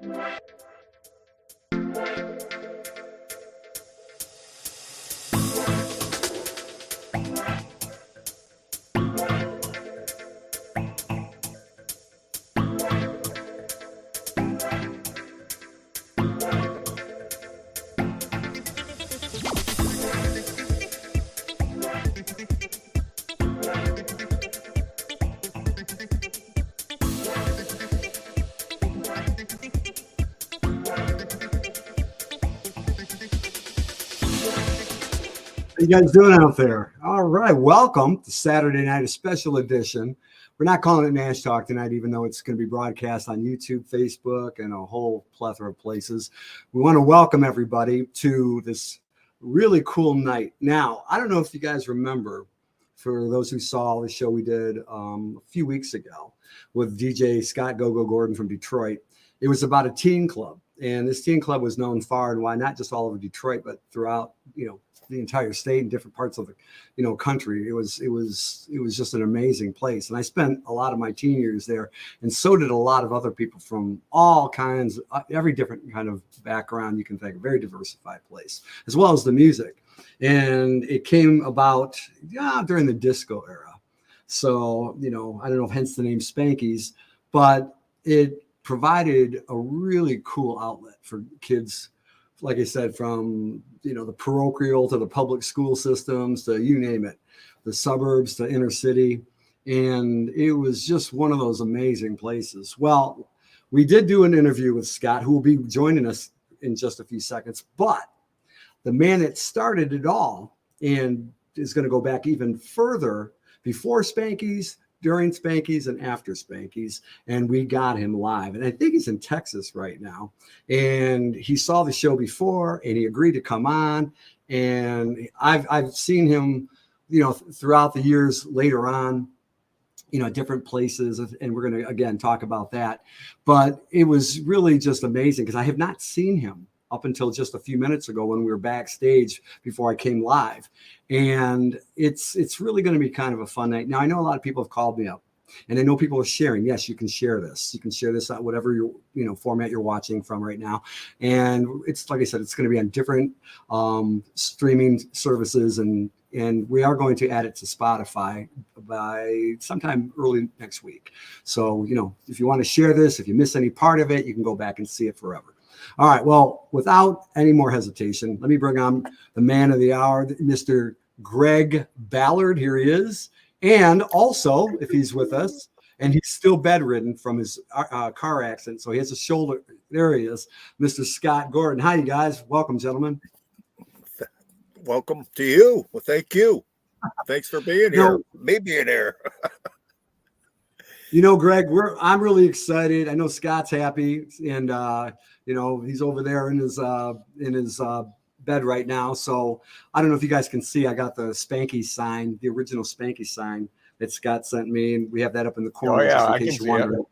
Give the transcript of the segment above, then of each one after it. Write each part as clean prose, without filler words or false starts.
How you guys doing out there? All right, welcome to Saturday night, a special edition. We're not calling it Nash Talk tonight, even though it's going to be broadcast on YouTube, Facebook, and a whole plethora of places. We want to welcome everybody to this really cool night. Now, I don't know if you guys remember, for those who saw the show we did a few weeks ago with DJ Scott Go-Go Gordon from Detroit. It was about a teen club, and this teen club was known far and wide, not just all over Detroit, but throughout, the entire state and different parts of the, country. It was just an amazing place. And I spent a lot of my teen years there, and so did a lot of other people from all kinds, every different kind of background you can think of. Very diversified place, as well as the music. And it came about during the disco era. So, I don't know if hence the name Spanky's, but it provided a really cool outlet for kids, like I said, from the parochial to the public school systems to you name it, the suburbs to inner city. And it was just one of those amazing places. Well, we did do an interview with Scott, who will be joining us in just a few seconds. But the man that started it all and is going to go back even further, before Spanky's, during Spanky's, and after Spanky's, and we got him live. And I think he's in Texas right now. And he saw the show before, and he agreed to come on. And I've seen him, throughout the years later on, different places, and we're going to again talk about that. But it was really just amazing because I have not seen him up until just a few minutes ago when we were backstage before I came live. And it's really going to be kind of a fun night. Now, I know a lot of people have called me up, and I know people are sharing. Yes, you can share this. You can share this on whatever format you're watching from right now. And it's, like I said, it's going to be on different streaming services, and we are going to add it to Spotify by sometime early next week. So, if you want to share this, if you miss any part of it, you can go back and see it forever. All right. Well, without any more hesitation, let me bring on the man of the hour, Mr. Greg Ballard. Here he is. And also, if he's with us, and he's still bedridden from his car accident, so he has a shoulder. There he is, Mr. Scott Gordon. Hi, you guys. Welcome, gentlemen. Welcome to you. Well, thank you. Thanks for being here. Me being here. Greg, I'm really excited. I know Scott's happy, and he's over there in his bed right now. So I don't know if you guys can see. I got the Spanky sign, the original Spanky sign that Scott sent me, and we have that up in the corner. Oh yeah, just in case you're wondering.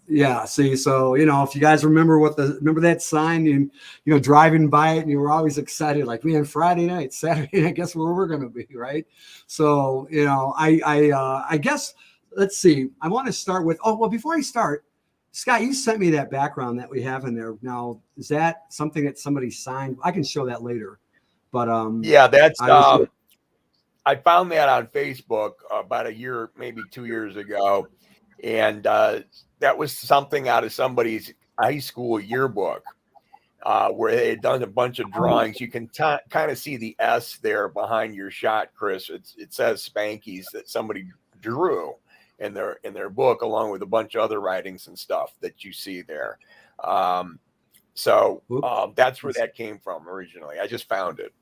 Yeah. See, so if you guys remember that sign, driving by it, and you were always excited, like, man, Friday night, Saturday night, guess where we're gonna be, right? So I guess. Let's see. I want to start with, before I start, Scott, you sent me that background that we have in there. Now, is that something that somebody signed? I can show that later. But yeah, that's I found that on Facebook about a year, maybe 2 years ago. And that was something out of somebody's high school yearbook where they had done a bunch of drawings. You can kind of see the S there behind your shot, Chris. It says Spanky's that somebody drew in their book, along with a bunch of other writings and stuff that you see there. So that's where that came from originally. I just found it.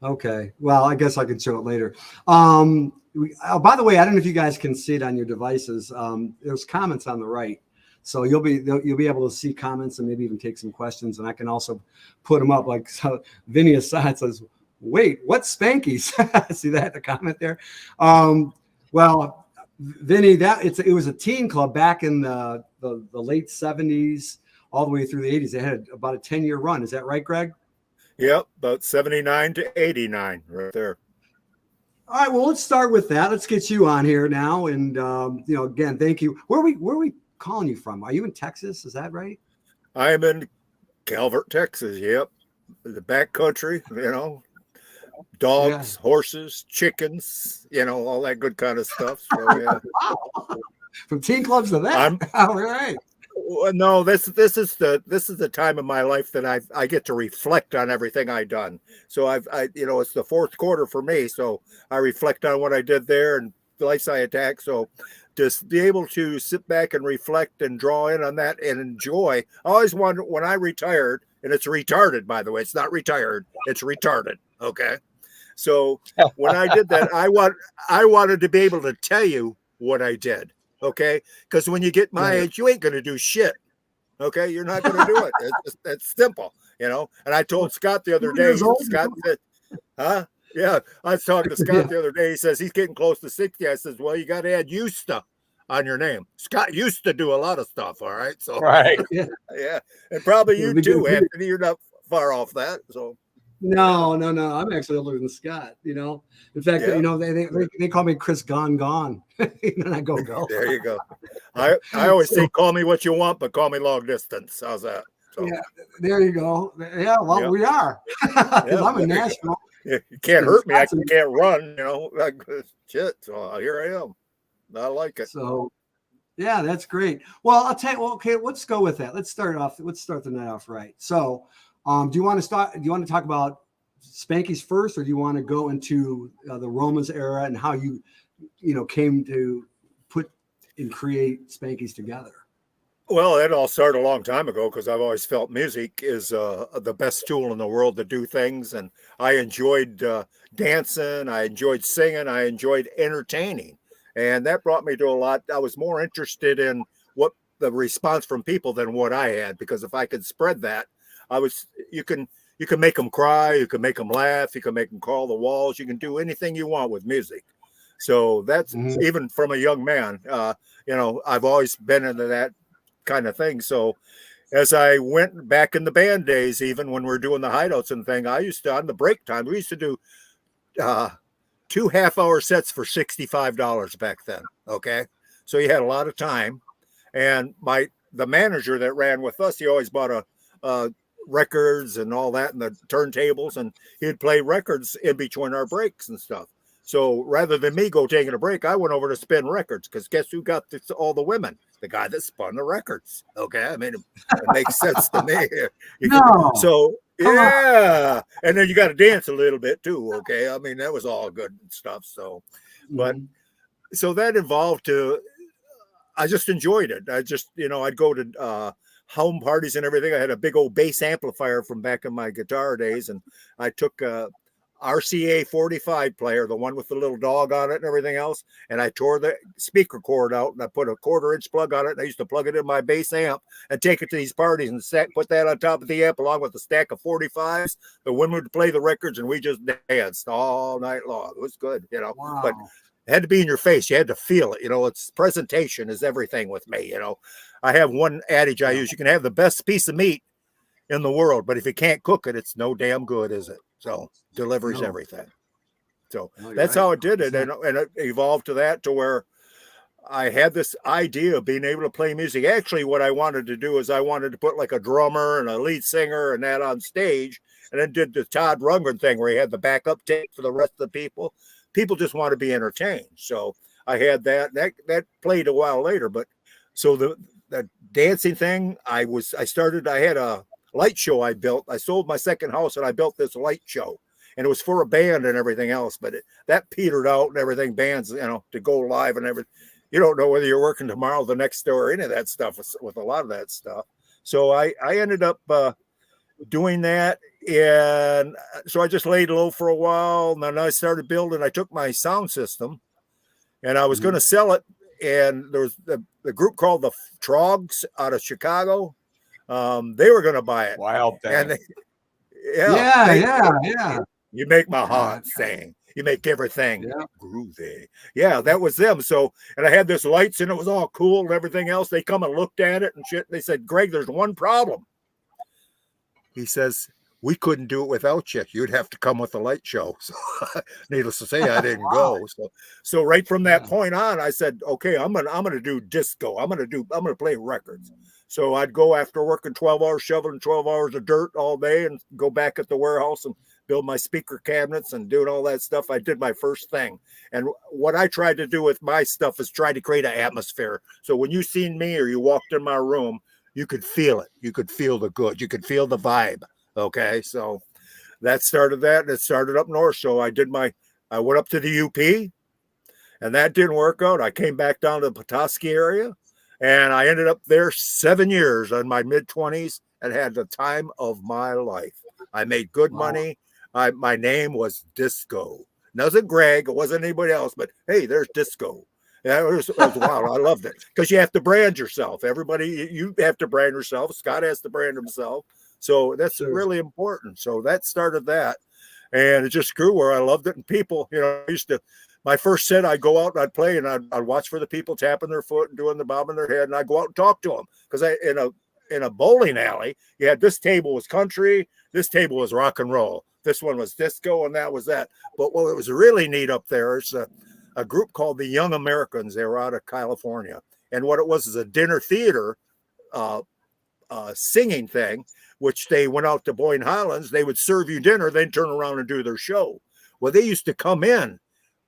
Okay. Well, I guess I can show it later. By the way, I don't know if you guys can see it on your devices. There's comments on the right. So you'll be able to see comments and maybe even take some questions. And I can also put them up. Like, so Vinny Assad says, wait, what's Spanky's? See that, the comment there? Well, Vinny, it was a teen club back in the late 70s, all the way through the 80s. They had about a 10-year run. Is that right, Greg? Yep, about 79 to 89 right there. All right, well, let's start with that. Let's get you on here now. And, again, thank you. Where are we calling you from? Are you in Texas? Is that right? I am in Calvert, Texas. Yep. The back country, dogs, horses, chickens, all that good kind of stuff. So, yeah. Wow. From teen clubs to that. All right. No, this is the time of my life that I get to reflect on everything I've done. So it's the fourth quarter for me. So I reflect on what I did there and the life I attacked. So just be able to sit back and reflect and draw in on that and enjoy. I always wanted, when I retired, and it's retarded, by the way, it's not retired, it's retarded. Okay. So when I did that, I wanted to be able to tell you what I did. Okay. Because when you get my age, you ain't going to do shit. Okay. You're not going to do it. It's simple, And I told Scott the other day, Scott said, huh? Yeah. I was talking to Scott the other day. He says he's getting close to 60. I says, well, you got to add used to on your name. Scott used to do a lot of stuff. All right. So, right. Yeah. And probably you too, Anthony. You're not far off that. So, No. I'm actually older than Scott. In fact, they call me Chris Gone. And I go. There you go. I always say, call me what you want, but call me long distance. How's that? So, yeah, there you go. Yeah, well, we are. Because I'm in Nashville. You can't hurt me. I can't run. Shit. So here I am. I like it. So, yeah, that's great. Well, I'll tell you. Well, okay, let's go with that. Let's start the night off right. So, do you want to talk about Spanky's first, or do you want to go into the Romans era and how you came to put and create Spanky's together? Well, it all started a long time ago because I've always felt music is the best tool in the world to do things. And I enjoyed dancing. I enjoyed singing. I enjoyed entertaining. And that brought me to a lot. I was more interested in what the response from people than what I had, because if I could spread that, you can make them cry. You can make them laugh. You can make them crawl the walls. You can do anything you want with music. So that's even from a young man, I've always been into that kind of thing. So as I went back in the band days, even when we're doing the hideouts and thing, I used to, on the break time, we used to do 2 half-hour sets for $65 back then. Okay. So you had a lot of time. And the manager that ran with us, he always bought a records and all that and the turntables, and he'd play records in between our breaks and stuff. So rather than me go taking a break, I went over to spin records, because guess who got all the women? The guy that spun the records. Okay. I mean, it makes sense to me. So, yeah. And then you got to dance a little bit too. Okay. I mean, that was all good stuff. So, but so that evolved to, I just enjoyed it. I just, I'd go to home parties and everything. I had a big old bass amplifier from back in my guitar days. And I took RCA 45 player, the one with the little dog on it and everything else. And I tore the speaker cord out and I put a 1/4-inch plug on it. And I used to plug it in my bass amp and take it to these parties and put that on top of the amp along with a stack of 45s. The women would play the records and we just danced all night long. It was good, Wow. But it had to be in your face. You had to feel it. It's presentation is everything with me. I have one adage I use: you can have the best piece of meat in the world, but if you can't cook it, it's no damn good, is it? So delivery's everything. So that's how it did it. And it evolved to that, to where I had this idea of being able to play music. Actually, what I wanted to do is I wanted to put like a drummer and a lead singer and that on stage, and then did the Todd Rundgren thing where he had the backup tape for the rest of the people. People just want to be entertained. So I had that. That played a while later. But so the dancing thing, I had a light show I built. I sold my second house and I built this light show, and it was for a band and everything else, but that petered out and everything. Bands, to go live and everything. You don't know whether you're working tomorrow, the next day, or any of that stuff with a lot of that stuff. So I ended up doing that. And so I just laid low for a while. And then I started building. I took my sound system and I was going to sell it. And there was the group called the Trogs out of Chicago. They were going to buy it. Wild thing. And Yeah. You make my heart sing. You make everything groovy. Yeah, that was them. So, and I had this lights and it was all cool and everything else. They come and looked at it and shit. They said, Greg, there's one problem. He says, we couldn't do it without you. You'd have to come with the light show. So needless to say, I didn't Wow. go. So right from that Yeah. point on, I said, okay, I'm gonna do disco. I'm gonna play records. So I'd go after working 12 hours, shoveling 12 hours of dirt all day, and go back at the warehouse and build my speaker cabinets and doing all that stuff. I did my first thing. And what I tried to do with my stuff is try to create an atmosphere. So when you seen me or you walked in my room, you could feel it. You could feel the good. You could feel the vibe. Okay. So that started that. And it started up north. So I went up to the UP, and that didn't work out. I came back down to the Petoskey area, and I ended up there 7 years in my mid-20s and had the time of my life. I made good money. My name was Disco. It wasn't Greg. It wasn't anybody else, but hey, there's Disco. Yeah, it was wild. I loved it because you have to brand yourself. Everybody, you have to brand yourself. Scott has to brand himself. So that's really important. So that started that. And it just grew where I loved it. And people, my first set, I'd go out and I'd play, and I'd watch for the people tapping their foot and doing the bob in their head. And I'd go out and talk to them because in a bowling alley, you had this table was country, this table was rock and roll, this one was disco, and that was that. But what was really neat up there is a group called the Young Americans. They were out of California, and what it was is a dinner theater singing thing, which they went out to Boyne Highlands. They would serve you dinner, then turn around and do their show. Well, they used to come in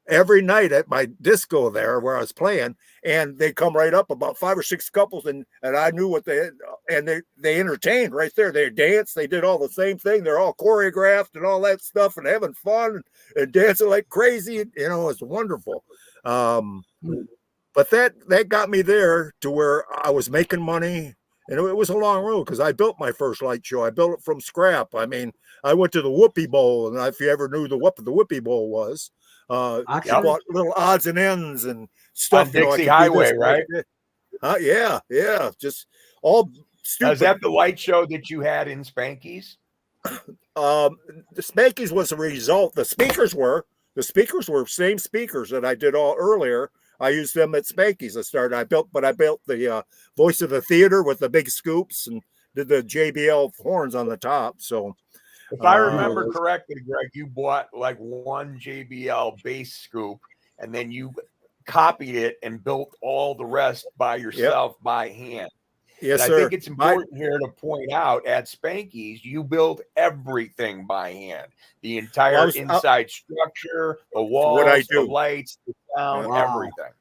every night at my disco there where I was playing, and they come right up about 5 or 6 couples, and I knew what they entertained right there. They danced, they did all the same thing. They're all choreographed and all that stuff and having fun and dancing like crazy. It's wonderful. But that got me there to where I was making money. And it was a long road because I built my first light show. I built it from scrap. I mean, I went to the Whoopie Bowl, and if you ever knew what the Whoopie Bowl was, I bought little odds and ends and stuff. On Dixie Highway, right? Yeah. Just all stupid. Is that the light show that you had in Spanky's? The Spanky's was a result. The speakers were same speakers that I did all earlier. I used them at Spanky's. I built the voice of the theater with the big scoops and did the JBL horns on the top. So if I remember correctly, Greg, you bought like one JBL bass scoop, and then you copied it and built all the rest by yourself by hand. Yes, and sir. I think it's important here to point out at Spanky's, you build everything by hand. The entire inside structure, the walls, the lights, the sound, everything.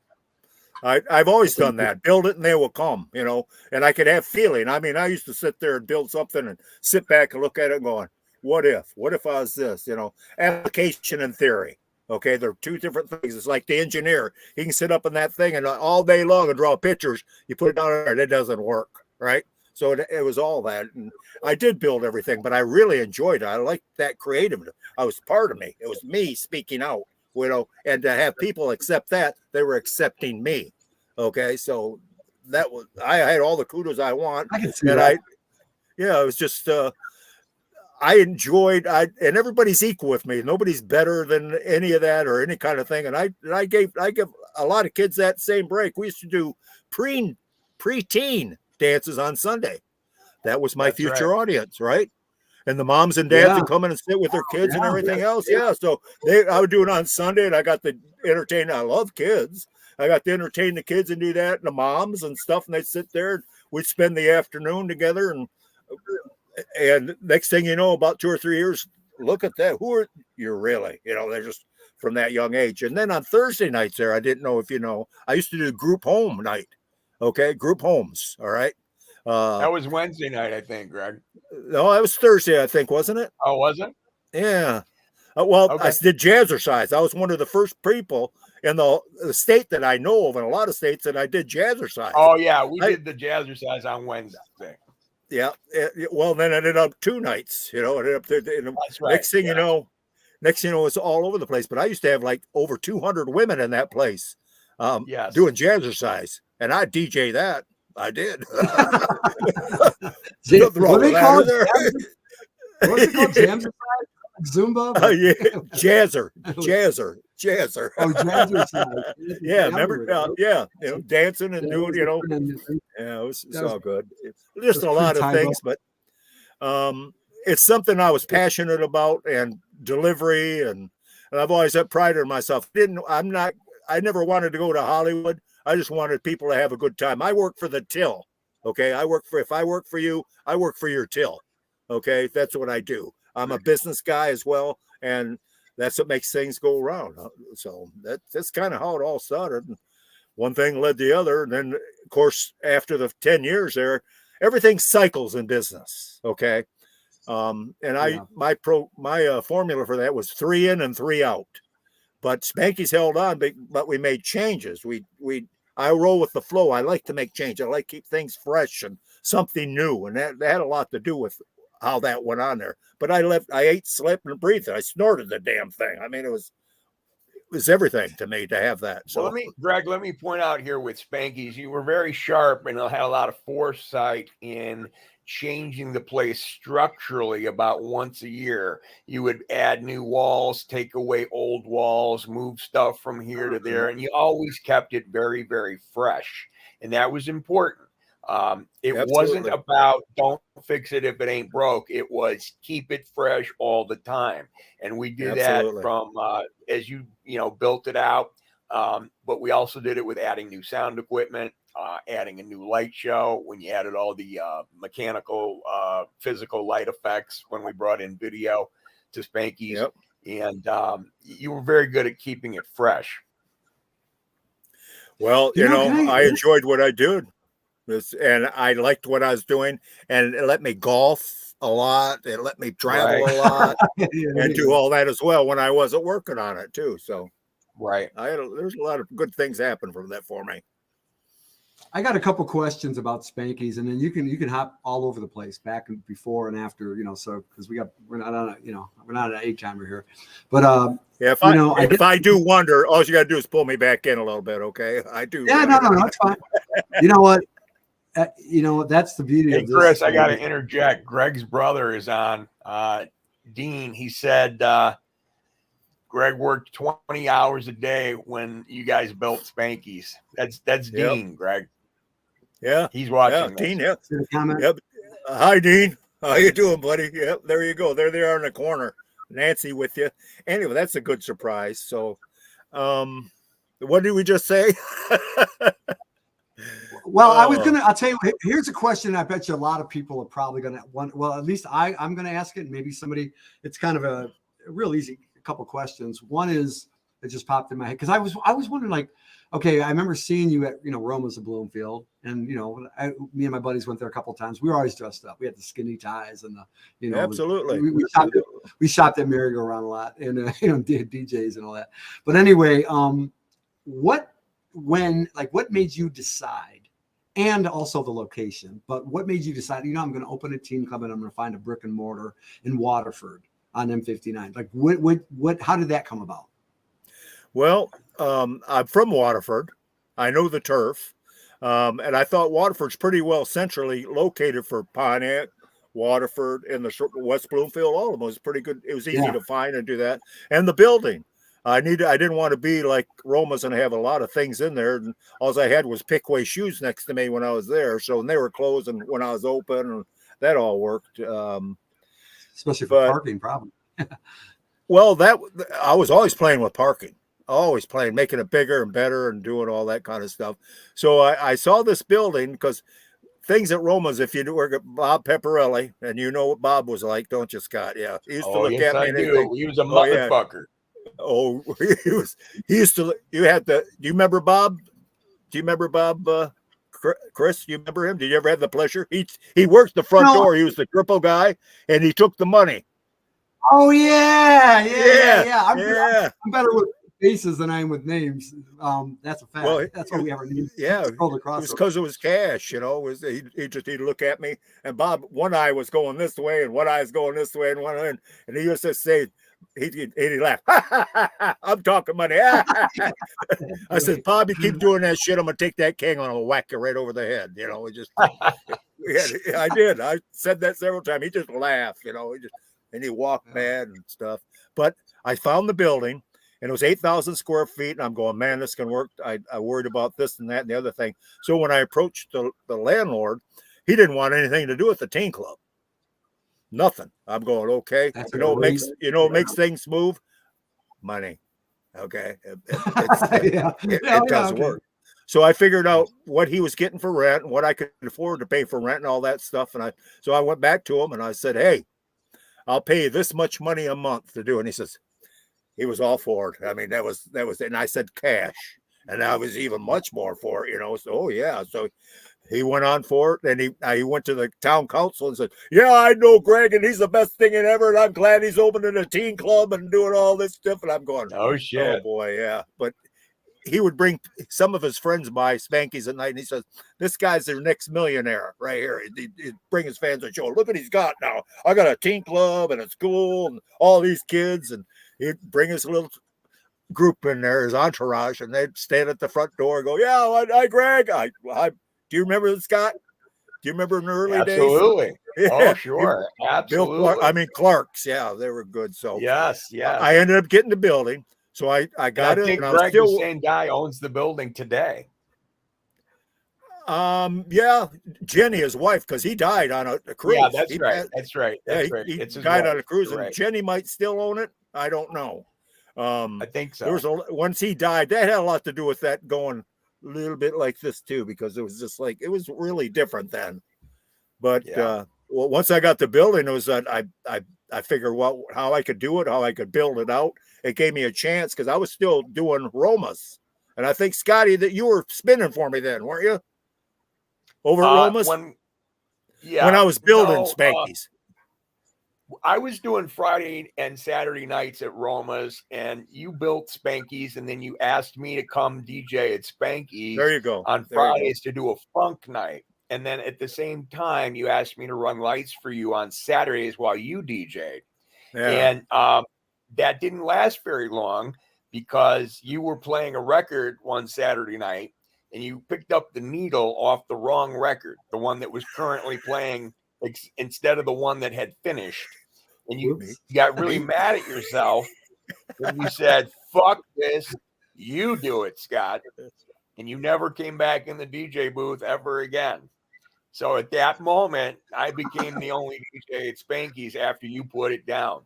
I've always done that. Build it and they will come, and I could have feeling. I mean, I used to sit there and build something and sit back and look at it going, what if I was this, application and theory. Okay, they're two different things. It's like the engineer. He can sit up in that thing and all day long and draw pictures. You put it down there and it doesn't work, right? So it was all that. And I did build everything, but I really enjoyed it. I liked that creative. I was part of me. It was me speaking out, and to have people accept that, they were accepting me. Okay, so I had all the kudos I want. I can see that. It was just I enjoyed, and everybody's equal with me. Nobody's better than any of that or any kind of thing. And I give a lot of kids that same break. We used to do preteen dances on Sunday. That was my future audience, right? And the moms and dads would come in and sit with their kids and everything else. Yeah. So I would do it on Sunday, and I got to entertain. I love kids. I got to entertain the kids and do that, and the moms and stuff. And they'd sit there, and we'd spend the afternoon together. And next thing you know, about 2 or 3 years, look at that. Who are you really? They're just from that young age. And then on Thursday nights there, I didn't know if I used to do group home night. Okay. Group homes. All right. That was Wednesday night, I think, Greg. No, that was Thursday, I think, wasn't it? Oh, was it? Yeah. I did jazzercise. I was one of the first people in the state that I know of, in a lot of states, that I did jazzercise. Oh, yeah. We did the jazzercise on Wednesday. Yeah. Well, then I ended up 2 nights, ended up there. That's right. Next thing you know, it's all over the place. But I used to have like over 200 women in that place doing jazzercise. And I DJ that. I did. What are they called? What's it called? Jazzercise? Zumba? Jazzer. Oh, jazzercise. Yeah, remember? Dancing and doing, it was all good. Just a lot of things, but it's something I was passionate about, and delivery, and I've always had pride in myself. I never wanted to go to Hollywood. I just wanted people to have a good time. I work for the till. Okay. If I work for you, I work for your till. Okay. That's what I do. I'm a business guy as well. And that's what makes things go around. So that's kind of how it all started. One thing led to the other. And then, of course, after the 10 years there, everything cycles in business. Okay. My formula for that was 3 in and 3 out. But Spanky's held on, but we made changes. I roll with the flow. I like to make change. I like to keep things fresh and something new. And that had a lot to do with how that went on there. But I ate, slept, and breathed. I snorted the damn thing. I mean, it was everything to me to have that. So, Greg, let me point out here with Spanky's, you were very sharp and had a lot of foresight in changing the place structurally. About once a year, you would add new walls, take away old walls, move stuff from here to there, and you always kept it very, very fresh, and that was important. It wasn't about don't fix it if it ain't broke. It was keep it fresh all the time, and we did that from as you built it out. But we also did it with adding new sound equipment, adding a new light show. When you added all the mechanical, physical light effects, when we brought in video to Spanky's, and you were very good at keeping it fresh. Well, I enjoyed what I did. And I liked what I was doing, and it let me golf a lot. It let me travel a lot and do all that as well when I wasn't working on it too. So, there's a lot of good things happen from that for me. I got a couple questions about Spanky's, and then you can hop all over the place, back and before and after, so because we're not on we're not an 8-timer here, but if I do wonder, all you got to do is pull me back in a little bit, okay? I do. Yeah, no, that's fine. You know what? That's the beauty of this. Chris, I got to interject. Greg's brother is on. Dean, he said Greg worked 20 hours a day when you guys built Spanky's. That's Dean, Greg. Yeah, he's watching. Dean. Yep. Hi, Dean. How you doing, buddy? Yep. There you go. There they are in the corner. Nancy with you. Anyway, that's a good surprise. So, what did we just say? Well, I'll tell you, here's a question I bet you a lot of people are probably going to want. Well, at least I'm going to ask it. Maybe somebody, it's kind of a real easy couple questions. One is, it just popped in my head because I was wondering, like, okay, I remember seeing you at, Roma's of Bloomfield, and, me and my buddies went there a couple of times. We were always dressed up. We had the skinny ties and the, absolutely. We shopped at merry-go-round a lot, and, did DJs and all that. But anyway, what made you decide? And also the location, but what made you decide, I'm going to open a teen club and I'm going to find a brick and mortar in Waterford on M59? Like how did that come about? Well, I'm from Waterford. I know the turf. And I thought Waterford's pretty well centrally located for Pontiac, Waterford, and the West Bloomfield. All of them was pretty good. It was easy to find and do that. And the building. I didn't want to be like Roma's and have a lot of things in there. And all I had was Pickway shoes next to me when I was there. So when they were closed and when I was open, and that all worked. Especially for parking, probably. Well, I was always playing with parking. Always playing, making it bigger and better and doing all that kind of stuff. So I saw this building because things at Roma's, if you work at Bob Pepperelli, and you know what Bob was like, don't you, Scott? Yeah. He used to look at me. He was a motherfucker. Oh, he used to, do you remember Bob? Do you remember Bob, Chris? Do you remember him? Did you ever have the pleasure? He worked the front door. He was the cripple guy, and he took the money. Oh, yeah. I'm better with faces than I am with names. That's a fact. Well, that's what we ever need. Yeah. It was because it was cash, he'd look at me, and Bob, one eye was going this way, and one eye is going this way, and he used to say, he'd laugh. I'm talking money. I said, Bob, you keep doing that shit, I'm gonna take that king and I'll whack you right over the head. I did. I said that several times. He just laughed, and he walked mad and stuff. But I found the building, and it was 8,000 square feet, and I'm going, man, this can work. I worried about this and that and the other thing. So when I approached the landlord, he didn't want anything to do with the teen club. Nothing. I'm going, okay. That's You know what great. makes things move? Money. Okay. It does Okay. work. So I figured out what he was getting for rent and what I could afford to pay for rent and all that stuff. And I went back to him and I said, hey, I'll pay you this much money a month to do it. And he was all for it. I mean, that was it. And I said cash. And I was even much more for it, So, oh yeah. So he went on for it, and he went to the town council and said, yeah, I know Greg, and he's the best thing in ever, and I'm glad he's opening a teen club and doing all this stuff. And I'm going, Oh shit. oh boy, yeah. But he would bring some of his friends by Spanky's at night, and he says, this guy's their next millionaire right here. He'd bring his fans and show, look what he's got now. I got a teen club and a school and all these kids, and he'd bring his little group in there, his entourage, and they'd stand at the front door and go, yeah, hi, Greg. Do you remember Scott? Do you remember in the early days? Absolutely. Yeah. Oh, sure. Absolutely. Clark's. Yeah, they were good. So yes. I ended up getting the building. So I got I it. think And Greg, the same guy, owns the building today. Yeah, Jenny, his wife, because he died on a cruise. Yeah, that's right. That's right. He died on a cruise, and Jenny might still own it. I don't know. I think so. There was once he died, that had a lot to do with that going a little bit like this too, because it was just like it was really different then. But once I got the building, it was that I figured how I could do it, how I could build it out. It gave me a chance because I was still doing Romas, and I think Scotty that you were spinning for me then, weren't you? Over at Romas when I was building Spanky's. I was doing Friday and Saturday nights at Roma's, and you built Spanky's, and then you asked me to come DJ at Spanky's. There you go. On Fridays to do a funk night. And then at the same time, you asked me to run lights for you on Saturdays while you DJ'd. Yeah. And that didn't last very long because you were playing a record one Saturday night, and you picked up the needle off the wrong record, the one that was currently playing instead of the one that had finished. And you got really mad at yourself and you said, fuck this, you do it, Scott. And you never came back in the DJ booth ever again. So at that moment, I became the only DJ at Spanky's after you put it down.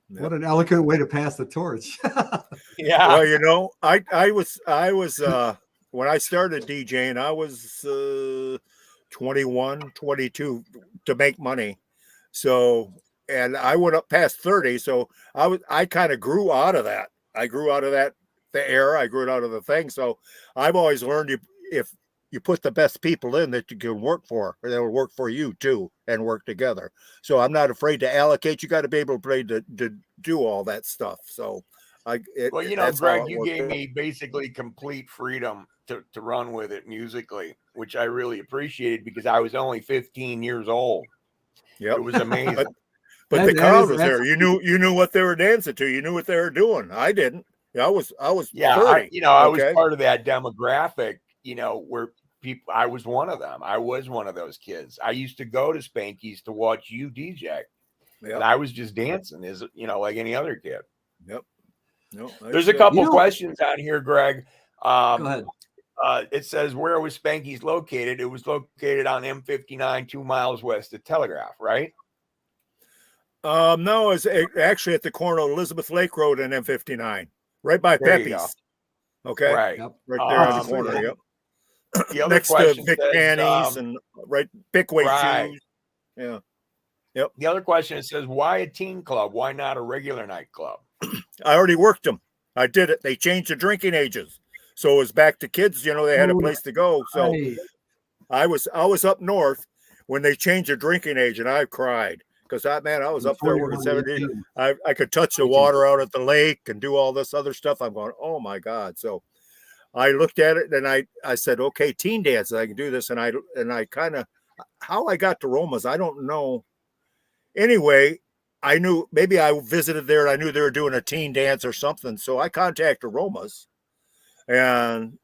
What an eloquent way to pass the torch. Yeah. Well, I was when I started DJing, I was 21, 22 to make money. So, and I went up past 30. So I kind of grew out of that. I grew out of the era. I grew out of the thing. So I've always learned if you put the best people in that you can work for, or they'll work for you too and work together. So I'm not afraid to allocate. You got to be able to do all that stuff. So Greg, you gave me basically complete freedom to run with it musically, which I really appreciated because I was only 15 years old. Yep. It was amazing. but the crowd was there. You knew what they were dancing to. You knew what they were doing. I didn't. I was 30. I was part of that demographic, where I was one of them. I was one of those kids. I used to go to Spanky's to watch you DJ. Yep. And I was just dancing like any other kid. Yep. No, there's a couple questions on here, Greg. Go ahead. It says, where was Spanky's located? It was located on M59, 2 miles west of Telegraph, right? No, it's actually at the corner of Elizabeth Lake Road and M59, right by Pepe's. Okay. Right. Yep. Right there on the corner. Yep. The other next to Vic Panties and right Bickway shoes. Yeah. Yep. The other question, it says, why a teen club? Why not a regular nightclub? I already worked them. I did it. They changed the drinking ages. So it was back to kids, they had a place to go. So I was up north when they changed the drinking age, and I cried because I was up there working 17. I could touch the water out at the lake and do all this other stuff. I'm going, oh my God. So I looked at it and I said, okay, teen dance, I can do this. And I kind of, how I got to Roma's, I don't know. Anyway, I knew maybe I visited there and I knew they were doing a teen dance or something. So I contacted Roma's, and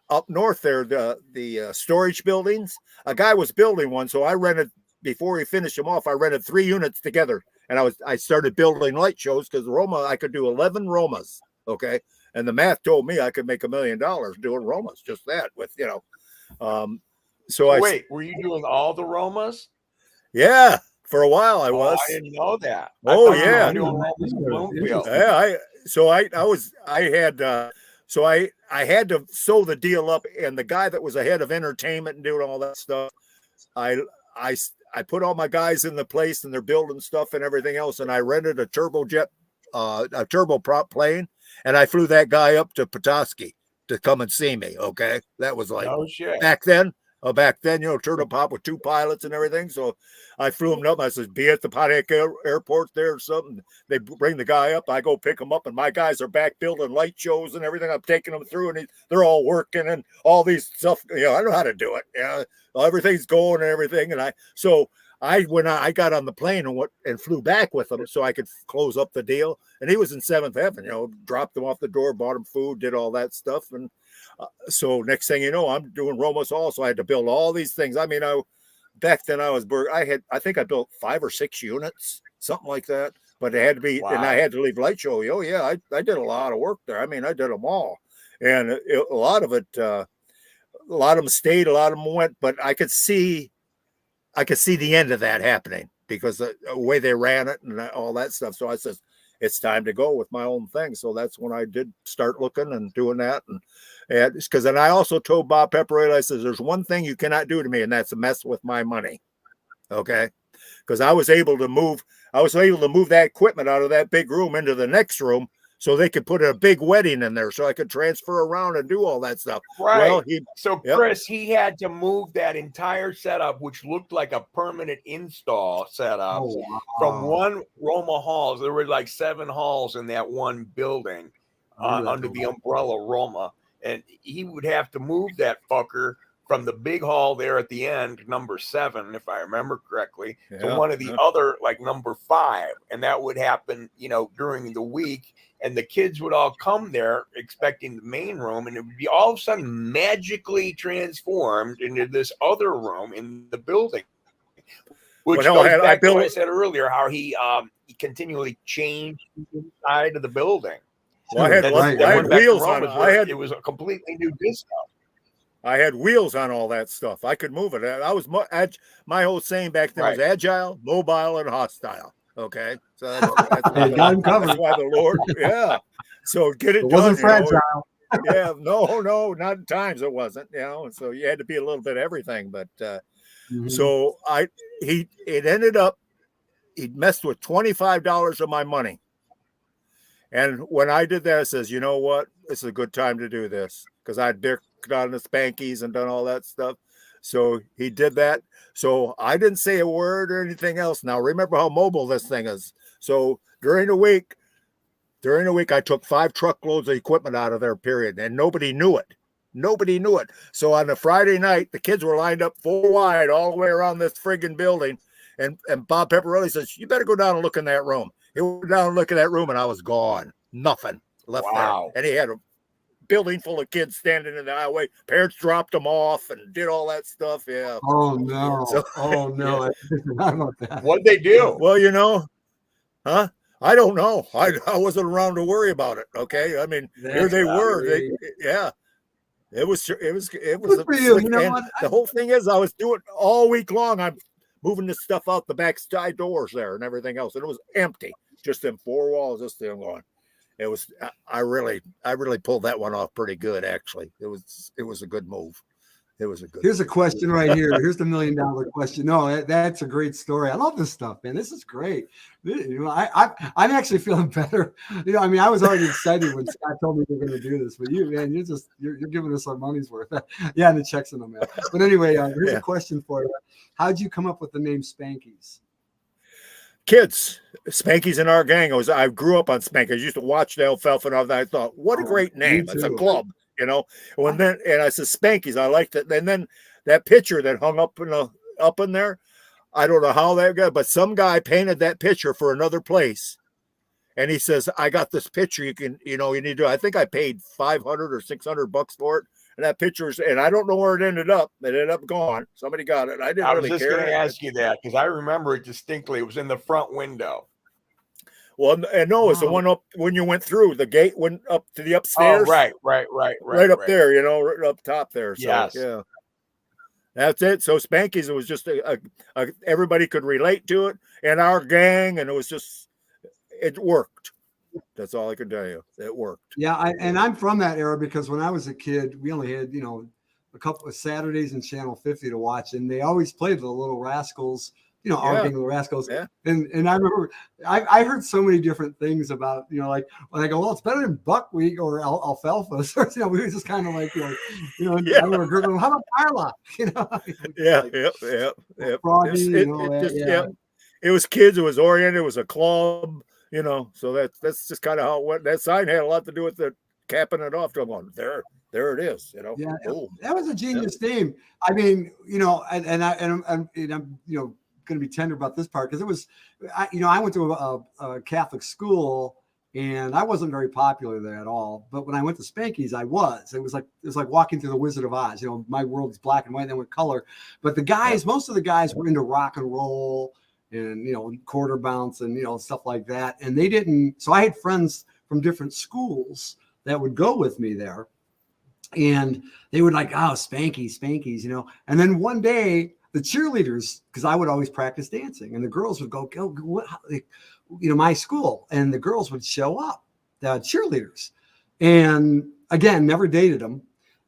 up north there, the storage buildings, a guy was building one. So I rented, before he finished them off, I rented 3 units together, and I started building light shows because I could do 11 Romas. Okay. And the math told me I could make $1 million doing Romas, just that with, were you doing all the Romas? Yeah. For a while, I was. I didn't know that. Oh, I thought you yeah. were doing Roma's Bloomfield. Yeah, I had to sew the deal up, and the guy that was ahead of entertainment and doing all that stuff, I put all my guys in the place, and they're building stuff and everything else, and I rented a turbojet, a turboprop plane, and I flew that guy up to Petoskey to come and see me. Okay, that was like No shit. back then. Back then, turboprop with 2 pilots and everything. So I flew him up. I said, be at the Pontiac airport there or something. They bring the guy up. I go pick him up, and my guys are back building light shows and everything. I'm taking them through, and they're all working and all these stuff. I know how to do it. Yeah, everything's going and everything. And when I got on the plane and flew back with him so I could close up the deal. And he was in 7th Heaven, dropped him off the door, bought him food, did all that stuff. And so next thing you know, I'm doing Roma's Hall. So I had to build all these things. I mean, back then I think I built 5 or 6 units, something like that. But it had to be, Wow. and I had to leave light show. Oh yeah, I did a lot of work there. I mean, I did them all, and a lot of them stayed, a lot of them went. But I could see the end of that happening because the way they ran it and all that stuff. So I said, it's time to go with my own thing. So that's when I did start looking and doing that. And because then I also told Bob Pepperell, I says, there's one thing you cannot do to me, and that's mess with my money. Okay. Because I was able to move that equipment out of that big room into the next room so they could put a big wedding in there so I could transfer around and do all that stuff. Right. Well, Chris, he had to move that entire setup, which looked like a permanent install setup, from one Roma halls. There were like 7 halls in that one building under the umbrella Roma. And he would have to move that fucker from the big hall there at the end, number 7, if I remember correctly, to one of the other, like number 5. And that would happen, during the week. And the kids would all come there expecting the main room, and it would be all of a sudden magically transformed into this other room in the building. Which goes back to what I said earlier, how he continually changed the inside of the building. Well, I had wheels on it. It was a completely new disco. I had wheels on all that stuff. I could move it. My whole saying back then was agile, mobile, and hostile. Okay, so that's why the Lord, So get it done. Wasn't fragile. No, not at times it wasn't. So you had to be a little bit of everything. But so it ended up he messed with $25 of my money. And when I did that, I says, you know what? This is a good time to do this because I'd done the Spankies and done all that stuff. So he did that. So I didn't say a word or anything else. Now, remember how mobile this thing is. So during the week, I took 5 truckloads of equipment out of there, period. And nobody knew it. So on a Friday night, the kids were lined up 4 wide all the way around this friggin' building. And Bob Pepperell says, you better go down and look in that room. He went down and looked in that room, and I was gone. Nothing left there. And he had a building full of kids standing in the highway. Parents dropped them off and did all that stuff. Yeah. Oh no. I forgot about that. What'd they do? Well, I don't know. I wasn't around to worry about it. Okay. I mean, here they were. It was good for you. The whole thing is I was doing all week long. I'm moving this stuff out the back side doors there and everything else. And it was empty. Just them 4 walls, this thing going. It was, I really pulled that one off pretty good, actually. It was a good move. Here's a question right here. Here's the $1 million question. No, that's a great story. I love this stuff, man. This is great. I'm actually feeling better. I was already excited when Scott told me we were going to do this, but you, man, you're giving us our money's worth. Yeah, and the checks in the mail. But anyway, here's a question for you. How'd you come up with the name Spankies? Kids, Spankies in our gang. I grew up on Spankies. I used to watch the alfalfa and all that. I thought, what a great name. It's a club, and I said Spankies. I liked it. And then that picture that hung up in there, I don't know how that got, but some guy painted that picture for another place. And he says, I got this picture. You need to, I think I paid $500 or $600 for it. And that picture's, and I don't know where it ended up. It ended up gone. Somebody got it. I was just going to ask you that because I remember it distinctly. It was in the front window. Well, and no, it's the one up when you went through the gate, went up to the upstairs. Oh, right up there, right up top there. So, yes. Yeah. That's it. So Spanky's, it was just everybody could relate to it, and our gang, and it worked. That's all I can tell you. It worked. Yeah, and I'm from that era because when I was a kid, we only had a couple of Saturdays in Channel 50 to watch, and they always played the Little Rascals. Our gang of the Rascals. Yeah. And I remember I heard so many different things about, like when I go, well, it's better than buckwheat or alfalfa. So, we were just kind of like, I remember going, how about Carla? Froggy, It was kids, it was oriented, it was a club, so that's just kind of how it went. That sign had a lot to do with the capping it off. I'm going, there it is, Yeah, boom. That was a genius name. I mean, I'm going to be tender about this part because it was, I went to a Catholic school and I wasn't very popular there at all. But when I went to Spanky's, I was. It was like walking through the Wizard of Oz. My world is black and white, then with color. But the guys, most of the guys were into rock and roll and quarter bounce and stuff like that. And they didn't. So I had friends from different schools that would go with me there, and they would like, oh, Spanky's, And then one day, the cheerleaders, because I would always practice dancing, and the girls would go, my school, and the girls would show up, the cheerleaders. And again, never dated them,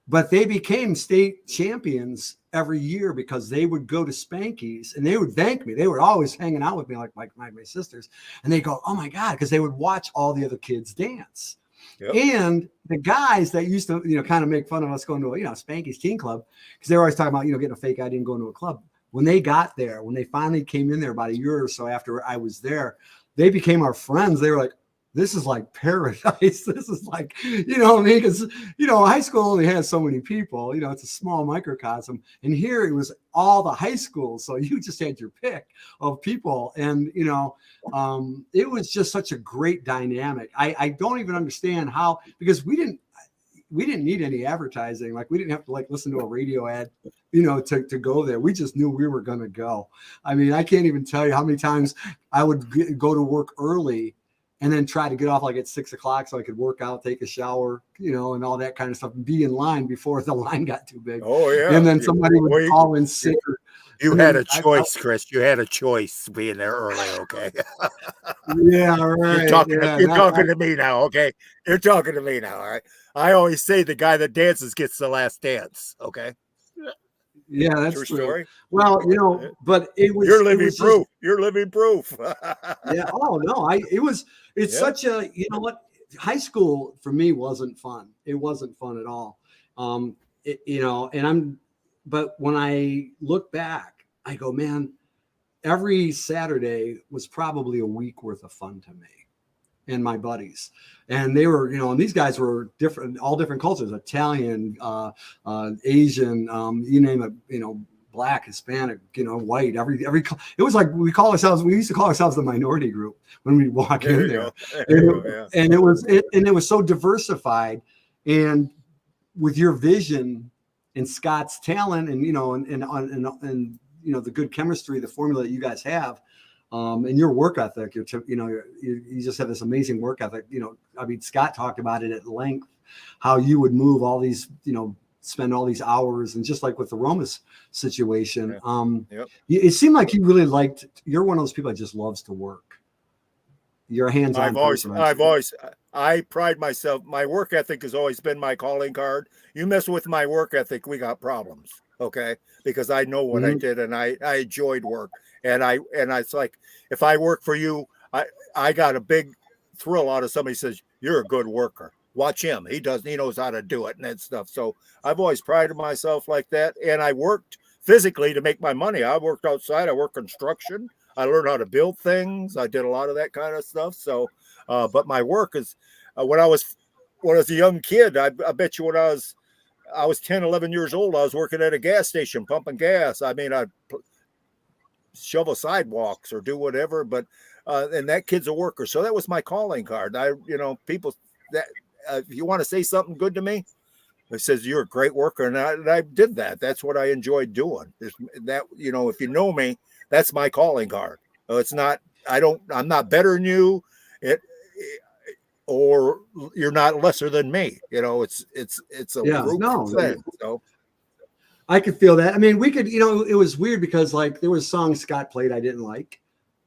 but they became state champions every year because they would go to Spanky's and they would thank me. They were always hanging out with me, like my sisters, and they go, oh my God, because they would watch all the other kids dance. Yep. And the guys that used to, kind of make fun of us going to, Spanky's Teen Club, because they were always talking about, getting a fake ID and going to a club. When they got there, when they finally came in there about a year or so after I was there, they became our friends. They were like, this is like paradise. This is like, what I mean? Because, high school only has so many people, it's a small microcosm. And here it was all the high schools. So you just had your pick of people. And, it was just such a great dynamic. I don't even understand how, because we didn't need any advertising. Like we didn't have to listen to a radio ad, to go there. We just knew we were going to go. I mean, I can't even tell you how many times I would go to work early and then try to get off at 6 o'clock so I could work out, take a shower, and all that kind of stuff, and be in line before the line got too big. Oh yeah. And then somebody would call in sick. You had a choice, Chris. You had a choice being there early. Okay. Yeah. Right. You're talking to me now. Okay. You're talking to me now. All right. I always say the guy that dances gets the last dance. Okay. Yeah, that's true true. Story. Well, but it was. You're living proof. You're living proof. Yeah. Oh no, it's such a. High school for me wasn't fun. It wasn't fun at all. But when I look back, I go, man, every Saturday was probably a week worth of fun to me and my buddies. And they were, and these guys were different, all different cultures, Italian, Asian, you name it, Black, Hispanic, white, every, it was like, we used to call ourselves the minority group when we walk in there. And it was so diversified, and with your vision and Scott's talent and, and the good chemistry, the formula that you guys have, and your work ethic, you just have this amazing work ethic. Scott talked about it at length, how you would move all these, spend all these hours, and just like with the Romas situation, it seemed like you really you're one of those people that just loves to work. You're a hands-on person. I pride myself. My work ethic has always been my calling card. You mess with my work ethic, we got problems. Okay. Because I know what I did, and I enjoyed work. And it's like, if I work for you, I got a big thrill out of somebody says, you're a good worker. Watch him. He knows how to do it and that stuff. So I've always prided myself like that. And I worked physically to make my money. I worked outside. I worked construction. I learned how to build things. I did a lot of that kind of stuff. So, but my work is, when I was a young kid, I bet you when I was 10, 11 years old, I was working at a gas station, pumping gas. I mean, I'd shovel sidewalks or do whatever, but, and that kid's a worker. So that was my calling card. People that, if you want to say something good to me, it says you're a great worker. And I did that. That's what I enjoyed doing. That, if you know me, that's my calling card. It's not, I'm not better than you. Or you're not lesser than me. It's a group thing. So. I could feel that. I mean, we could, it was weird because like there was songs Scott played I didn't like,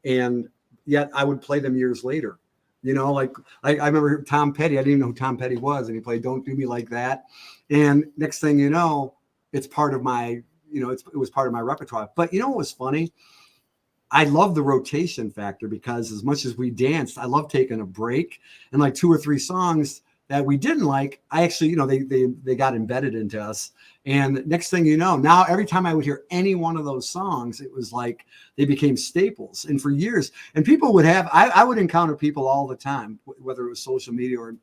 and yet I would play them years later. Like I remember Tom Petty. I didn't even know who Tom Petty was, and he played "Don't Do Me Like That," and next thing you know, it's part of my, it was part of my repertoire. But what was funny? I love the rotation factor because as much as we danced, I love taking a break, and like 2 or 3 songs that we didn't like, I actually, they got embedded into us. And next thing you know, now every time I would hear any one of those songs, it was like they became staples. And for years, and people would have, I would encounter people all the time, whether it was social media or,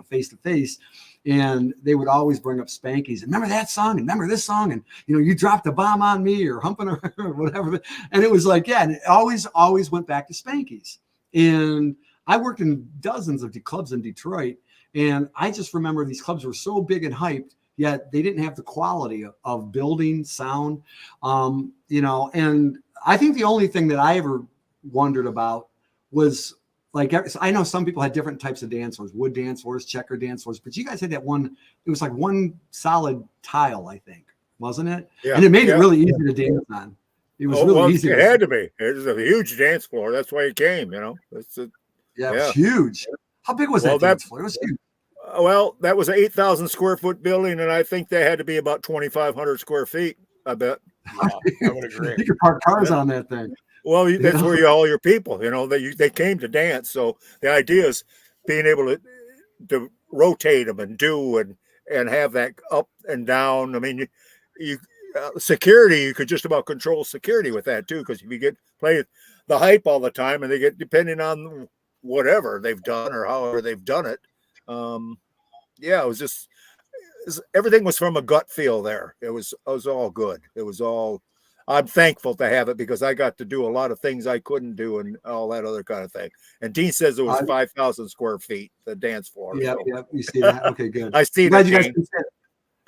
face to face. And they would always bring up Spankies. Remember that song? And remember this song? And, you dropped a bomb on me or humping her or whatever. And it was like, yeah, and it always went back to Spankies. And I worked in dozens of clubs in Detroit. And I just remember these clubs were so big and hyped, yet they didn't have the quality of building, sound, and I think the only thing that I ever wondered about was like, I know some people had different types of dance floors, wood dance floors, checker dance floors, but you guys had that one, it was like one solid tile, I think, wasn't it? Yeah. And it made it really easy to dance on. It was really easy. It had to be. It was a huge dance floor. That's why it came, it was huge. How big was that dance floor? It was huge. Well, that was an 8,000 square foot building, and I think they had to be about 2,500 square feet. I bet. Yeah, I would agree. You could park cars on that thing. Well, that's where all your people, they came to dance. So the idea is being able to rotate them and do and have that up and down. I mean, you security, you could just about control security with that too, because if you play the hype all the time, and they get depending on whatever they've done or however they've done it. It was just everything was from a gut feel there. It was all good. I'm thankful to have it because I got to do a lot of things I couldn't do and all that other kind of thing. And Dean says it was 5,000 square feet, the dance floor. Yeah, you see that? Okay, good. I see that. You guys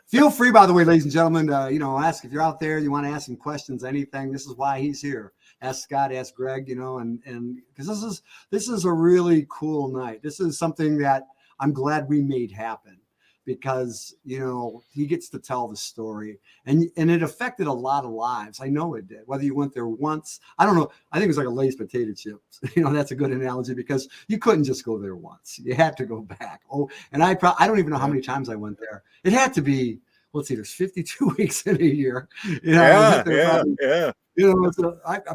feel free, by the way, ladies and gentlemen, ask if you're out there, you want to ask him questions, anything. This is why he's here. Ask Scott, ask Greg, and because this is a really cool night. This is something that I'm glad we made happen because, he gets to tell the story and it affected a lot of lives. I know it did, whether you went there once, I don't know. I think it was like a Lay's potato chips. That's a good analogy because you couldn't just go there once. You had to go back. Oh, and I don't even know how many times I went there. It had to be, let's see, there's 52 weeks in a year.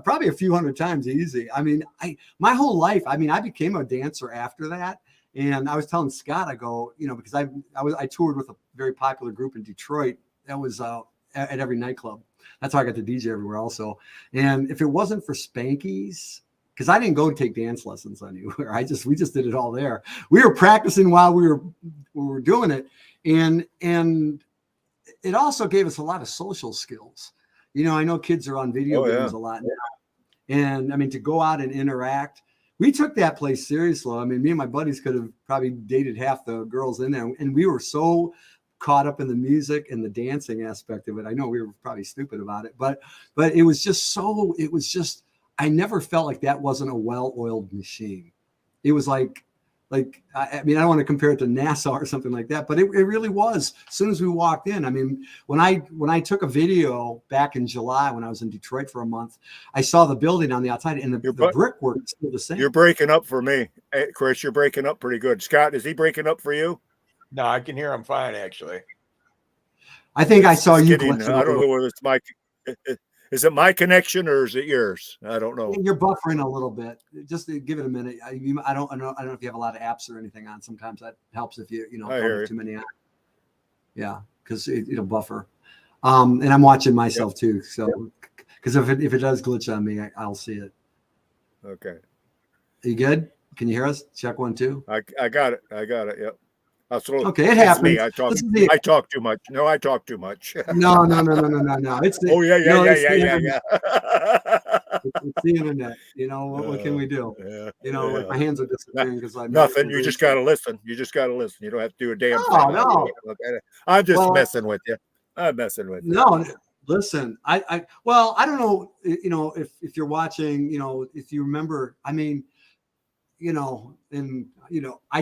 Probably a few hundred times easy. I mean, my whole life, I became a dancer after that. And I was telling Scott, I go, because I toured with a very popular group in Detroit that was at every nightclub. That's how I got to DJ everywhere also. And if it wasn't for Spankies, because I didn't go to take dance lessons anywhere. We just did it all there. We were practicing while we were doing it. And it also gave us a lot of social skills. I know kids are on video games a lot now. And to go out and interact. We took that place seriously. Me and my buddies could have probably dated half the girls in there. And we were so caught up in the music and the dancing aspect of it. I know we were probably stupid about it, but it was just I never felt like that wasn't a well-oiled machine. It was like, I don't want to compare it to NASA or something like that, but it really was. As soon as we walked in, when I took a video back in July when I was in Detroit for a month, I saw the building on the outside and the brickwork is still the same. You're breaking up for me, Chris. You're breaking up pretty good. Scott, is he breaking up for you? No, I can hear him fine, actually. I think I saw you. I don't know whether it's my. Is it my connection or is it yours? I don't know. You're buffering a little bit. Just give it a minute. I don't know if you have a lot of apps or anything on. Sometimes that helps if you have too many apps. Yeah, because it'll buffer. And I'm watching myself too. So because if it does glitch on me, I'll see it. Okay. Are you good? Can you hear us? Check 1, 2. I got it. Yep. Okay, it happens. Me. I talk too much. No, I talk too much. No. It's yeah. It's the internet. What can we do? Like my hands are disappearing because I'm nothing. You just gotta listen. You don't have to do a damn thing. No. I'm just messing with you. I'm messing with you. No, listen. I don't know. If you're watching, if you remember. I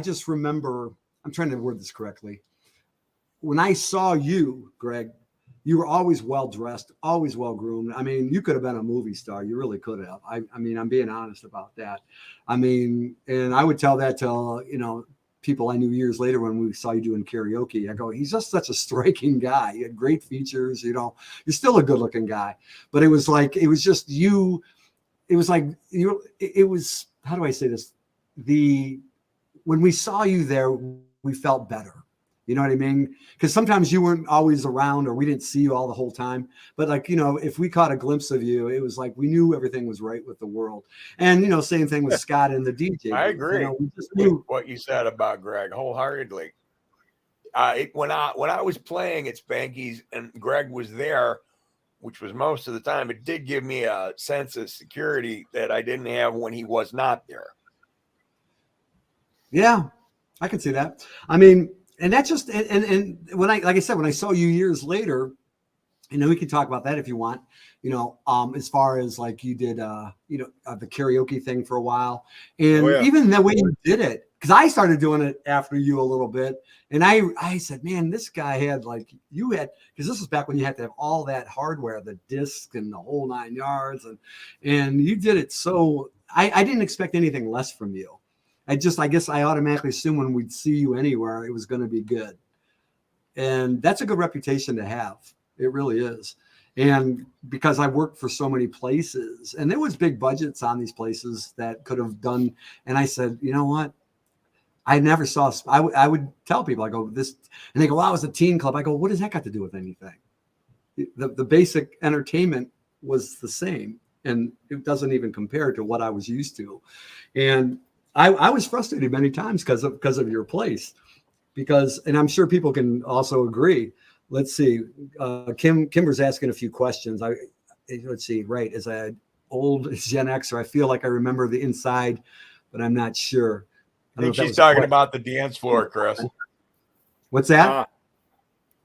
just remember. I'm trying to word this correctly. When I saw you, Greg, You were always well dressed, always well groomed. I mean, you could have been a movie star. You really could have. I mean, I'm being honest about that. I mean, and I would tell that to, people I knew years later when we saw you doing karaoke. I go, he's just such a striking guy. He had great features, you're still a good looking guy. But it was just you. It was like, it was, how do I say this? When we saw you there, we felt better. You know what I mean? Because sometimes you weren't always around or we didn't see you all the whole time. But if we caught a glimpse of you, it was like we knew everything was right with the world. And, same thing with Scott and the DJ. I agree we just knew what you said about Greg wholeheartedly. When I was playing at Spanky's and Greg was there, which was most of the time, it did give me a sense of security that I didn't have when he was not there. Yeah, I can see that. I mean, and that's just, and when like I said, when I saw you years later, we can talk about that if you want, as far as like you did, the karaoke thing for a while. And even the way you did it, because I started doing it after you a little bit. And I said, man, this guy had because this was back when you had to have all that hardware, the disc and the whole 9 yards. And you did it. So I didn't expect anything less from you. I guess I automatically assumed when we'd see you anywhere, it was going to be good. And that's a good reputation to have. It really is. And because I worked for so many places and there was big budgets on these places that could have done. And I said, you know what? I never saw, I would tell people, I go, this, and they go, well, I was a teen club. I go, what does that got to do with anything? The basic entertainment was the same. And it doesn't even compare to what I was used to. And I was frustrated many times because of your place, and I'm sure people can also agree. Let's see. Kimber's asking a few questions. Let's see. Right. As an old Gen Xer, I feel like I remember the inside, but I'm not sure. I think she's talking about the dance floor, Chris. What's that?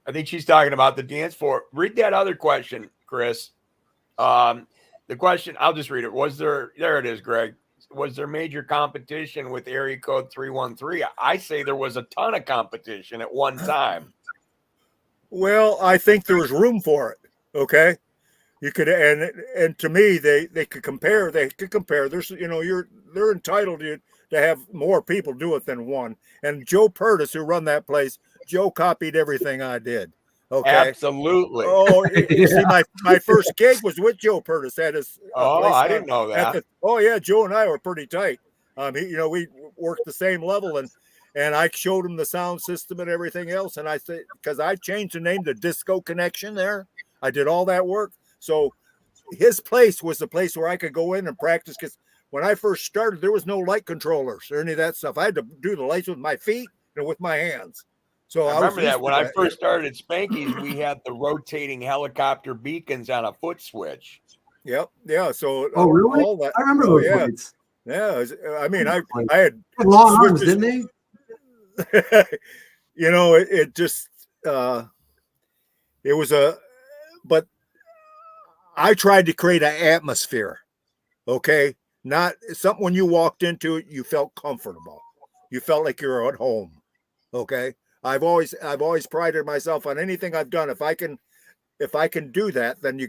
I think she's talking about the dance floor. Read that other question, Chris. The question, I'll just read it. There it is, Greg. Was there major competition with area code 313? I say there was a ton of competition at one time. Well, I think there was room for it. Okay. You could, and to me, they could compare. There's, they're entitled to have more people do it than one. And Joe Purtis, who run that place, Joe copied everything I did. Okay. Absolutely. Oh, you see, my first gig was with Joe Purtis at his. I didn't know that. Yeah, Joe and I were pretty tight. We worked the same level, and I showed him the sound system and everything else. And I said, because I changed the name to Disco Connection there, I did all that work. So his place was the place where I could go in and practice. Because when I first started, there was no light controllers or any of that stuff. I had to do the lights with my feet and with my hands. So I remember that when I first started at Spanky's, we had the rotating helicopter beacons on a foot switch. Yep. Yeah. So really? all that, I remember those lights. Yeah. I mean, I had long arms, didn't they? It just it was but I tried to create an atmosphere. Okay. Not something when you walked into it, you felt comfortable. You felt like you're at home. Okay. I've always prided myself on anything I've done. If I can do that, then you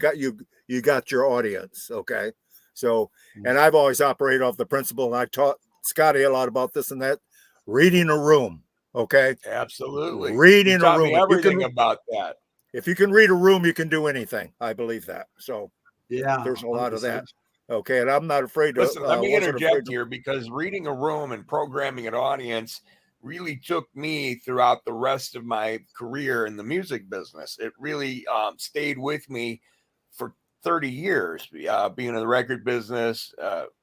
got your audience. Okay. So, and I've always operated off the principle, and I taught Scotty a lot about this and that, reading a room. Okay. Absolutely. Reading a room. Everything about that. If you can read a room, you can do anything. I believe that. So yeah, there's a lot of that. Okay. And I'm not afraid to listen. Let me interject here, because reading a room and programming an audience really took me throughout the rest of my career in the music business. It really stayed with me for 30 years, being in the record business,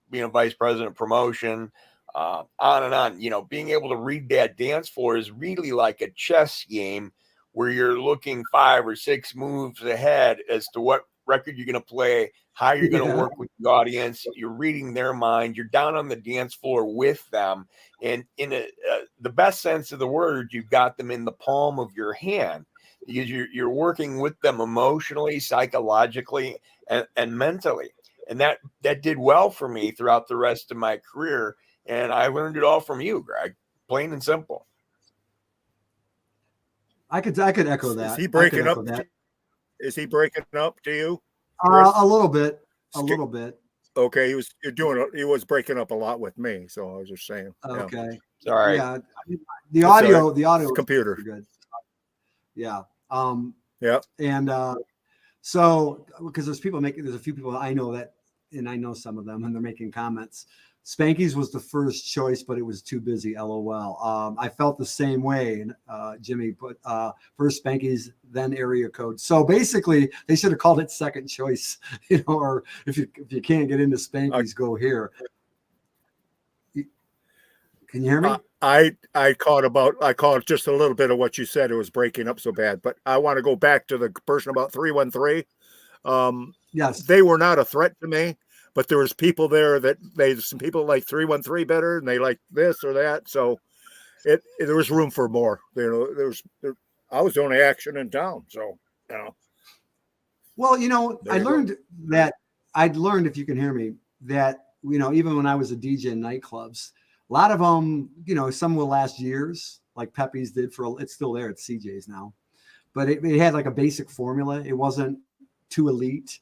being a vice president of promotion, on and on. Being able to read that dance floor is really like a chess game where you're looking 5 or 6 moves ahead as to what record you're going to play, how you're going to work with the audience. You're reading their mind. You're down on the dance floor with them. And in the best sense of the word, you've got them in the palm of your hand, because you're working with them emotionally, psychologically, and mentally. And that did well for me throughout the rest of my career. And I learned it all from you, Greg, plain and simple. I could echo that. Is he breaking up? Is he breaking up to you, Chris? A little bit. A little bit. Okay, he was breaking up a lot with me, so I was just saying. Okay. Sorry. Yeah. The audio is computer. good. Yeah. Yeah. And so because there's a few people I know that, and I know some of them, and they're making comments. Spanky's was the first choice, but it was too busy. LOL. I felt the same way. Jimmy put first Spanky's, then area code. So basically, they should have called it second choice. Or if you can't get into Spanky's, go here. Can you hear me? I caught just a little bit of what you said. It was breaking up so bad, but I want to go back to the person about 313. Yes, they were not a threat to me. But there was people there some people like 313 better, and they like this or that. So there was room for more. I was the only action in town. So, Well, I'd learned, if you can hear me, that, even when I was a DJ in nightclubs, a lot of them, some will last years, like Pepe's did it's still there at CJ's now, but it had like a basic formula. It wasn't too elite.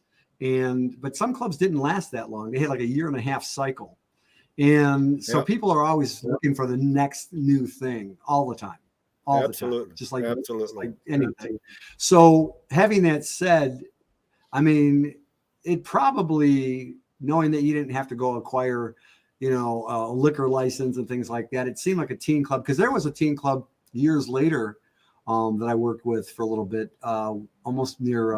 But some clubs didn't last that long. They had like a 1.5-year cycle. And so people are always looking for the next new thing all the time, the time, just like anything. So having that said, I mean, it probably, knowing that you didn't have to go acquire, a liquor license and things like that, it seemed like a teen club, because there was a teen club years later that I worked with for a little bit, almost near,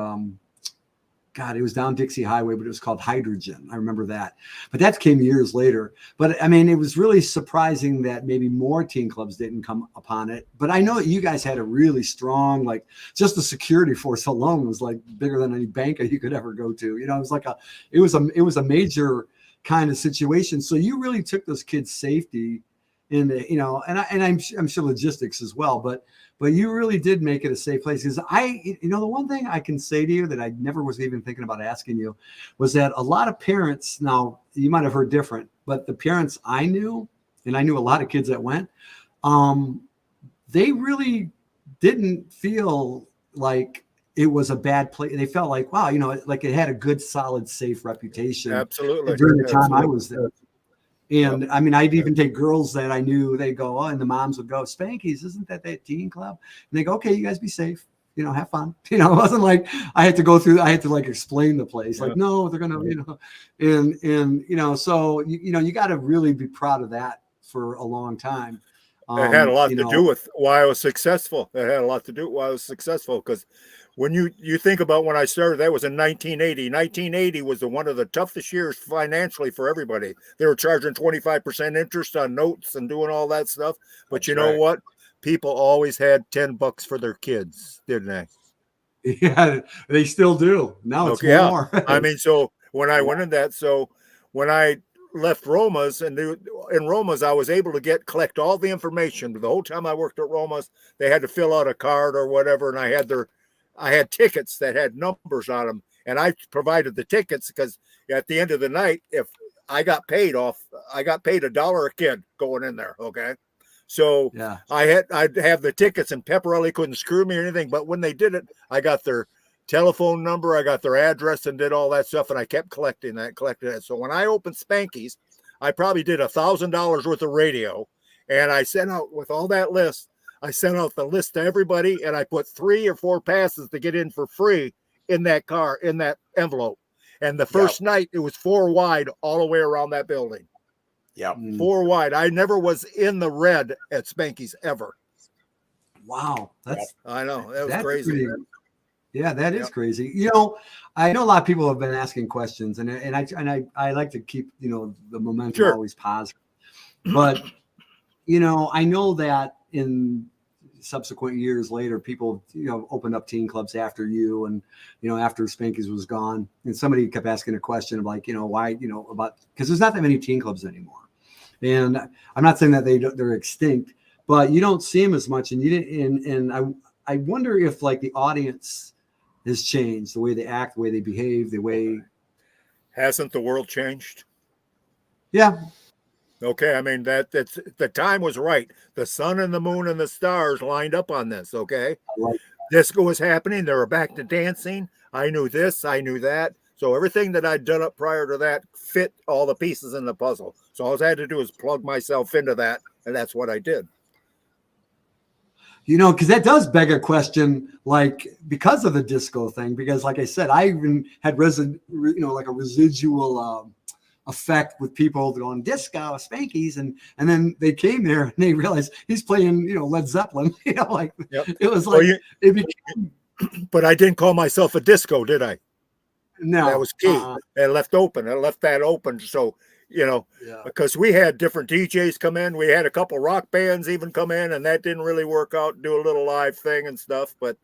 it was down Dixie Highway, but it was called Hydrogen. I remember that. But that came years later. But I mean, it was really surprising that maybe more teen clubs didn't come upon it. But I know that you guys had a really strong, like, just the security force alone was like bigger than any banker you could ever go to. It was like it was a major kind of situation. So you really took those kids' safety and I'm sure logistics as well, but you really did make it a safe place. Because the one thing I can say to you that I never was even thinking about asking you was that a lot of parents, now you might have heard different, but the parents I knew, and I knew a lot of kids that went, they really didn't feel like it was a bad place. They felt like, wow, like it had a good, solid, safe reputation. Absolutely. During the time I was there. And I mean, I'd even take girls that I knew, they'd go, and the moms would go, Spanky's, isn't that teen club? And they go, okay, you guys be safe, have fun. It wasn't like I had to like explain the place. Like, no, they're going to, so, you got to really be proud of that for a long time. It had a lot to do with why I was successful. It had a lot to do with why I was successful, because when you think about when I started, that was in 1980. 1980 was one of the toughest years financially for everybody. They were charging 25% interest on notes and doing all that stuff. But That's know what? People always had $10 for their kids, didn't they? Yeah, they still do. Now it's more. I mean, so when I went in that, so when I left Roma's, and in Roma's, I was able to collect all the information. The whole time I worked at Roma's, they had to fill out a card or whatever, and I had tickets that had numbers on them, and I provided the tickets because at the end of the night, if I got paid $1 a kid going in there. Okay. So I'd have the tickets, and Pepperelli couldn't screw me or anything. But when they did it, I got their telephone number, I got their address, and did all that stuff. And I kept collecting that. So when I opened Spanky's, I probably did $1,000 worth of radio, and I sent out with all that list. I sent out the list to everybody, and I put 3 or 4 passes to get in for free in that envelope. And the first night, it was 4 wide all the way around that building. Yeah. 4 wide. I never was in the red at Spanky's ever. Wow. I know. That was crazy. That is crazy. I know a lot of people have been asking questions, and I like to keep, the momentum always positive. But, I know that in subsequent years later, people, opened up teen clubs after you, and, after Spanky's was gone, and somebody kept asking a question of like, why, about, because there's not that many teen clubs anymore. And I'm not saying that they're extinct, but you don't see them as much. And you didn't, and I wonder if like the audience has changed, the way they act, the way they behave, the way. Hasn't the world changed? Yeah. Okay, I mean that's the time was right. The sun and the moon and the stars lined up on this. Okay, disco was happening. They were back to dancing. I knew this, I knew that. So everything that I'd done up prior to that fit all the pieces in the puzzle. So all I had to do was plug myself into that, and that's what I did. You know, because that does beg a question, like because of the disco thing. Because, like I said, I even had like a residual effect with people going disco, Spankies, and then they came there and they realized he's playing, Led Zeppelin. Like it was like it became. But I didn't call myself a disco, did I? No, that was key. I left that open. So, because we had different DJs come in, we had a couple rock bands even come in, and that didn't really work out. Do a little live thing and stuff, but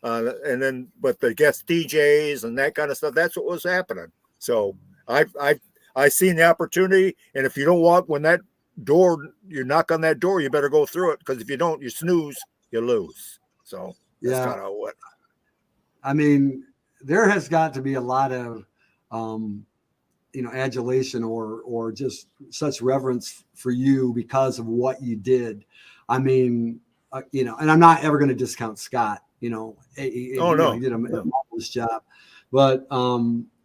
the guest DJs and that kind of stuff, that's what was happening. So I seen the opportunity, and if you don't walk when that door, you knock on that door, you better go through it, because if you don't, you snooze, you lose. So that's kind of what. I mean, there has got to be a lot of, adulation or just such reverence for you because of what you did. I mean, and I'm not ever going to discount Scott. He did a marvelous job, but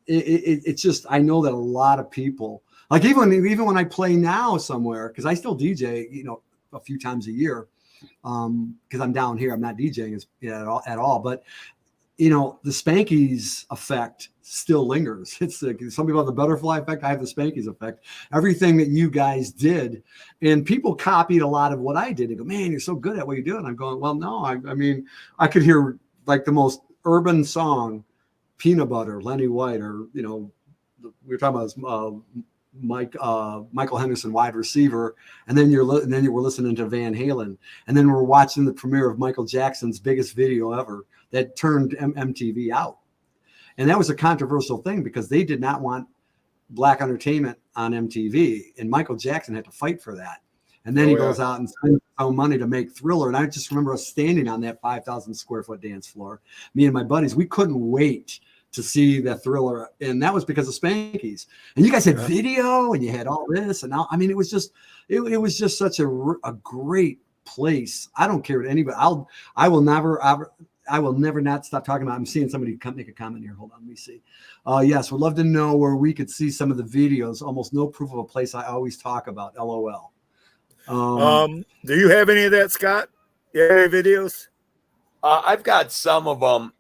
it's just, I know that a lot of people, like even when I play now somewhere, because I still DJ, a few times a year, because I'm down here, I'm not DJing at all, but the Spankies effect still lingers. It's some people have the butterfly effect. I have the Spankies effect. Everything that you guys did, and people copied a lot of what I did. They go, "Man, you're so good at what you do." And I'm going, "Well, no. I mean, I could hear like the most urban song, Peanut Butter, Lenny White, or we were talking about Michael Henderson, wide receiver, and then you were listening to Van Halen, and then we're watching the premiere of Michael Jackson's biggest video ever that turned MTV out. And that was a controversial thing because they did not want black entertainment on MTV, and Michael Jackson had to fight for that. And then he goes out and spends his own money to make Thriller. And I just remember us standing on that 5,000 square foot dance floor, me and my buddies. We couldn't wait to see that Thriller, and that was because of Spankies. And you guys had video, and you had all this, and now, I mean, it was just such a great place. I don't care what anybody. I will never not stop talking about. I'm seeing somebody make a comment here. Hold on, let me see. Yes, would love to know where we could see some of the videos. Almost no proof of a place I always talk about. LOL. Do you have any of that, Scott? Yeah, videos. I've got some of them.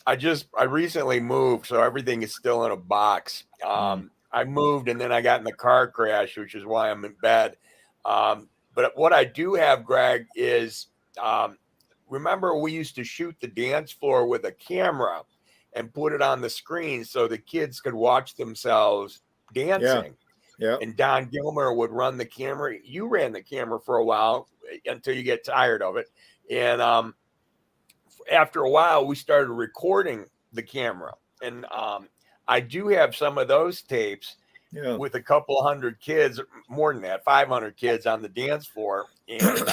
I recently moved, so everything is still in a box. I moved, and then I got in the car crash, which is why I'm in bed. But what I do have, Greg, is remember we used to shoot the dance floor with a camera and put it on the screen so the kids could watch themselves dancing. Yeah. And Don Gilmer would run the camera. You ran the camera for a while until you get tired of it. And after a while, we started recording the camera. And I do have some of those tapes with a couple hundred kids, more than that, 500 kids on the dance floor. And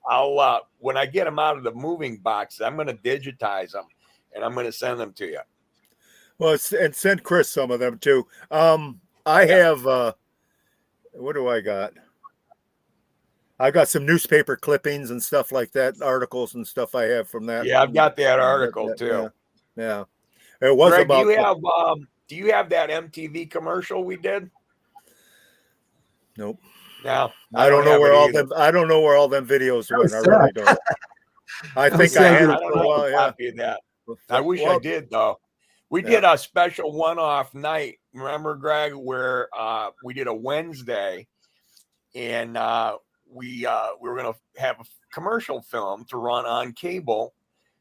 I'll when I get them out of the moving box, I'm going to digitize them and I'm going to send them to you. Well, and send Chris some of them too. I have what do I got? I got some newspaper clippings and stuff like that, articles and stuff I have from that. Yeah, I've got that article too. Yeah. It was Greg, about. Do you have that MTV commercial we did? Nope. No, I don't know where all them. I don't know where all them videos went. I really don't. I think I had it for a while. Copy of that. I wish I did though. We did a special one-off night. Remember, Greg, where we did a Wednesday, and we were going to have a commercial film to run on cable,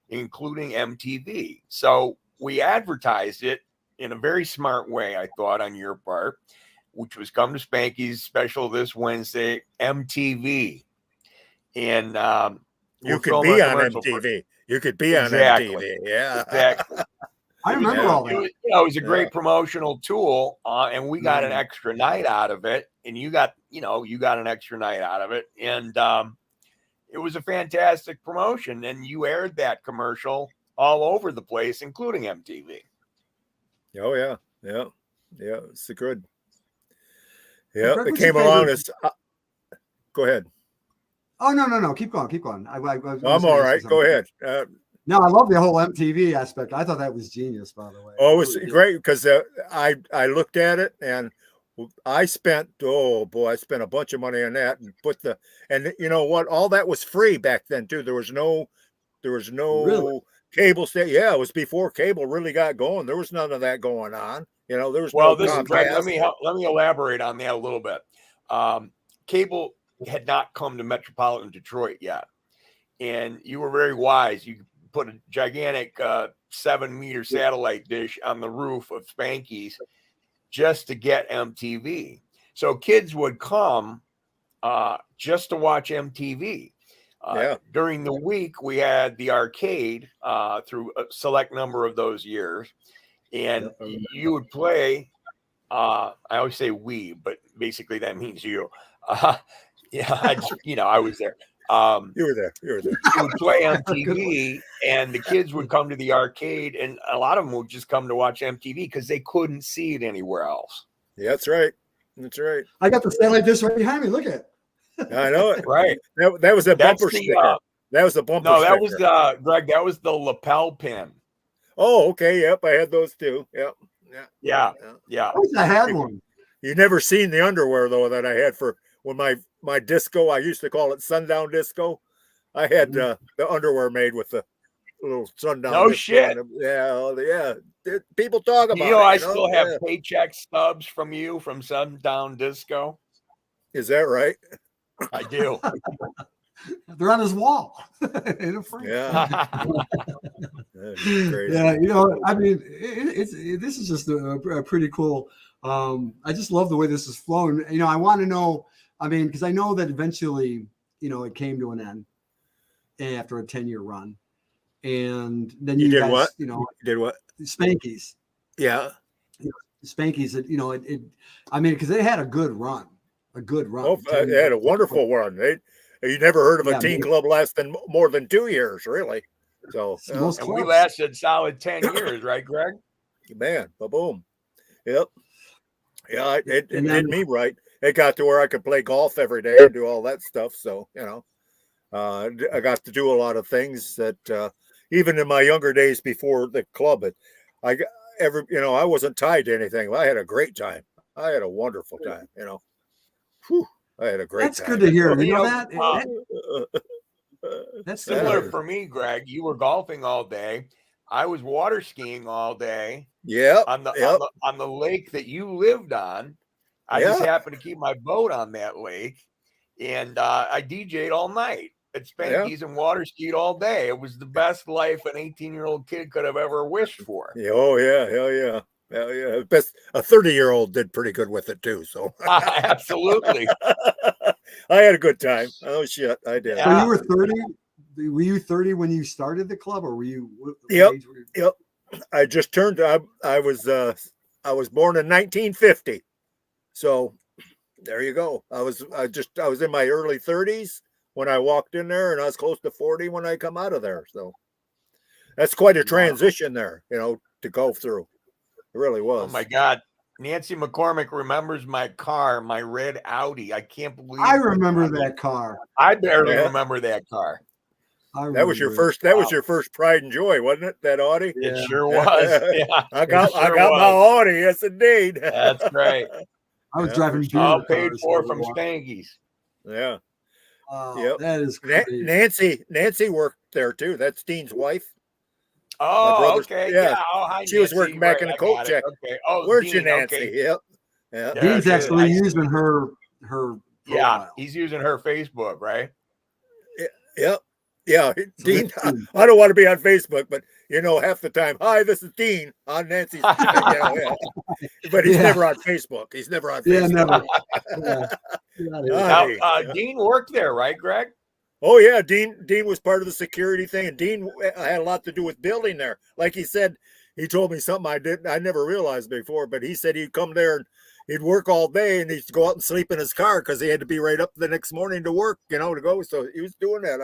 including MTV. So we advertised it in a very smart way, I thought, on your part, which was come to Spanky's special this Wednesday, MTV. And you could be on MTV. You could be on MTV. Yeah, exactly. I remember all that. It was a great promotional tool, and we got an extra night out of it, and you got an extra night out of it, and it was a fantastic promotion. And you aired that commercial all over the place, including MTV. Oh yeah. It's good. Yeah, it came along as. Go ahead. Oh no. Keep going. I was I'm gonna all ask you right. Go something. ahead. No, I love the whole MTV aspect. I thought that was genius, by the way. Oh, it was great because I looked at it and I spent I spent a bunch of money on that and you know what? All that was free back then too. There was no Really? cable station. Yeah, it was before cable really got going. There was none of that going on. You know, there was Well, no this is Greg. Comcast. Let me elaborate on that a little bit. Cable had not come to metropolitan Detroit yet, and you were very wise. You put a gigantic 7-meter satellite dish on the roof of Spanky's just to get MTV. So kids would come just to watch MTV. Yeah. During the week, we had the arcade through a select number of those years, and you would play. I always say we, but basically that means you. Yeah, I was there. You were there. You would play on TV, and the kids would come to the arcade, and a lot of them would just come to watch MTV because they couldn't see it anywhere else. Yeah, that's right. That's right. I got the satellite dish right behind me. Look at it. I know it. Right. That was a bumper sticker. That was a bumper sticker. No, that was Greg. That was the lapel pin. Oh, okay. Yep, I had those too. Yep. Yeah. I wish I had one. You never seen the underwear though that I had for when my disco. I used to call it sundown disco. I had the underwear made with the little sundown. No shit. Yeah. People talk about it. I still have paycheck stubs from you from Sundown Disco. Is that right? I do. They're on his wall in a frame. Yeah. Yeah, I mean, this is just a pretty cool. I just love the way this is flown. I want to know. I mean, because I know that eventually, it came to an end after a 10-year run, and then you did guys, what? You did what? Spanky's. Yeah. Spanky's. I mean, because they had a good run. Oh, they had a wonderful run. You never heard of a teen club lasting more than 2 years, really. So and we lasted solid 10 years, right, Greg? Man, boom. Yep. Yeah, it did me right. It got to where I could play golf every day and do all that stuff. So, I got to do a lot of things that even in my younger days before the club, I wasn't tied to anything. I had a great time. I had a wonderful time, Whew, I had a great time. That's good to hear. That's similar for me, Greg. You were golfing all day. I was water skiing all day. Yeah. On the lake that you lived on. I just happened to keep my boat on that lake, and I DJ'd all night at Spanky's and water skied all day. It was the best life an 18-year-old kid could have ever wished for. Oh yeah, hell yeah. Hell yeah. Best a 30-year-old did pretty good with it too. So absolutely. I had a good time. Oh shit, I did. So you were 30? Were you 30 when you started the club, or were you? Yep. I just turned. I was born in 1950. So there you go. I was in my early 30s when I walked in there, and I was close to 40 when I come out of there. So that's quite a transition there, to go through. It really was. Oh my God. Nancy McCormick remembers my car, my red Audi. I can't believe I remember that car. I barely remember that car. That was your first. That was your first pride and joy, wasn't it? That Audi. It sure was. Yeah, I got my Audi. Yes, indeed. That's right. I was driving. All paid for from Spanky's. Yeah. Yep. That is crazy. Nancy worked there too. That's Dean's wife. Oh, okay. Yeah. Oh, hi, she was working back in the coat check. Okay. Oh, where's Dean, your Nancy? Okay. Yep. Yeah. Dean's actually using her. Yeah, he's using her Facebook, right? Yep. Yeah, Dean. I don't want to be on Facebook, but half the time, hi, this is Dean on Nancy's. But he's never on Facebook. He's never on Facebook. Yeah, Now, never. Dean worked there, right, Greg? Oh yeah, Dean was part of the security thing, and Dean had a lot to do with building there. Like he said, he told me something I never realized before, but he said he'd come there and he'd work all day and he'd go out and sleep in his car because he had to be right up the next morning to work, to go. So he was doing that.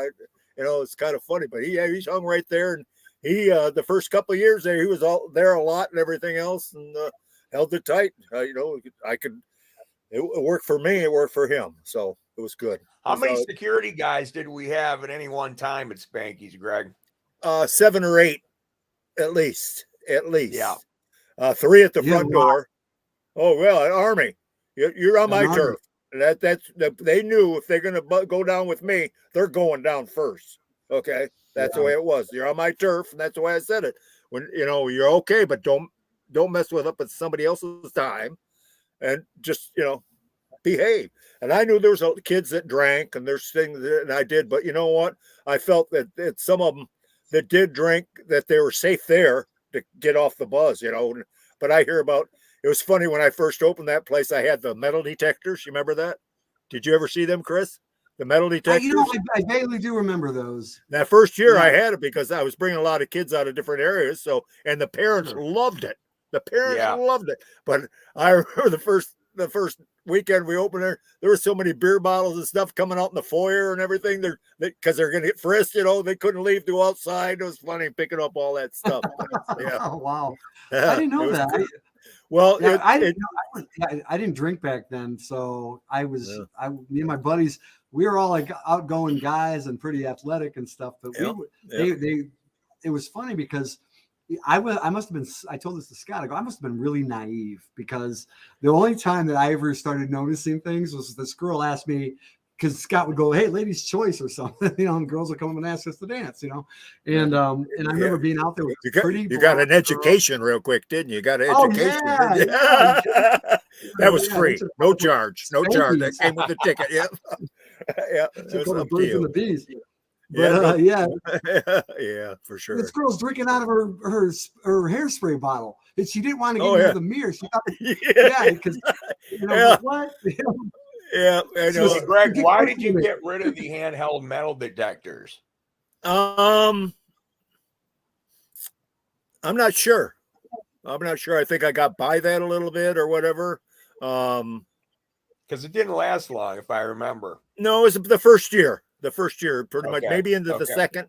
It's kind of funny, but he hung right there, and he the first couple of years there, he was all there a lot and everything else, and held it tight. It worked for me, it worked for him. So It was good. How many security guys did we have at any one time at Spanky's, Greg? 7 or 8, at least. Yeah. 3 at the front door. Oh well, Army, you're on my turf. They knew if they're gonna go down with me, they're going down first. Okay, that's the way it was. You're on my turf, and that's the way I said it. When you're okay, but don't mess with it. But somebody else's time, and just behave. And I knew there was kids that drank, and there's things that I did. But you know what? I felt that some of them that did drink, that they were safe there to get off the buzz. But I hear about. It was funny when I first opened that place. I had the metal detectors. You remember that? Did you ever see them, Chris? The metal detectors. I vaguely do remember those. That first year I had it because I was bringing a lot of kids out of different areas. So, and the parents loved it. The parents loved it. But I remember the first weekend we opened there were so many beer bottles and stuff coming out in the foyer and everything. Because they're going to get frisked. They couldn't leave to go outside. It was funny picking up all that stuff. Oh, wow. I didn't know that. Well, I didn't drink back then, so me and my buddies, we were all like outgoing guys and pretty athletic and stuff. But it was funny because I must have been. I told this to Scott. I must have been really naive because the only time that I ever started noticing things was this girl asked me. Because Scott would go, "Hey, ladies' choice" or something, and girls would come up and ask us to dance, And I remember being out there with you got an education real quick, didn't you? You got an education. Yeah. That was free, no charge. That came with the ticket. Yeah, Took all the birds and the bees. But, yeah, yeah, for sure. This girl's drinking out of her hairspray bottle, and she didn't want to get into the mirror. She thought, because what? Yeah, I know. So, Greg, why did you get rid of the handheld metal detectors? I'm not sure. I think I got by that a little bit or whatever. Because it didn't last long, if I remember. No, it was the first year. Pretty much, maybe into the second.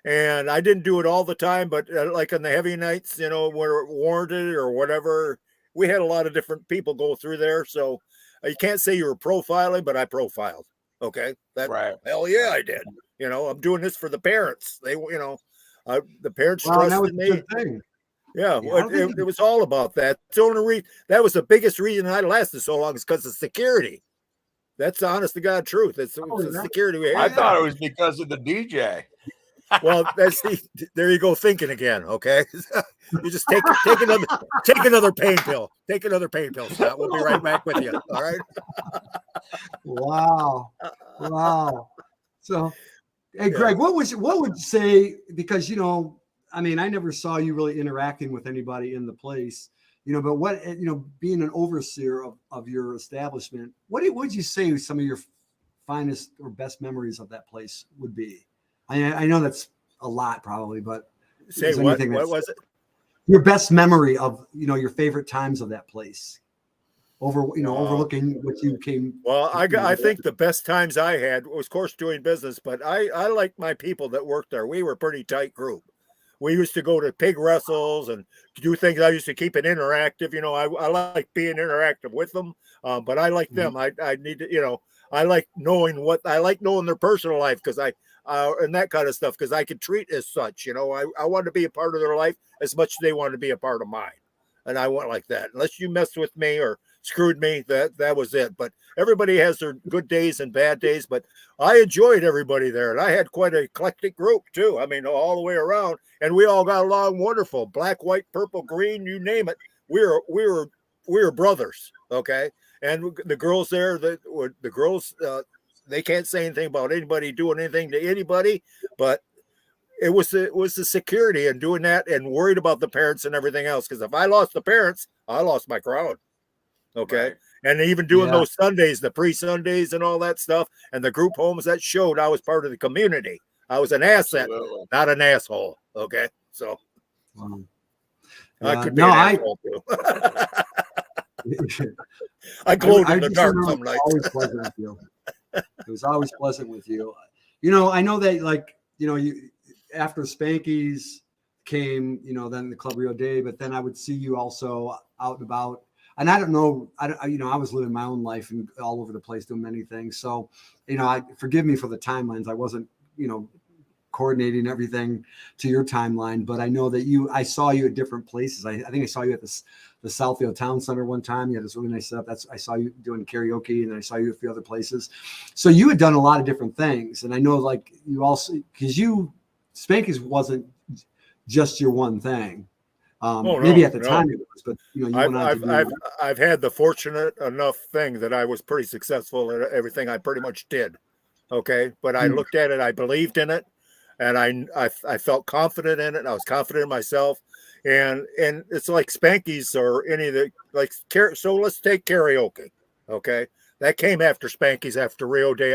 And I didn't do it all the time, but like on the heavy nights, where it warranted or whatever, we had a lot of different people go through there. So you can't say you were profiling, but I profiled. Okay. Hell yeah, I did. I'm doing this for the parents. They, the parents trusted me. Yeah. It was all about that. It's the only that was the biggest reason I lasted so long is because of security. That's the honest to God truth. It's the security we had. I thought it was because of the DJ. Well, there you go thinking again. Okay, you just take another pain pill. Take another pain pill, Scott. We'll be right back with you. All right. Wow. So, hey, Greg, what would you say? Because I never saw you really interacting with anybody in the place. But what being an overseer of your establishment, what would you say some of your finest or best memories of that place would be? I know that's a lot probably, but say what was it? Your best memory of your favorite times of that place, overlooking what you came. Well, I think the best times I had was, of course, doing business, but I liked my people that worked there. We were a pretty tight group. We used to go to pig wrestles and do things. I used to keep it interactive. I like being interactive with them, but I like them. I need to, I like knowing their personal life because and that kind of stuff because I could treat as such. I want to be a part of their life as much as they want to be a part of mine, and I want like that. Unless you messed with me or screwed me, that was it. But everybody has their good days and bad days. But I enjoyed everybody there, and I had quite an eclectic group too. All the way around, and we all got along wonderful. Black, white, purple, green, you name it. We were brothers. Okay, and the girls there, the girls, they can't say anything about anybody doing anything to anybody, but it was the security and doing that and worried about the parents and everything else. Because if I lost the parents, I lost my crowd. Okay. Right. And even doing those Sundays, the pre-Sundays and all that stuff, and the group homes that showed I was part of the community. I was an asset, not an asshole. Okay. So I could be an asshole too. I glowed in the dark some nights. It was always pleasant with you. I know that you after Spanky's came, then the Club Rio Day, but then I would see you also out and about. and I don't know, I was living my own life and all over the place doing many things. So, forgive me for the timelines. I wasn't, coordinating everything to your timeline, but I know that I saw you at different places. I think I saw you at the Southfield Town Center one time. You had this really nice setup. I saw you doing karaoke, and I saw you at a few other places. So you had done a lot of different things. And I know, like, you also, because Spanky's wasn't just your one thing. Maybe at the time it was, but you went on to do I've had the fortunate enough thing that I was pretty successful at everything I pretty much did. Okay. But I looked at it, I believed in it, and I felt confident in it. And I was confident in myself. And it's like Spanky's or any of the, like, so let's take karaoke. Okay. That came after Spanky's, after Rio Day.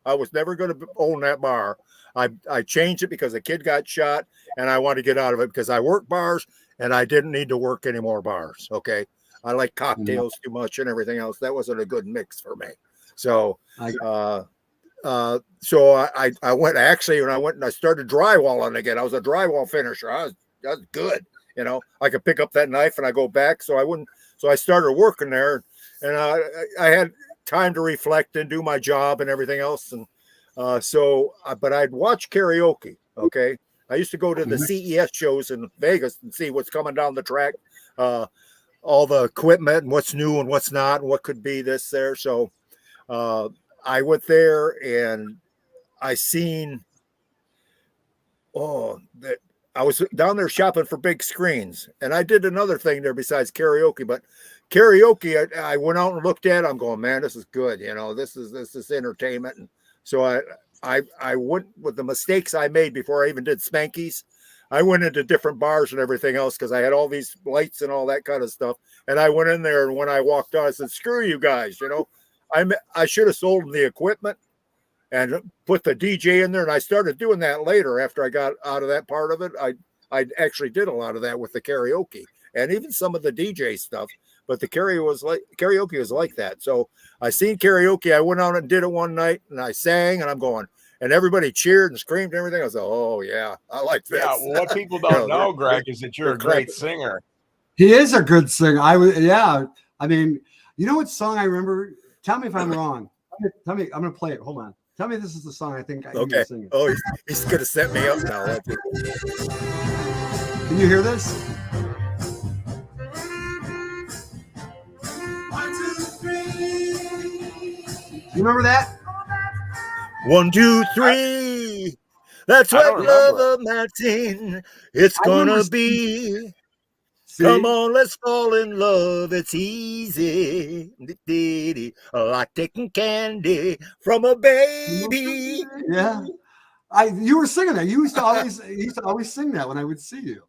I was never going to own that bar. I changed it because a kid got shot, and I wanted to get out of it because I worked bars and I didn't need to work any more bars. Okay. I like cocktails too much and everything else. That wasn't a good mix for me. So, so I went, actually, when I went and I started drywalling again, I was a drywall finisher. I was good. I could pick up that knife and I go back. So I started working there, and I had time to reflect and do my job and everything else. And but I'd watch karaoke. Okay. I used to go to the CES shows in Vegas and see what's coming down the track, all the equipment and what's new and what's not, and what could be this there. So I went there and I seen, that I was down there shopping for big screens, and I did another thing there besides karaoke. But karaoke, I went out and looked at it. I'm going, man, this is good. This is entertainment. And so I went with the mistakes I made before I even did Spanky's. I went into different bars and everything else because I had all these lights and all that kind of stuff. And I went in there, and when I walked out, I said, screw you guys. I should have sold them the equipment and put the DJ in there. And I started doing that later after I got out of that part of it. I actually did a lot of that with the karaoke and even some of the DJ stuff. But the karaoke was like that. So I seen karaoke. I went out and did it one night, and I sang, and I'm going, and everybody cheered and screamed and everything. I was like, oh yeah, I like this. Yeah, well, what people don't know, Greg, is that you're a great singer. He is a good singer. I mean, what song I remember? Tell me if I'm wrong. Tell me. I'm going to play it. Hold on. Tell me this is the song I think I can sing. Oh, he's going to set me up now. Can you hear this? 1, 2, 3. You remember that? 1, 2, 3. That's what love of Martin. It's gonna be. See? Come on, let's fall in love. It's easy. Like taking candy from a baby. Yeah. You were singing that. You used to always sing that when I would see you.